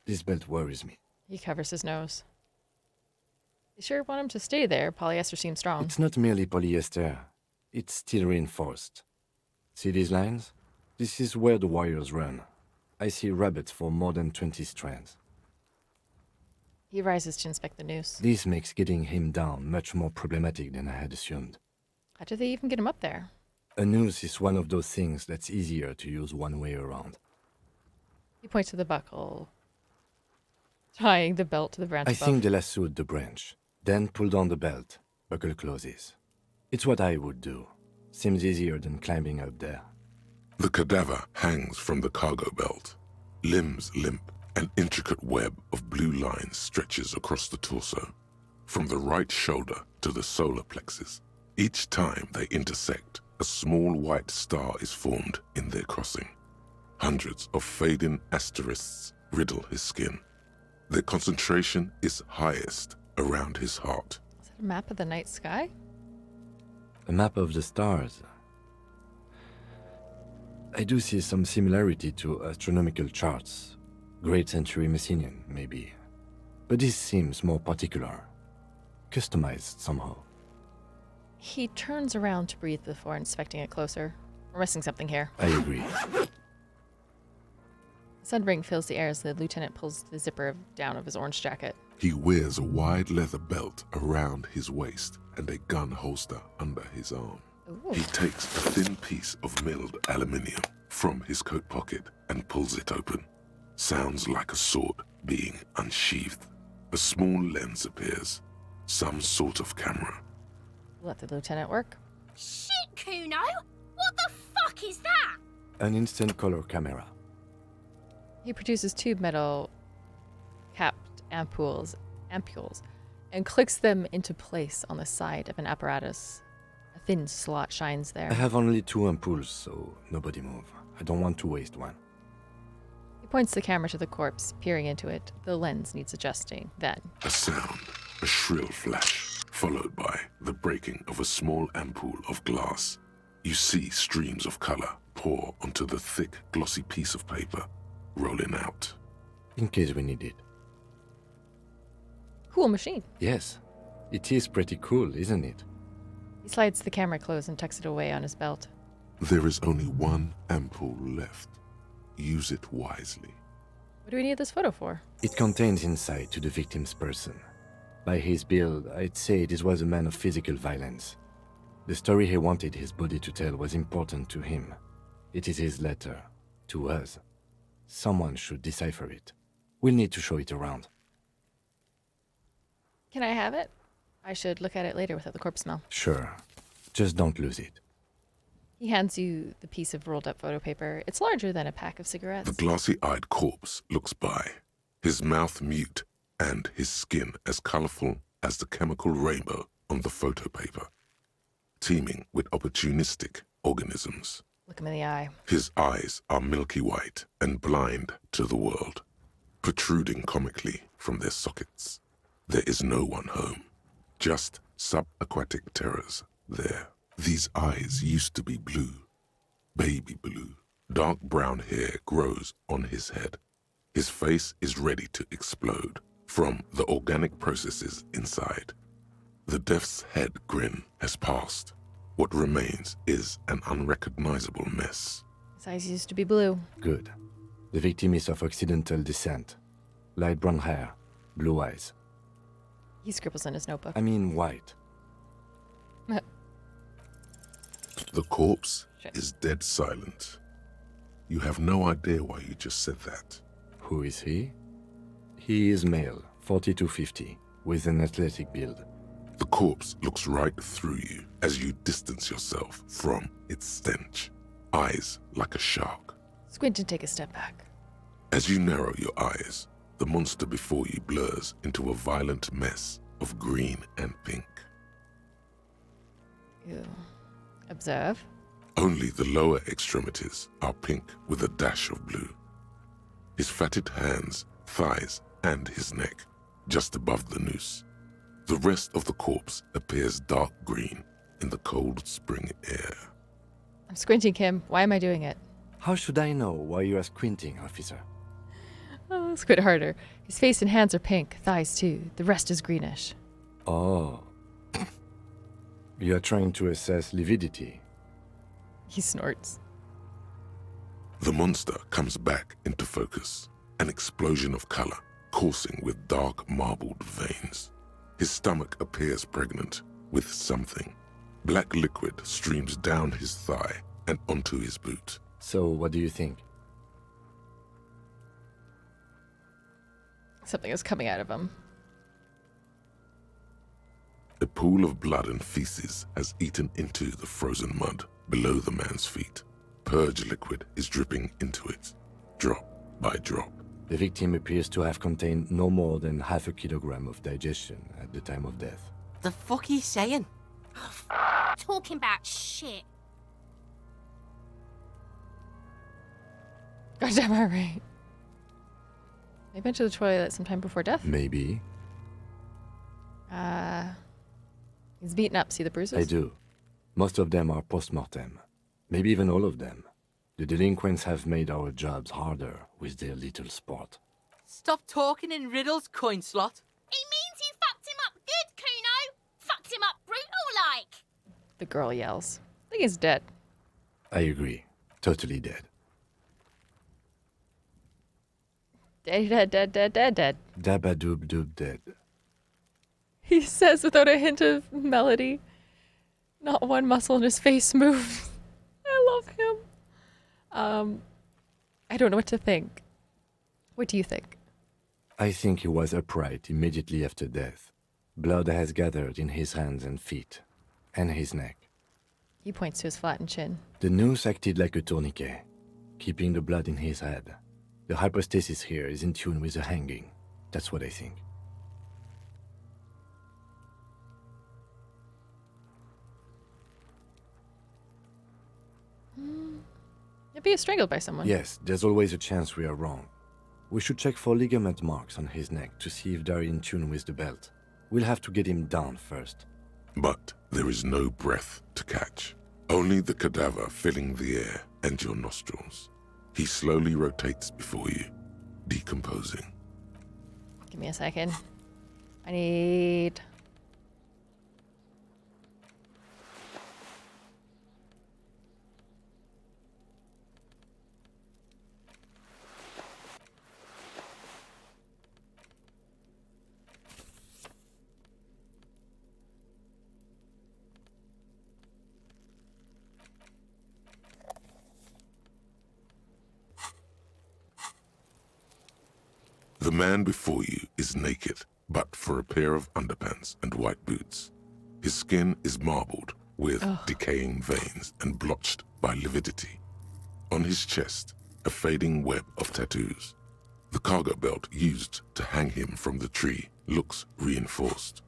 This belt worries me. He covers his nose. You sure want him to stay there? Polyester seems strong. It's not merely polyester. It's steel reinforced. See these lines? This is where the wires run. I see rabbits for more than 20 strands. He rises to inspect the noose. This makes getting him down much more problematic than I had assumed. How did they even get him up there? A noose is one of those things that's easier to use one way around. He points to the buckle, tying the belt to the branch I above. think they lassoed the branch, then pulled on the belt. Buckle closes. It's what I would do. Seems easier than climbing up there. The cadaver hangs from the cargo belt. Limbs limp. An intricate web of blue lines stretches across the torso, from the right shoulder to the solar plexus. Each time they intersect, a small white star is formed in their crossing. Hundreds of fading asterisks riddle his skin. Their concentration is highest around his heart. Is it a map of the night sky? A map of the stars. I do see some similarity to astronomical charts. Great Century Messinian, maybe. But this seems more particular. Customized somehow. He turns around to breathe before inspecting it closer. We're missing something here. I agree. The sunbring fills the air as the lieutenant pulls the zipper down of his orange jacket. He wears a wide leather belt around his waist and a gun holster under his arm. Ooh. He takes a thin piece of milled aluminium from his coat pocket and pulls it open. Sounds like a sword being unsheathed. A small lens appears. Some sort of camera. Let the lieutenant work. Shit, Kuno! What the fuck is that? An instant color camera. He produces two metal capped ampoules, and clicks them into place on the side of an apparatus. A thin slot shines there. I have only 2 ampoules, so nobody move. I don't want to waste one. He points the camera to the corpse, peering into it. The lens needs adjusting. Then, A sound, a shrill flash, followed by the breaking of a small ampoule of glass. You see streams of color pour onto the thick, glossy piece of paper, rolling out. In case we need it. cool machine. Yes. It is pretty cool, isn't it? He slides the camera close and tucks it away on his belt. There is only one ampoule left. use it wisely. What do we need this photo for? It contains insight to the victim's person. By his build, I'd say this was a man of physical violence. The story he wanted his body to tell was important to him. It is his letter, to us. Someone should decipher it. We'll need to show it around. Can I have it? I should look at it later without the corpse smell. Sure. Just don't lose it. He hands you the piece of rolled up photo paper. It's larger than a pack of cigarettes. The glassy-eyed corpse looks by, his mouth mute and his skin as colorful as the chemical rainbow on the photo paper, teeming with opportunistic organisms. Look him in the eye. His eyes are milky white and blind to the world, protruding comically from their sockets. There is no one home, just subaquatic terrors there. These eyes used to be blue, baby blue. Dark brown hair grows on his head. His face is ready to explode from the organic processes inside. The death's head grin has passed. What remains is an unrecognizable mess. His eyes used to be blue. Good. The victim is of Occidental descent. Light brown hair, blue eyes. He scribbles in his notebook. I mean white. The corpse is dead silent. You have no idea why you just said that. Who is he? He is male, 40 to 50, with an athletic build. The corpse looks right through you as you distance yourself from its stench. Eyes like a shark. Squint and take a step back. As you narrow your eyes, the monster before you blurs into a violent mess of green and pink. You observe. Only the lower extremities are pink with a dash of blue. His fatted hands, thighs, and his neck, just above the noose. The rest of the corpse appears dark green in the cold spring air. I'm squinting, Kim. Why am I doing it? How should I know why you are squinting, officer? Oh, squint harder. His face and hands are pink, thighs too. The rest is greenish. Oh. You are trying to assess lividity. He snorts. The monster comes back into focus, an explosion of color, coursing with dark marbled veins. His stomach appears pregnant with something. Black liquid streams down his thigh and onto his boot. So, what do you think? Something is coming out of him. A pool of blood and feces has eaten into the frozen mud below the man's feet. Purge liquid is dripping into it, drop by drop. The victim appears to have contained no more than half a kilogram of digestion at the time of death. The fuck he's saying? Talking about shit. Goddamn, all right. Maybe went to the toilet sometime before death. Maybe. He's beaten up. See the bruises? I do. Most of them are post-mortem. Maybe even all of them. The delinquents have made our jobs harder with their little sport. Stop talking in riddles, coin slot. He means you fucked him up good, Kuno. Fucked him up brutal like. The girl yells. I think he's dead. I agree. Totally dead. Dead. Dabba-doob-doob dead. He says without a hint of melody. Not one muscle in his face moves. I love him. I don't know what to think. What do you think? I think he was upright immediately after death. Blood has gathered in his hands and feet, and his neck. He points to his flattened chin. The noose acted like a tourniquet, keeping the blood in his head. The hypostasis here is in tune with the hanging. That's what I think. Maybe he was strangled by someone. Yes, there's always a chance we are wrong. We should check for ligament marks on his neck to see if they're in tune with the belt. We'll have to get him down first. But there is no breath to catch. Only the cadaver filling the air and your nostrils. He slowly rotates before you, decomposing. Give me a second. I need... The man before you is naked, but for a pair of underpants and white boots. His skin is marbled with decaying veins and blotched by lividity. On his chest, a fading web of tattoos. The cargo belt used to hang him from the tree looks reinforced.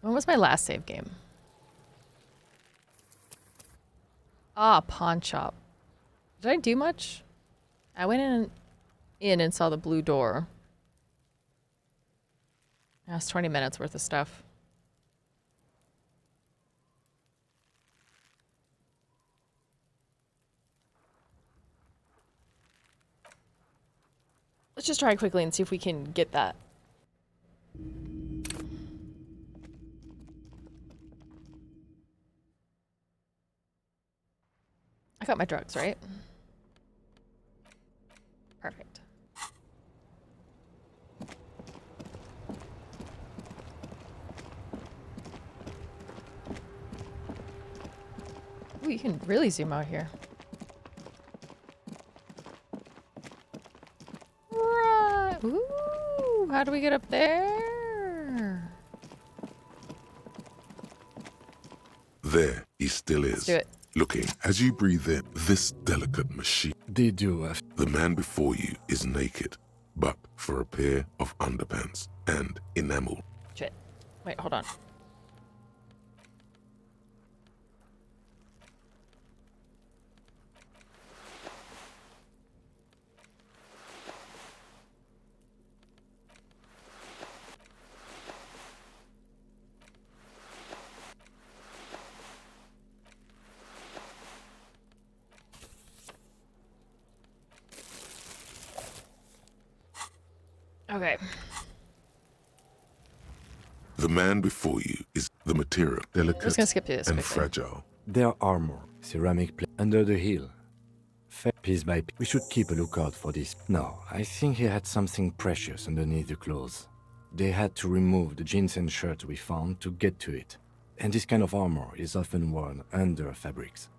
When was my last save game? Ah, pawn shop. Did I do much? I went in and saw the blue door. That's 20 minutes worth of stuff. Let's just try quickly and see if we can get that. I got my drugs, right? Perfect. Ooh, you can really zoom out here. Right. Ooh, how do we get up there? There he still is. Let's do it. Looking as you breathe in this delicate machine. They do. The man before you is naked, but for a pair of underpants and enamel. Shit. Wait, hold on. Okay. The man before you is the material, delicate just gonna skip through this and quickly. fragile. Their armor, ceramic plate under the heel. Piece by piece. We should keep a lookout for this. No, I think he had something precious underneath the clothes. They had to remove the jeans and shirts we found to get to it. And this kind of armor is often worn under fabrics.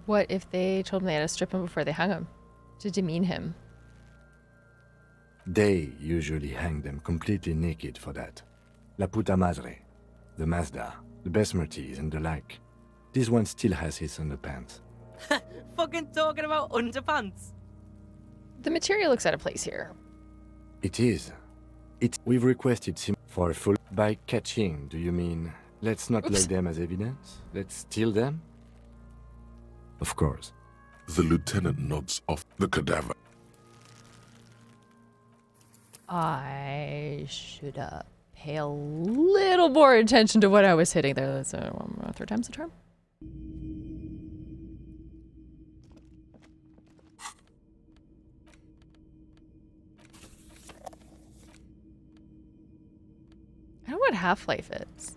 What if they told him they had to strip him before they hung him? To demean him? They usually hang them completely naked for that. La puta madre, the Mazda, the Besmerties and the like. This one still has his underpants. Fucking talking about underpants. The material looks out of place here. It is. We've requested for a full... By catching, do you mean... Let's not lay them as evidence? Let's steal them? Of course. The lieutenant nods off the cadaver. I should pay a little more attention to what I was hitting there. That's third time's the charm. I don't know what Half-Life is.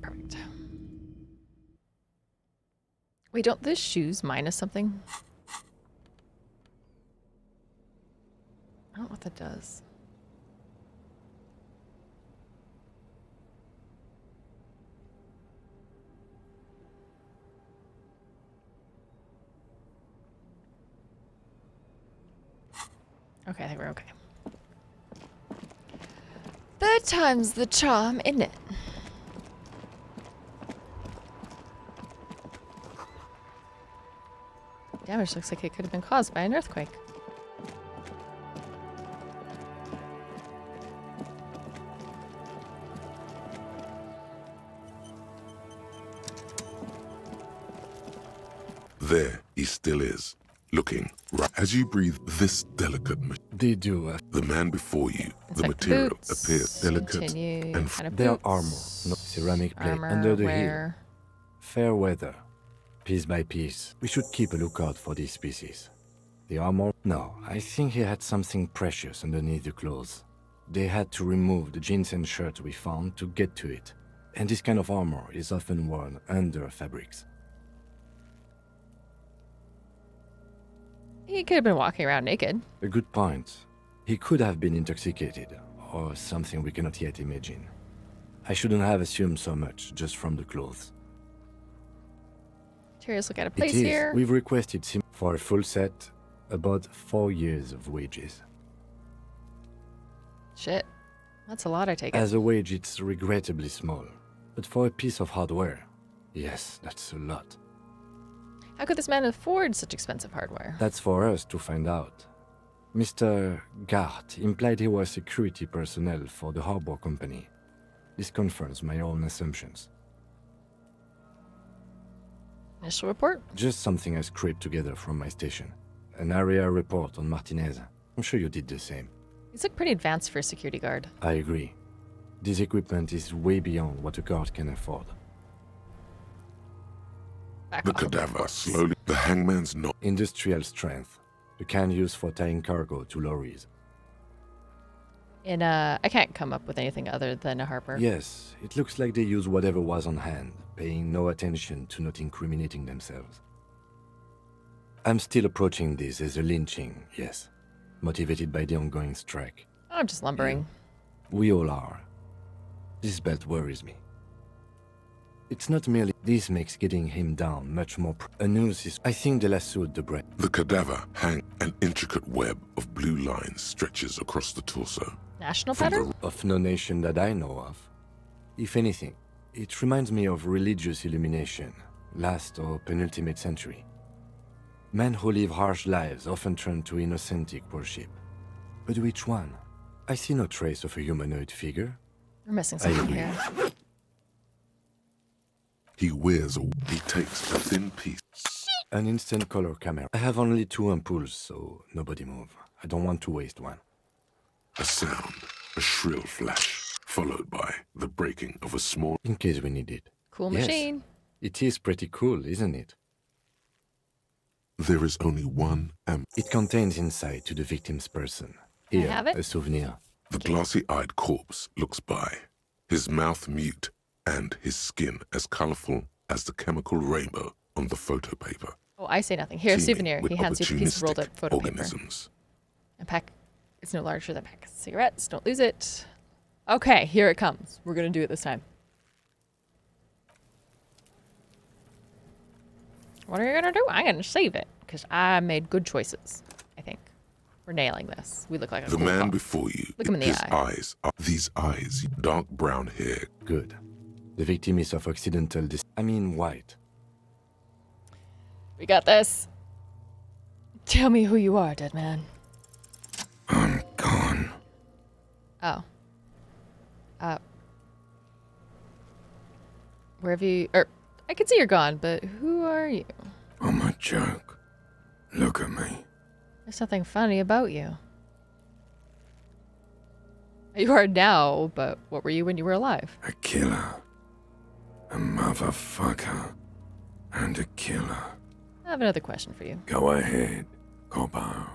Perfect. Wait, don't the shoes minus something? I don't know what that does. Okay, I think we're okay. Third time's the charm, isn't it? Damage looks like it could have been caused by an earthquake. There he still is, looking right as you breathe this delicate. They do. The man before you, It's the like material boots, appears delicate continue, and kind of Their boots, armor, no ceramic plate armor, under the heel. wear. Fair weather, piece by piece. We should keep a lookout for these pieces. The armor? No, I think he had something precious underneath the clothes. They had to remove the jeans and shirts we found to get to it. And this kind of armor is often worn under fabrics. He could have been walking around naked. A good point. He could have been intoxicated, or something we cannot yet imagine. I shouldn't have assumed so much just from the clothes. Curious look at a place It is. here. We've requested for a full set, about 4 years of wages. Shit. That's a lot, I take it. As a wage, it's regrettably small. But for a piece of hardware, yes, that's a lot. How could this man afford such expensive hardware? That's for us to find out. Mr. Gart implied he was security personnel for the harbor company. This confirms my own assumptions. Initial report? Just something I scraped together from my station. An area report on Martinez. I'm sure you did the same. These look pretty advanced for a security guard. I agree. This equipment is way beyond what a guard can afford. Back The off. cadaver slowly. The hangman's not. Industrial strength. The kind used for tying cargo to lorries. And I can't come up with anything other than a harbor. Yes, it looks like they use whatever was on hand, paying no attention to not incriminating themselves. I'm still approaching this as a lynching, yes. Motivated by the ongoing strike. I'm just lumbering. We all are. This belt worries me. It's not merely this makes getting him down much more a noose is I think they lassoed the bread. The cadaver hang. An intricate web of blue lines stretches across the torso. National From pattern? Of no nation that I know of. If anything, it reminds me of religious illumination, last or penultimate century. Men who live harsh lives often turn to innocentic worship. But which one? I see no trace of a humanoid figure. We're missing something agree. here. He wears a. He takes a thin piece. An instant color camera. I have only 2 ampoules, so nobody move. I don't want to waste one. A sound, a shrill flash, followed by the breaking of a small. In case we need it. Cool Yes. machine. It is pretty cool, isn't it? There is only one It contains insight to the victim's person. Here, have it? a souvenir. The glassy-eyed corpse looks by, his mouth mute and his skin as colorful as the chemical rainbow on the photo paper. Oh, I say nothing. Here, a teeming souvenir. with He hands you the piece of rolled opportunistic up photo paper. organisms. A pack. It's no larger than a pack of cigarettes. Don't lose it. Okay, here it comes. We're gonna do it this time. What are you gonna do? I'm gonna save it because I made good choices. I think we're nailing this. We look like a The cool man cop. before you, Look him in the his eye. eyes are these eyes, dark brown hair. Good. The victim is of occidental white. We got this. Tell me who you are, dead man. I'm gone. Oh. Where have you... I can see you're gone, but who are you? I'm a joke. Look at me. There's nothing funny about you. You are now, but what were you when you were alive? A killer. A motherfucker. And a killer. I have another question for you. Go ahead, Coppo.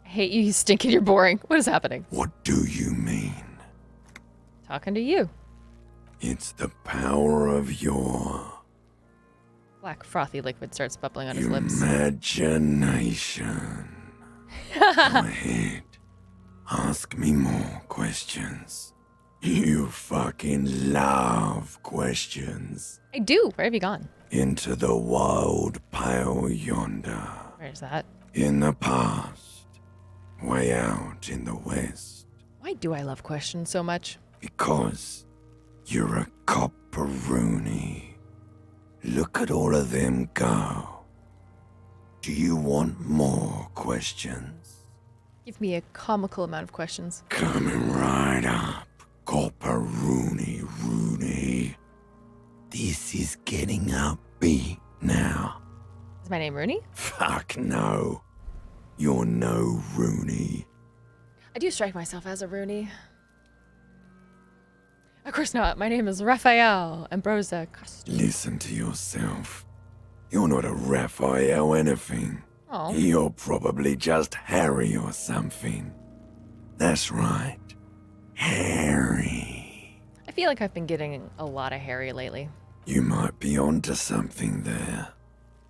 I hate you, you stink and you're boring. What is happening? What do you mean? Talking to you. It's the power of your Black frothy liquid starts bubbling on his lips. imagination. Go ahead. Ask me more questions. You fucking love questions. I do. Where have you gone? Into the wild pale yonder. Where's that? In the past. Way out in the west. Why do I love questions so much? Because you're a copperoonie. Look at all of them go. Do you want more questions? Give me a comical amount of questions. Coming right up, copperoonie Rooney. This is getting upbeat now. Is my name Rooney? Fuck no. You're no Rooney. I do strike myself as a Rooney. Of course not. My name is Raphael Ambrosa Costa. Listen to yourself. You're not a Raphael anything. Oh. You're probably just Harry or something. That's right. Harry. I feel like I've been getting a lot of Harry lately. You might be onto something there.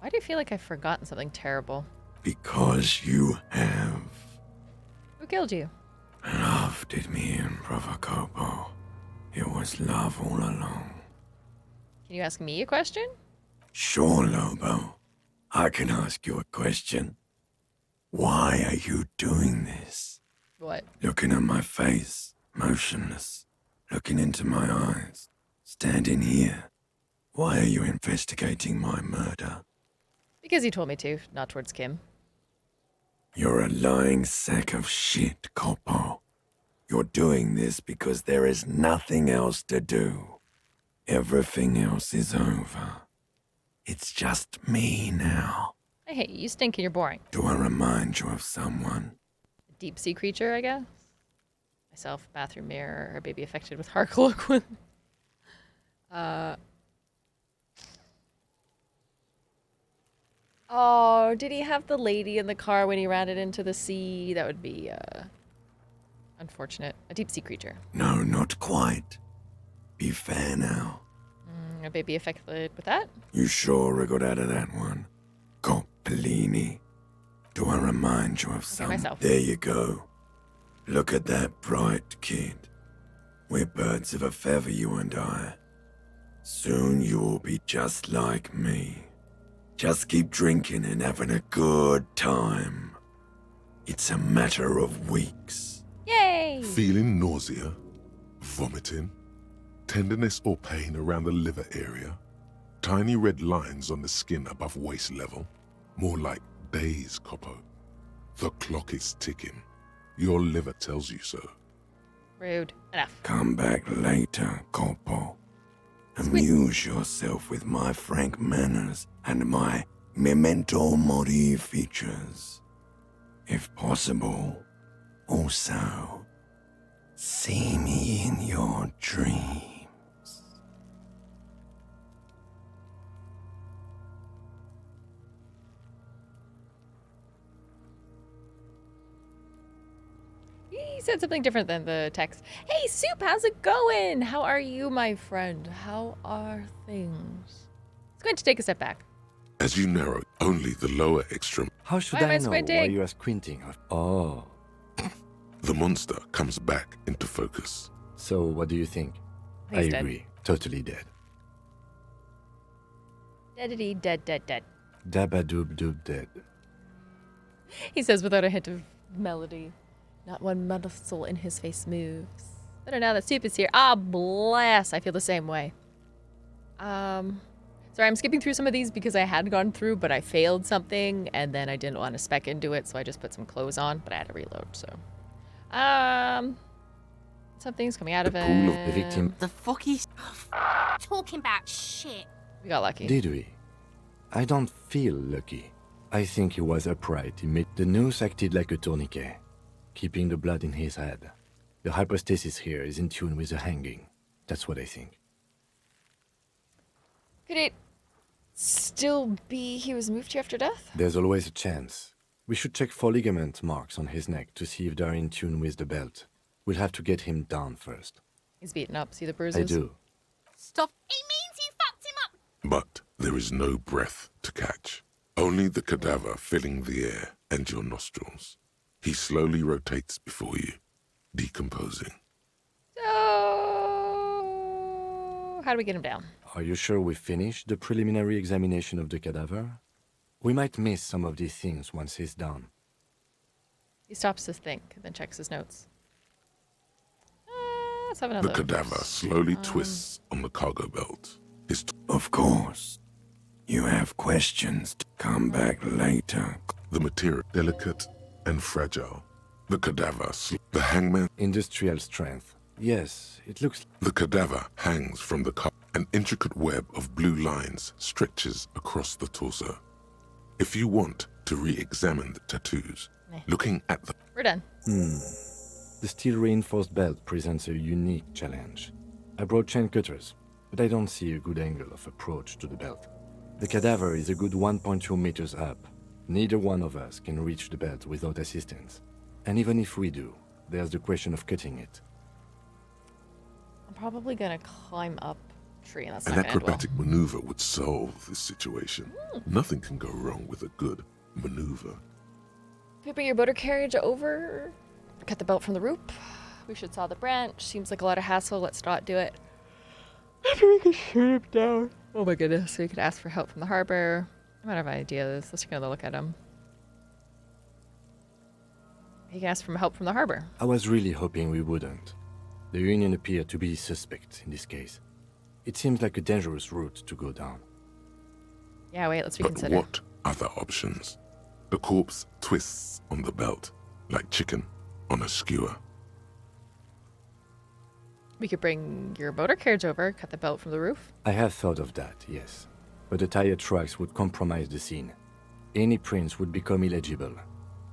Why do you feel like I've forgotten something terrible? Because you have. Who killed you? Love did me in, Brother Copo. It was love all along. Can you ask me a question? Sure, Lobo. I can ask you a question. Why are you doing this? What? Looking at my face, motionless. Looking into my eyes. Standing here. Why are you investigating my murder? Because you told me to, not towards Kim. You're a lying sack of shit, Copo. You're doing this because there is nothing else to do. Everything else is over. It's just me now. I hate you. You stink and you're boring. Do I remind you of someone? A deep sea creature, I guess? Myself, bathroom mirror, or baby affected with Harlequin. Oh, did he have the lady in the car when he ran it into the sea? That would be, unfortunate. A deep sea creature. No, not quite. Be fair now. A baby affected with that? You sure I got out of that one? Coppellini. Do I remind you of something? myself. There you go. Look at that bright kid. We're birds of a feather, you and I. Soon you will be just like me. Just keep drinking and having a good time. It's a matter of weeks. Yay! Feeling nausea, vomiting, tenderness or pain around the liver area, tiny red lines on the skin above waist level, more like days, Coppo. The clock is ticking. Your liver tells you so. Rude. Enough. Come back later, Coppo. Amuse yourself with my frank manners and my memento mori features. If possible, also, see me in your dreams. He said something different than the text. Hey, Soup, how's it going? How are you, my friend? How are things? It's going to take a step back. As you narrow only the lower extreme, How should Why am I I know squinting? why you are squinting? Oh. the monster comes back into focus. So, what do you think? He's I dead. agree. Totally dead. Deadity, dead, dead, dead. Dabadoob doob dead. He says without a hint of melody. Not one muscle in his face moves. Better now that Soup is here. Ah, bless. I feel the same way. Sorry, I'm skipping through some of these because I had gone through, but I failed something, and then I didn't want to spec into it, so I just put some clothes on, but I had to reload, so. Something's coming out of it. Pool of the victim. The fuck is... Talking about shit. We got lucky. Did we? I don't feel lucky. I think he was upright. The noose acted like a tourniquet, keeping the blood in his head. The hypostasis here is in tune with the hanging. That's what I think. Could it still be he was moved here after death? There's always a chance. We should check for ligament marks on his neck to see if they're in tune with the belt. We'll have to get him down first. He's beaten up. See the bruises? I do. Stop. He means you fucked him up. But there is no breath to catch. Only the cadaver filling the air and your nostrils. He slowly rotates before you, decomposing. So, how do we get him down? Are you sure we finished the preliminary examination of the cadaver? We might miss some of these things once he's done. He stops to think, then checks his notes. Let's have another. The cadaver slowly twists on the cargo belt. Of course. You have questions. Come back later. The material delicate and fragile. The cadaver, the hangman. Industrial strength. Yes, it looks... The cadaver hangs from the car. An intricate web of blue lines stretches across the torso. If you want to re-examine the tattoos, looking at the... We're done. The steel-reinforced belt presents a unique challenge. I brought chain cutters, but I don't see a good angle of approach to the belt. The cadaver is a good 1.2 meters up. Neither one of us can reach the belt without assistance. And even if we do, there's the question of cutting it. I'm probably gonna climb up tree, and that's An not gonna end well. acrobatic maneuver would solve this situation. Nothing can go wrong with a good maneuver. If you bring your motor carriage over, cut the belt from the roof. We should saw the branch. Seems like a lot of hassle. Let's not do it. After we can shoot him down. Oh my goodness. So we could ask for help from the harbor. I might have an idea of this. Let's take another look at him. He can ask for help from the harbor. I was really hoping we wouldn't. The Union appeared to be suspect in this case. It seems like a dangerous route to go down. Yeah, wait, let's But reconsider. what other options? The corpse twists on the belt like chicken on a skewer. We could bring your motor carriage over, cut the belt from the roof. I have thought of that, yes. But the tire tracks would compromise the scene. Any prints would become illegible.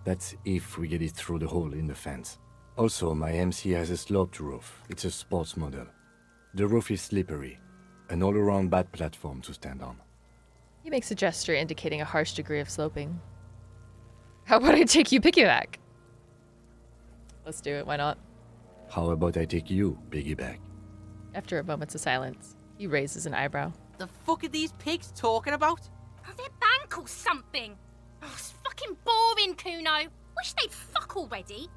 That's if we get it through the hole in the fence. Also, my MC has a sloped roof. It's a sports model. The roof is slippery. An all-around bad platform to stand on. He makes a gesture indicating a harsh degree of sloping. How about I take you piggyback? Let's do it, why not? How about I take you piggyback? After a moment of silence, he raises an eyebrow. The fuck are these pigs talking about? Oh, they're bank or something. Oh, it's fucking boring, Kuno. Wish they'd fuck already.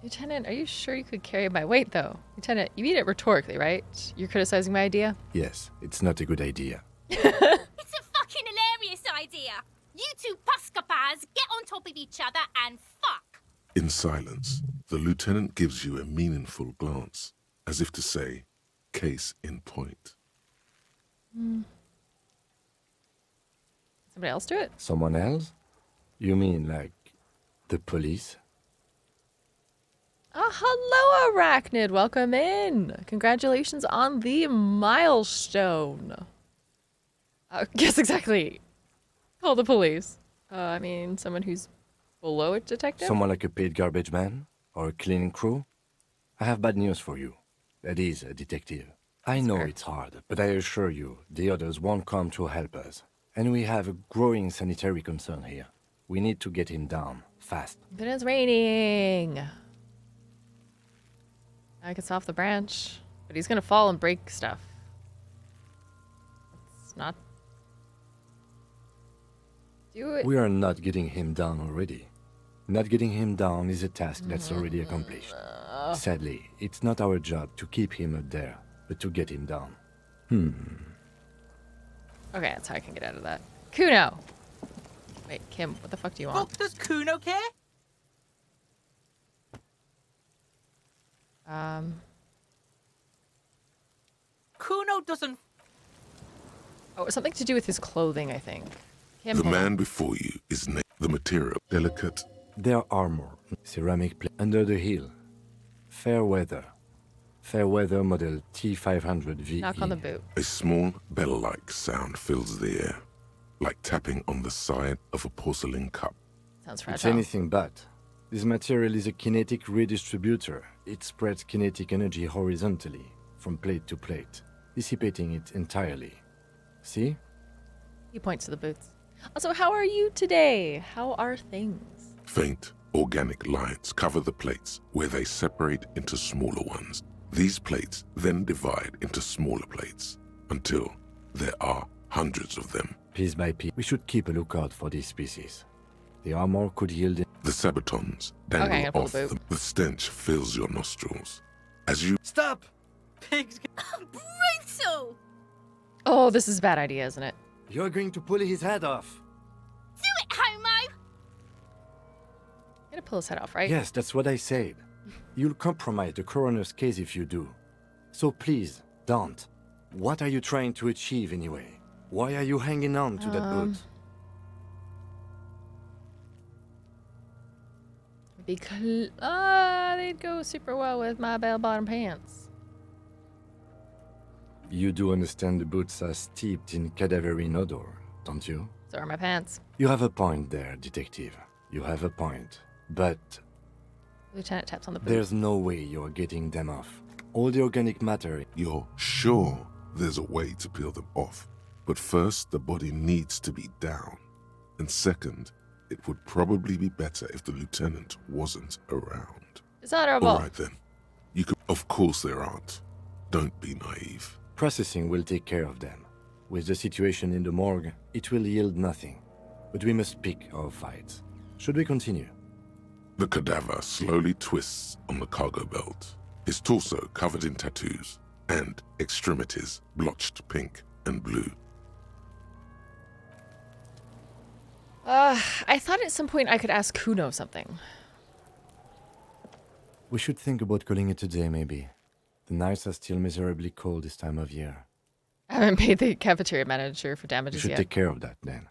Lieutenant, are you sure you could carry my weight, though? Lieutenant, you mean it rhetorically, right? You're criticizing my idea? Yes, it's not a good idea. It's a fucking hilarious idea. You two puskapas get on top of each other and fuck. In silence, the lieutenant gives you a meaningful glance, as if to say, case in point. Somebody else do it? Someone else? You mean like the police? Hello, Arachnid. Welcome in. Congratulations on the milestone. Yes, exactly. Call the police. I mean, someone who's below a detective? Someone like a paid garbage man? Or a cleaning crew? I have bad news for you. That is a detective. I know it's hard, but I assure you, the others won't come to help us. And we have a growing sanitary concern here. We need to get him down, fast. It is raining. I gets off the branch, but he's gonna fall and break stuff. Let's not do it. We are not getting him down already. Not getting him down is a task that's already accomplished. Sadly, it's not our job to keep him up there, but to get him down. Okay, that's how I can get out of that. Kuno! Wait, Kim, what the fuck do you want? Fuck, does Kuno care? Kuno doesn't. Oh, something to do with his clothing, I think. Kim, The hold on. man before you is the material, delicate. Their armor, ceramic plate under the heel. Fair weather. Fair weather model T500 VE. Knock on the boot. A small bell-like sound fills the air, like tapping on the side of a porcelain cup. Sounds It's fragile. anything but. This material is a kinetic redistributor. It spreads kinetic energy horizontally, from plate to plate, dissipating it entirely. See? He points to the boots. Also, how are you today? How are things? Faint, organic lines cover the plates where they separate into smaller ones. These plates then divide into smaller plates until there are hundreds of them. Piece by piece, we should keep a lookout for these species. The armor could yield... The sabatons Okay, I'm dangle gonna pull off the boot. them. The stench fills your nostrils. As you Stop! Pigs. Brutal! Oh, this is a bad idea, isn't it? You're going to pull his head off. Do it, homo! I'm gonna pull his head off, right? Yes, that's what I said. You'll compromise the coroner's case if you do. So please, don't. What are you trying to achieve anyway? Why are you hanging on to that boot? Because they'd go super well with my bell-bottom pants. You do understand the boots are steeped in cadaverine odor, don't you? So are my pants. You have a point there, detective. You have a point. But Lieutenant taps on the boot. there's no way you're getting them off. All the organic matter... You're sure there's a way to peel them off. But first, the body needs to be down. And second, it would probably be better if the lieutenant wasn't around. Dishonorable. All right then. You could... Of course there aren't. Don't be naive. Processing will take care of them. With the situation in the morgue, it will yield nothing. But we must pick our fights. Should we continue? The cadaver slowly twists on the cargo belt, his torso covered in tattoos, and extremities blotched pink and blue. I thought at some point I could ask Kuno something. We should think about calling it a day, maybe. The nights are still miserably cold this time of year. I haven't paid the cafeteria manager for We damages should yet. take care of that then.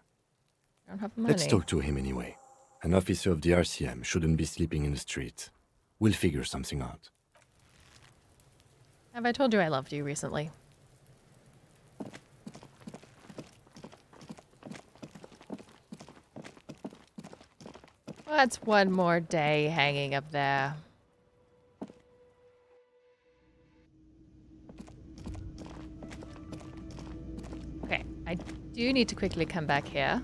I don't have the money. Let's talk to him anyway. An officer of the RCM shouldn't be sleeping in the street. We'll figure something out. Have I told you I loved you recently? What's one more day hanging up there? Okay, I do need to quickly come back here.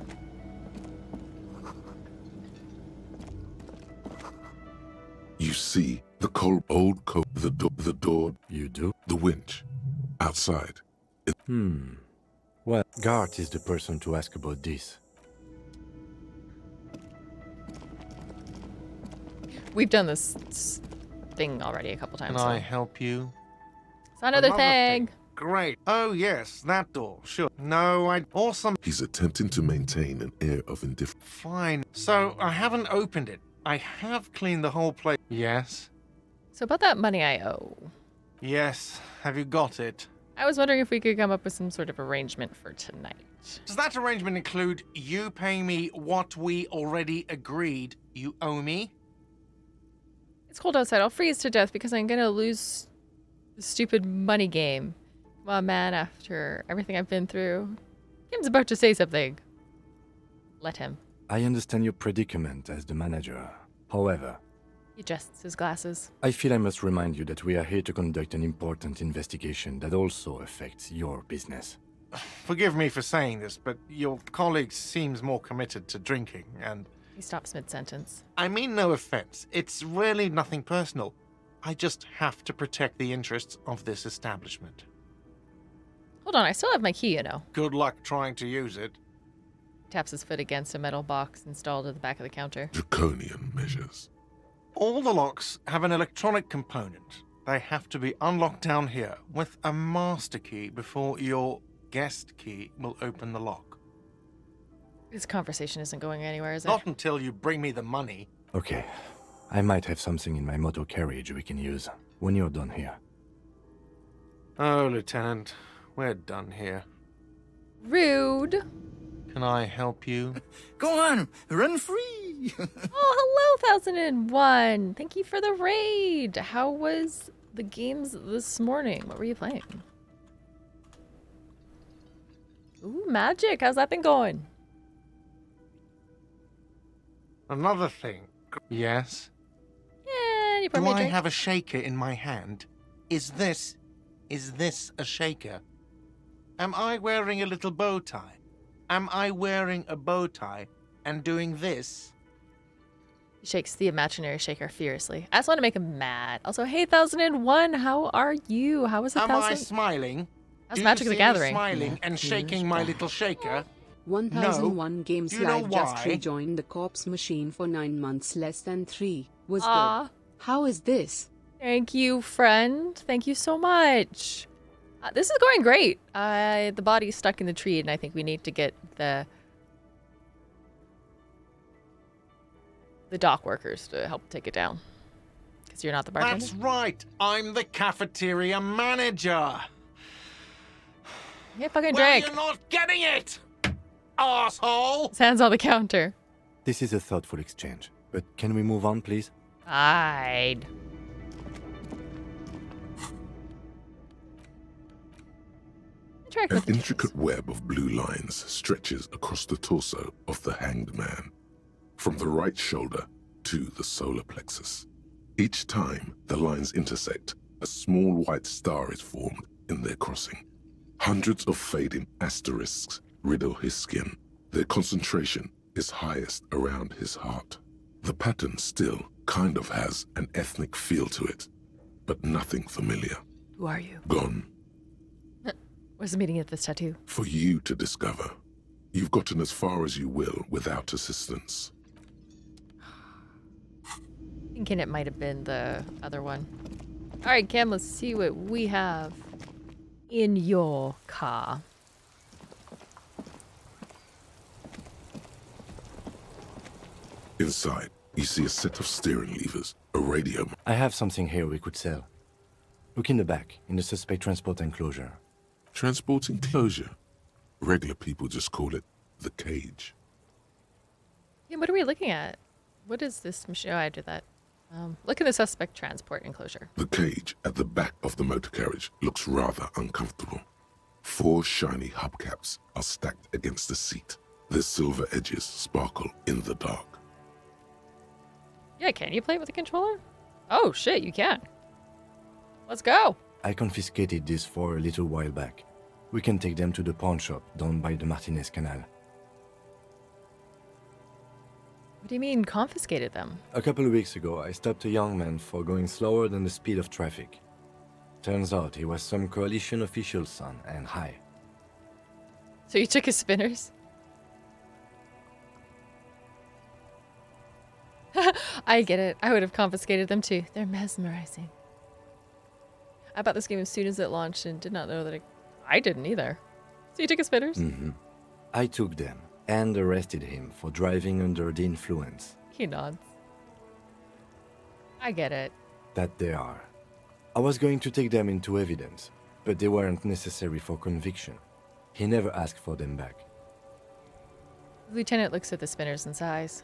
You see the old coat, the door. You do? The winch. Outside. Well, Gart is the person to ask about this. We've done this thing already a couple times. Can I so. help you? It's another thing. Great. Oh, yes, that door. Sure. No, Awesome. He's attempting to maintain an air of indifference. Fine. So, I haven't opened it. I have cleaned the whole place. Yes? So about that money I owe. Yes. Have you got it? I was wondering if we could come up with some sort of arrangement for tonight. Does that arrangement include you paying me what we already agreed you owe me? It's cold outside. I'll freeze to death because I'm gonna lose the stupid money game. Come on, man, after everything I've been through. Kim's about to say something. Let him. I understand your predicament as the manager. However, He adjusts his glasses. I feel I must remind you that we are here to conduct an important investigation that also affects your business. Forgive me for saying this, but your colleague seems more committed to drinking, and... He stops mid-sentence. I mean no offense. It's really nothing personal. I just have to protect the interests of this establishment. Hold on, I still have my key, you know. Good luck trying to use it. Taps his foot against a metal box installed at the back of the counter. Draconian measures. All the locks have an electronic component. They have to be unlocked down here with a master key before your guest key will open the lock. This conversation isn't going anywhere, is it? Not until you bring me the money. Okay. I might have something in my motor carriage we can use when you're done here. Oh, Lieutenant, we're done here. Rude. Can I help you? Go on, run free. Oh, hello, 1001. Thank you for the raid. How was the games this morning? What were you playing? Ooh, magic. How's that been going? Another thing. Yes? Yeah, you pour Do me a I drink? have a shaker in my hand? Is this a shaker? Am I wearing a little bow tie? Am I wearing a bow tie and doing this? He shakes the imaginary shaker furiously. I just want to make him mad. Also, hey, 1001, how are you? How was it? Am I smiling? How's Do Magic you the see me Gathering? smiling and shaking my little shaker? 1001 Games Do you know Live just why? rejoined the Corpse Machine for 9 months, less than 3. Was Aw. good. How is this? Thank you, friend. Thank you so much. This is going great. The body's stuck in the tree, and I think we need to get the dock workers to help take it down. Because you're not the bartender. That's right. I'm the cafeteria manager. Yeah, fucking Well, drink. you're not getting it, asshole. His hands on the counter. This is a thoughtful exchange, but can we move on, please? I'd. An intricate web of blue lines stretches across the torso of the hanged man, from the right shoulder to the solar plexus. Each time the lines intersect, a small white star is formed in their crossing. Hundreds of fading asterisks riddle his skin. Their concentration is highest around his heart. The pattern still kind of has an ethnic feel to it, but nothing familiar. Who are you? Gone. What's the meaning of this tattoo? For you to discover. You've gotten as far as you will without assistance. Thinking it might have been the other one. Alright, Cam, let's see what we have in your car. Inside, you see a set of steering levers, a radio. I have something here we could sell. Look in the back, in the suspect transport enclosure. Transport enclosure? Regular people just call it the cage. Yeah, what are we looking at? What is this machine? Oh, I did that. Look at the suspect transport enclosure. The cage at the back of the motor carriage looks rather uncomfortable. 4 shiny hubcaps are stacked against the seat. Their silver edges sparkle in the dark. Yeah, can you play it with a controller? Oh, shit, you can. Let's go. I confiscated these 4 a little while back. We can take them to the pawn shop down by the Martinez Canal. What do you mean, confiscated them? A couple of weeks ago, I stopped a young man for going slower than the speed of traffic. Turns out he was some coalition official's son and high. So you took his spinners? I get it. I would have confiscated them too. They're mesmerizing. I bought this game as soon as it launched and did not know that I didn't either. So you took his spinners? Mm-hmm. I took them and arrested him for driving under the influence. He nods. I get it. That they are. I was going to take them into evidence, but they weren't necessary for conviction. He never asked for them back. The lieutenant looks at the spinners and sighs.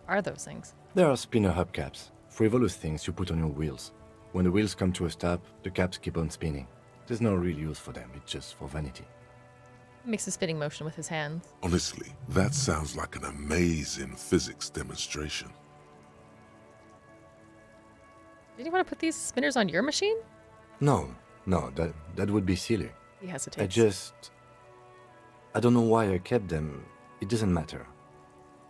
What are those things? There are spinner hubcaps, frivolous things you put on your wheels. When the wheels come to a stop, the caps keep on spinning. There's no real use for them, it's just for vanity. He makes a spinning motion with his hands. Honestly, that sounds like an amazing physics demonstration. Did you want to put these spinners on your machine? No, that would be silly. He hesitates. I don't know why I kept them. It doesn't matter.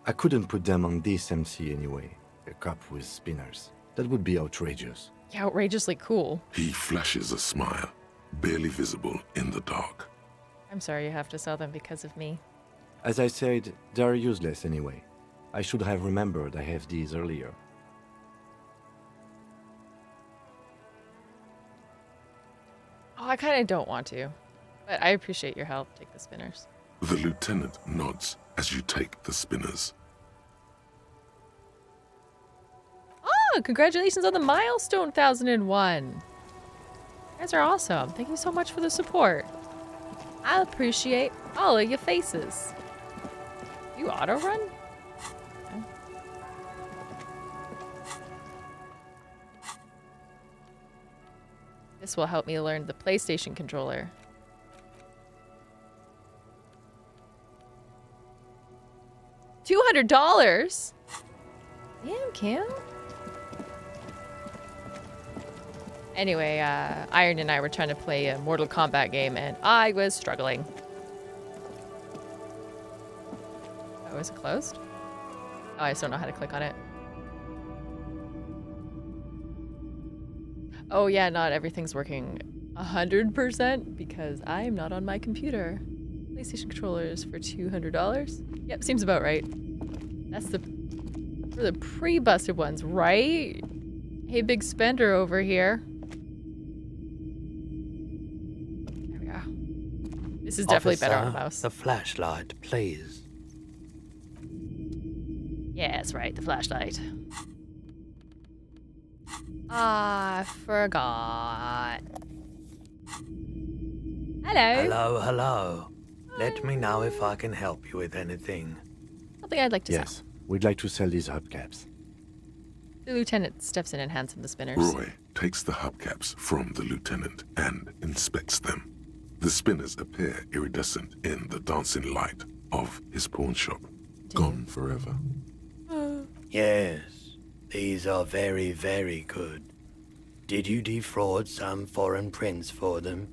I couldn't put them on this MC anyway. A cup with spinners. That would be outrageous. Yeah, outrageously cool. He flashes a smile, barely visible in the dark. I'm sorry you have to sell them because of me. As I said, they are useless anyway. I should have remembered I have these earlier. Oh, I kind of don't want to. But I appreciate your help. Take the spinners. The lieutenant nods as you take the spinners. Oh, congratulations on the milestone 1001. You guys are awesome. Thank you so much for the support. I appreciate all of your faces. You auto run? Okay. This will help me learn the PlayStation controller. $200? Damn, Cam. Anyway, Iron and I were trying to play a Mortal Kombat game, and I was struggling. Oh, is it closed? Oh, I just don't know how to click on it. Oh yeah, not everything's working 100% because I am not on my computer. PlayStation controllers for $200? Yep, seems about right. That's for the pre-busted ones, right? Hey, big spender over here. There we go. This is definitely better on a mouse. The flashlight, please. Yeah, that's right, the flashlight. I forgot. Hello. Hello. Let me know if I can help you with anything. Something I'd like to Yes, we'd like to sell these hubcaps. The lieutenant steps in and hands him the spinners. Roy takes the hubcaps from the lieutenant and inspects them. The spinners appear iridescent in the dancing light of his pawn shop. Gone forever. Yes, these are very, very good. Did you defraud some foreign prince for them?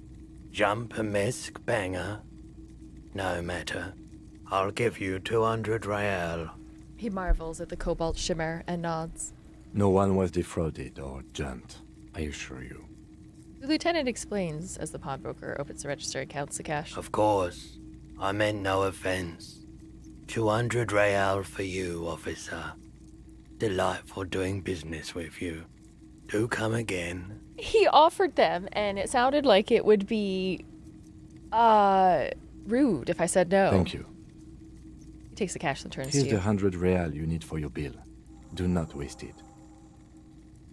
Jump a mesk banger? No matter. I'll give you 200 real. He marvels at the cobalt shimmer and nods. No one was defrauded or jumped, I assure you. The lieutenant explains as the pawnbroker opens the register and counts the cash. Of course. I meant no offense. 200 real for you, officer. Delightful doing business with you. Do come again. He offered them, and it sounded like it would be rude if I said no. Thank you. He takes the cash and turns Here's to the you. 100 real you need for your bill. Do not waste it.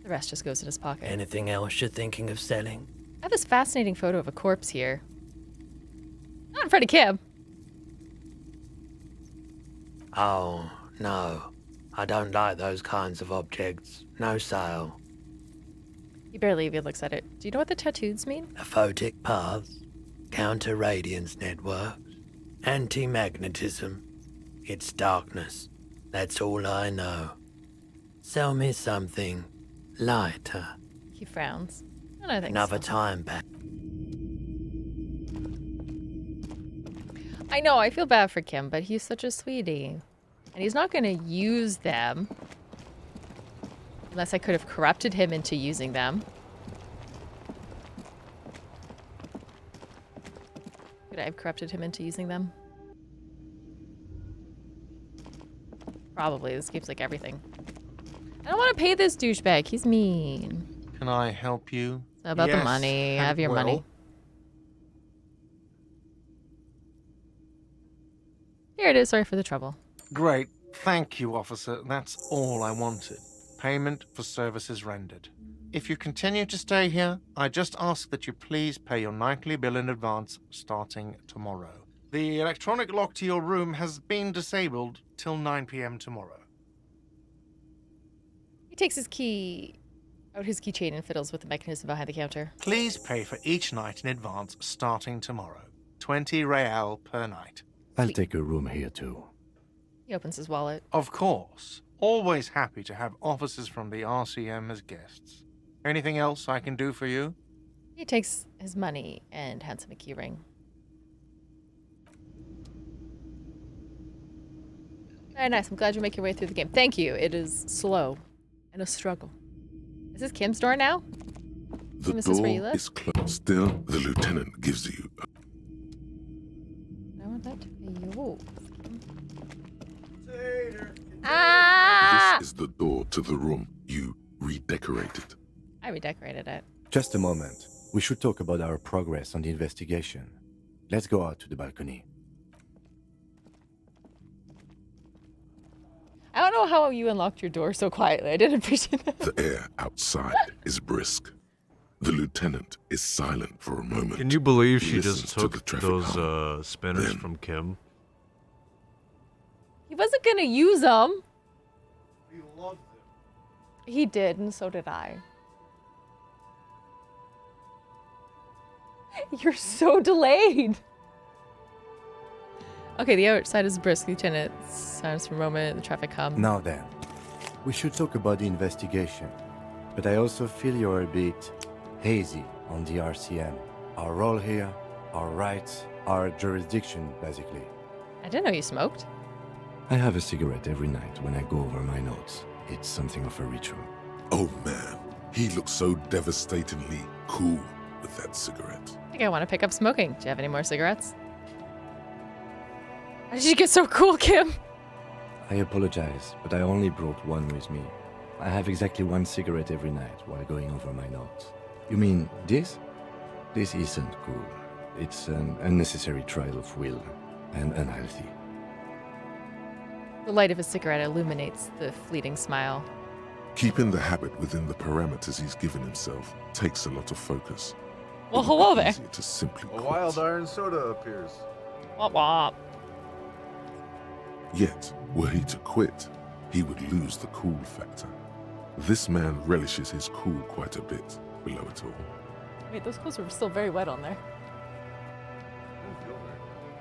The rest just goes in his pocket. Anything else you're thinking of selling? I have this fascinating photo of a corpse here. Not in front of Kim. Oh, no. I don't like those kinds of objects. No sale. He barely even looks at it. Do you know what the tattoos mean? Aphotic paths. Counter-radiance networks. Anti-magnetism. It's darkness. That's all I know. Sell me something lighter. He frowns. I don't think Another so. time back. I know, I feel bad for Kim, but he's such a sweetie. And he's not going to use them. Unless I could have corrupted him into using them. Could I have corrupted him into using them? Probably. This game's like everything. I don't want to pay this douchebag. He's mean. Can I help you? It's about the money. and Have your money. will. Here it is. Sorry for the trouble. Great. Thank you, officer. That's all I wanted. Payment for services rendered. If you continue to stay here, I just ask that you please pay your nightly bill in advance starting tomorrow. The electronic lock to your room has been disabled till 9 p.m. tomorrow. He takes his keychain and fiddles with the mechanism behind the counter. Please pay for each night in advance starting tomorrow. 20 real per night. I'll take a room here too. He opens his wallet. Of course. Always happy to have officers from the RCM as guests. Anything else I can do for you? He takes his money and hands him a key ring. Very nice. I'm glad you make your way through the game. Thank you. It is slow and a struggle. Is this Kim's door now? The Kim, is this where you door live? is closed. Still, the lieutenant gives you I want that to be yours. Ah! This is the door to the room you redecorated. I redecorated it. Just a moment. We should talk about our progress on the investigation. Let's go out to the balcony. I don't know how you unlocked your door so quietly. I didn't appreciate that. The air outside is brisk. The lieutenant is silent for a moment. Can you believe He she listens just to took the traffic those hum. spinners Then- from Kim? He wasn't gonna use them. He did, and so did I. You're so delayed. Okay, the outside is brisk, Lieutenant. Sounds from a moment, the traffic hum. Now then, we should talk about the investigation. But I also feel you're a bit hazy on the RCM. Our role here, our rights, our jurisdiction, basically. I didn't know you smoked. I have a cigarette every night when I go over my notes. It's something of a ritual. Oh man, he looks so devastatingly cool with that cigarette. I think I want to pick up smoking. Do you have any more cigarettes? How did you get so cool, Kim? I apologize, but I only brought one with me. I have exactly one cigarette every night while going over my notes. You mean this? This isn't cool. It's an unnecessary trial of will and unhealthy. The light of a cigarette illuminates the fleeting smile. Keeping the habit within the parameters he's given himself takes a lot of focus. Well, hello there. Easier to simply A wild iron soda appears. Womp womp. Yet, were he to quit, he would lose the cool factor. This man relishes his cool quite a bit below it all. Wait, those clothes are still very wet on there.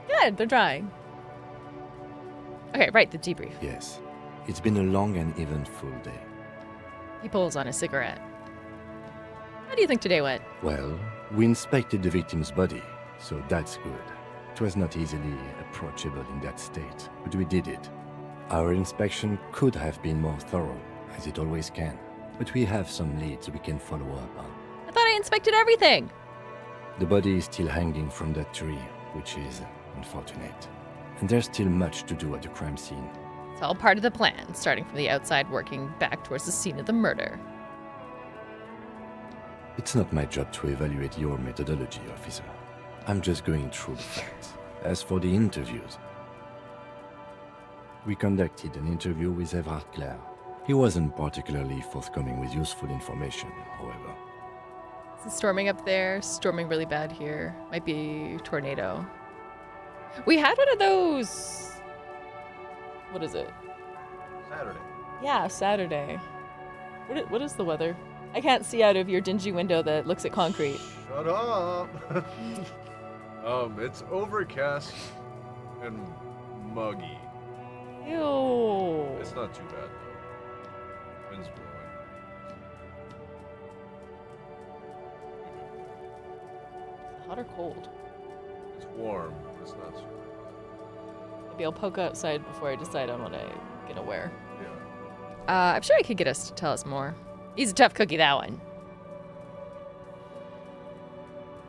Good, they're drying. Okay, right, the debrief. Yes. It's been a long and eventful day. He pulls on a cigarette. How do you think today went? Well, we inspected the victim's body, so that's good. It was not easily approachable in that state, but we did it. Our inspection could have been more thorough, as it always can, but we have some leads we can follow up on. I thought I inspected everything. The body is still hanging from that tree, which is unfortunate. And there's still much to do at the crime scene. It's all part of the plan, starting from the outside, working back towards the scene of the murder. It's not my job to evaluate your methodology, officer. I'm just going through the facts. As for the interviews, we conducted an interview with Everard Clare. He wasn't particularly forthcoming with useful information, however. Is it storming up there? Storming really bad here. Might be a tornado. We had one of those. What is it? Saturday. Yeah, Saturday. What is the weather? I can't see out of your dingy window that looks at concrete. Shut up. It's overcast and muggy. Ew. It's not too bad though. Wind's blowing. Hot or cold? It's warm, but it's not super hot. Maybe I'll poke outside before I decide on what I'm gonna wear. Yeah. I'm sure I could get us to tell us more. He's a tough cookie, that one.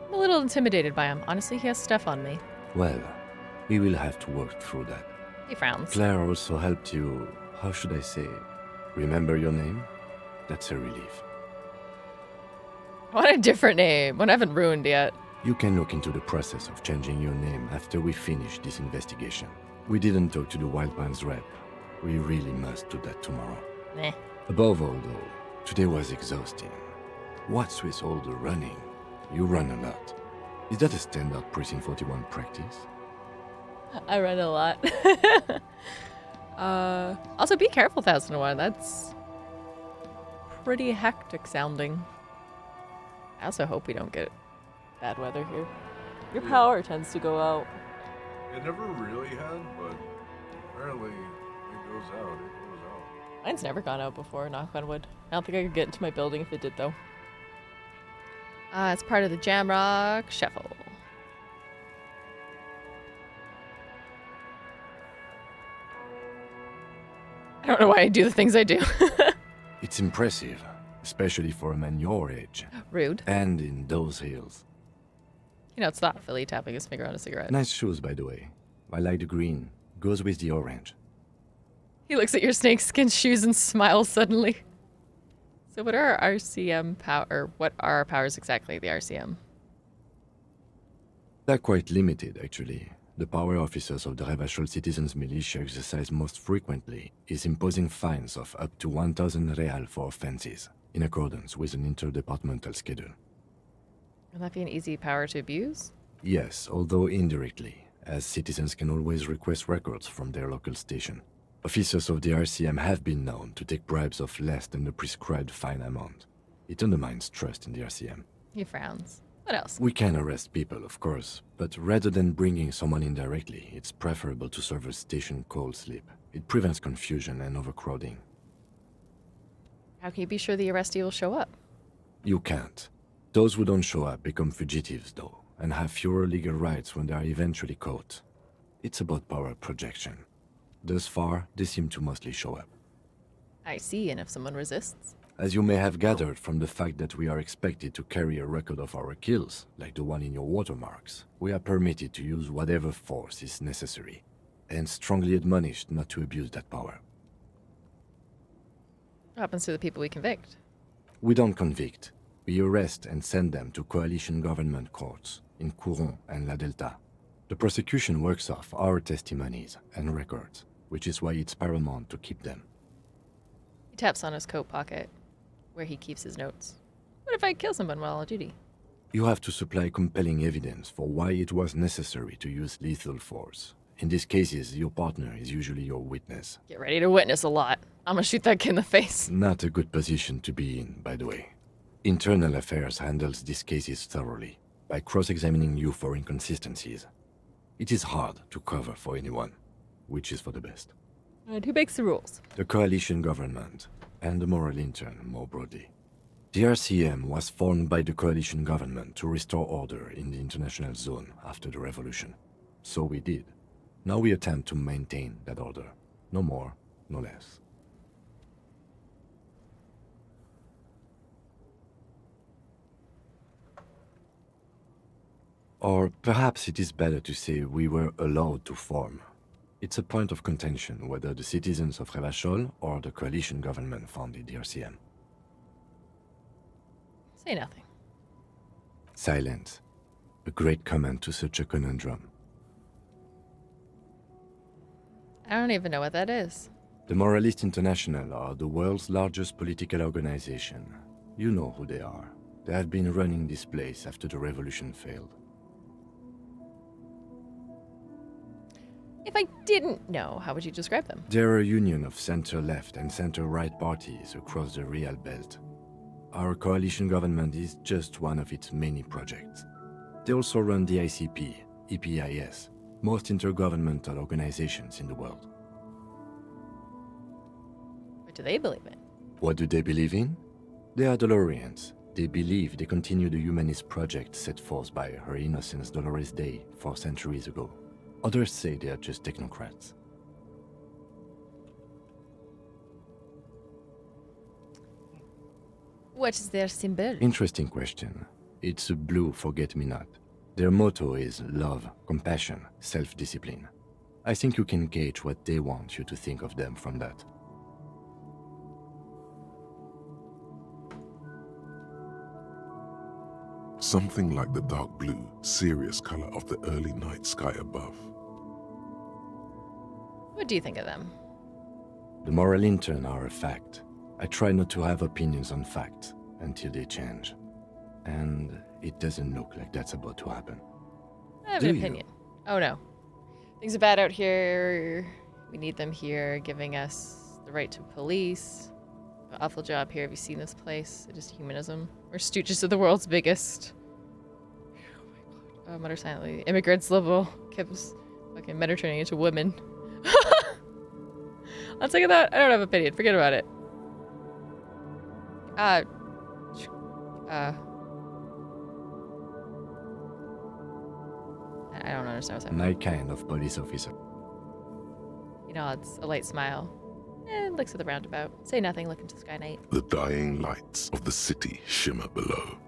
I'm a little intimidated by him. Honestly, he has stuff on me. Well, we will have to work through that. He frowns. Claire also helped you, how should I say, remember your name? That's a relief. What a different name. One I haven't ruined yet. You can look into the process of changing your name after we finish this investigation. We didn't talk to the Wildlands rep. We really must do that tomorrow. Meh. Above all, though, today was exhausting. What's with all the running? You run a lot. Is that a standard Precinct 41 practice? I run a lot. Also, be careful, 1001. That's pretty hectic sounding. I also hope we don't get bad weather here. Your power tends to go out. It never really had, but apparently it goes out. It goes out. Mine's never gone out before, knock on wood. I don't think I could get into my building if it did, though. It's part of the Jamrock Shuffle. I don't know why I do the things I do. It's impressive, especially for a man your age. Rude. And in those hills. You know, it's thoughtfully tapping his finger on a cigarette. Nice shoes, by the way. I like the green. Goes with the orange. He looks at your snakeskin shoes and smiles suddenly. So what are our RCM power? What are our powers exactly, the RCM? They're quite limited, actually. The power officers of the Revachol Citizens Militia exercise most frequently is imposing fines of up to 1,000 real for offenses, in accordance with an interdepartmental schedule. Will that be an easy power to abuse? Yes, although indirectly, as citizens can always request records from their local station. Officers of the RCM have been known to take bribes of less than the prescribed fine amount. It undermines trust in the RCM. He frowns. What else? We can arrest people, of course, but rather than bringing someone in directly, it's preferable to serve a station call slip. It prevents confusion and overcrowding. How can you be sure the arrestee will show up? You can't. Those who don't show up become fugitives, though, and have fewer legal rights when they are eventually caught. It's about power projection. Thus far, they seem to mostly show up. I see, and if someone resists? As you may have gathered from the fact that we are expected to carry a record of our kills, like the one in your watermarks, we are permitted to use whatever force is necessary, and strongly admonished not to abuse that power. What happens to the people we convict? We don't convict. We arrest and send them to coalition government courts in Couron and La Delta. The prosecution works off our testimonies and records, which is why it's paramount to keep them. He taps on his coat pocket, where he keeps his notes. What if I kill someone while on duty? You have to supply compelling evidence for why it was necessary to use lethal force. In these cases, your partner is usually your witness. Get ready to witness a lot. I'm gonna shoot that kid in the face. Not a good position to be in, by the way. Internal Affairs handles these cases thoroughly, by cross-examining you for inconsistencies. It is hard to cover for anyone, which is for the best. And who makes the rules? The coalition government, and the moral intern more broadly. The RCM was formed by the coalition government to restore order in the international zone after the revolution. So we did. Now we attempt to maintain that order. No more, no less. Or perhaps it is better to say we were allowed to form. It's a point of contention whether the citizens of Revachol or the coalition government founded the RCM. Say nothing. Silence. A great comment to such a conundrum. I don't even know what that is. The Moralist International are the world's largest political organization. You know who they are. They have been running this place after the revolution failed. If I didn't know, how would you describe them? They're a union of center-left and center-right parties across the Real Belt. Our coalition government is just one of its many projects. They also run the ICP, EPIS, most intergovernmental organizations in the world. What do they believe in? What do they believe in? They are Dolorians. They believe they continue the humanist project set forth by Her Innocence Dolores Day 4 centuries ago. Others say they are just technocrats. What is their symbol? Interesting question. It's a blue forget-me-not. Their motto is love, compassion, self-discipline. I think you can gauge what they want you to think of them from that. Something like the dark blue, serious color of the early night sky above. What do you think of them? The moral intern are a fact. I try not to have opinions on facts until they change. And it doesn't look like that's about to happen. I have an opinion. Oh no. Things are bad out here. We need them here, giving us the right to police. An awful job here. Have you seen this place? It is humanism. We're stooges of the world's biggest. Oh, mutter silently. Immigrants liberal. Kept us fucking Mediterranean into women. I'll take that. I don't have an opinion. Forget about it. I don't understand what's happening. My kind of police officer. He nods, a light smile, and looks at the roundabout. Say nothing, look into the sky night. The dying lights of the city shimmer below.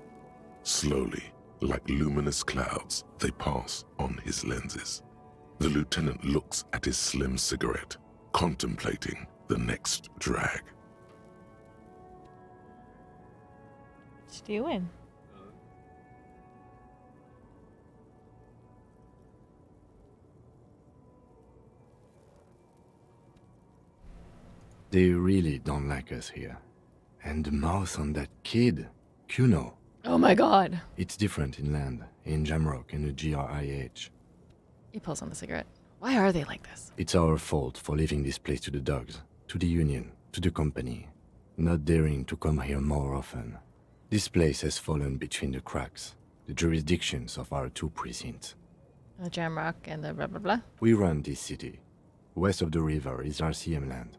Slowly, like luminous clouds, they pass on his lenses. The lieutenant looks at his slim cigarette, contemplating the next drag. What you doing? They really don't like us here. And the mouth on that kid, Kuno. Oh my god. It's different inland, in Jamrock and the GRIH. He pulls on the cigarette. Why are they like this? It's our fault for leaving this place to the dogs, to the union, to the company. Not daring to come here more often. This place has fallen between the cracks, the jurisdictions of our two precincts. The Jamrock and the blah blah blah. We run this city. West of the river is RCM land.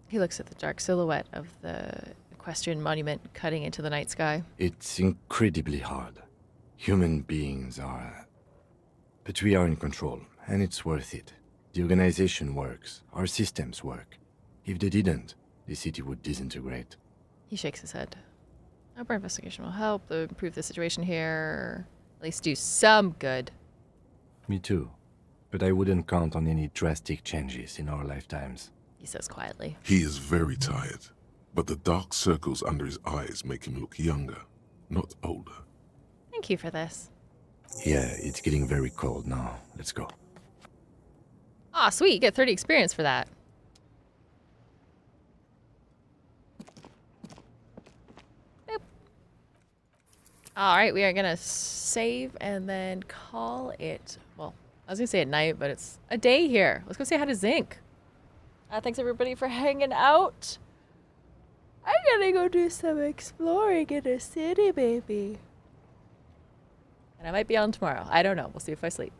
He looks at the dark silhouette of the equestrian monument cutting into the night sky. It's incredibly hard. Human beings are... But we are in control, and it's worth it. The organization works. Our systems work. If they didn't, the city would disintegrate. He shakes his head. Hope our investigation will help improve the situation here. At least do some good. Me too. But I wouldn't count on any drastic changes in our lifetimes. He says quietly. He is very tired, but the dark circles under his eyes make him look younger, not older. Thank you for this. Yeah, it's getting very cold now. Let's go. Aw, sweet. You get 30 experience for that. Boop. All right, we are going to save and then call it... Well, I was going to say at night, but it's a day here. Let's go say hi to Zinc. Thanks, everybody, for hanging out. I'm going to go do some exploring in the city, baby. And I might be on tomorrow. I don't know. We'll see if I sleep.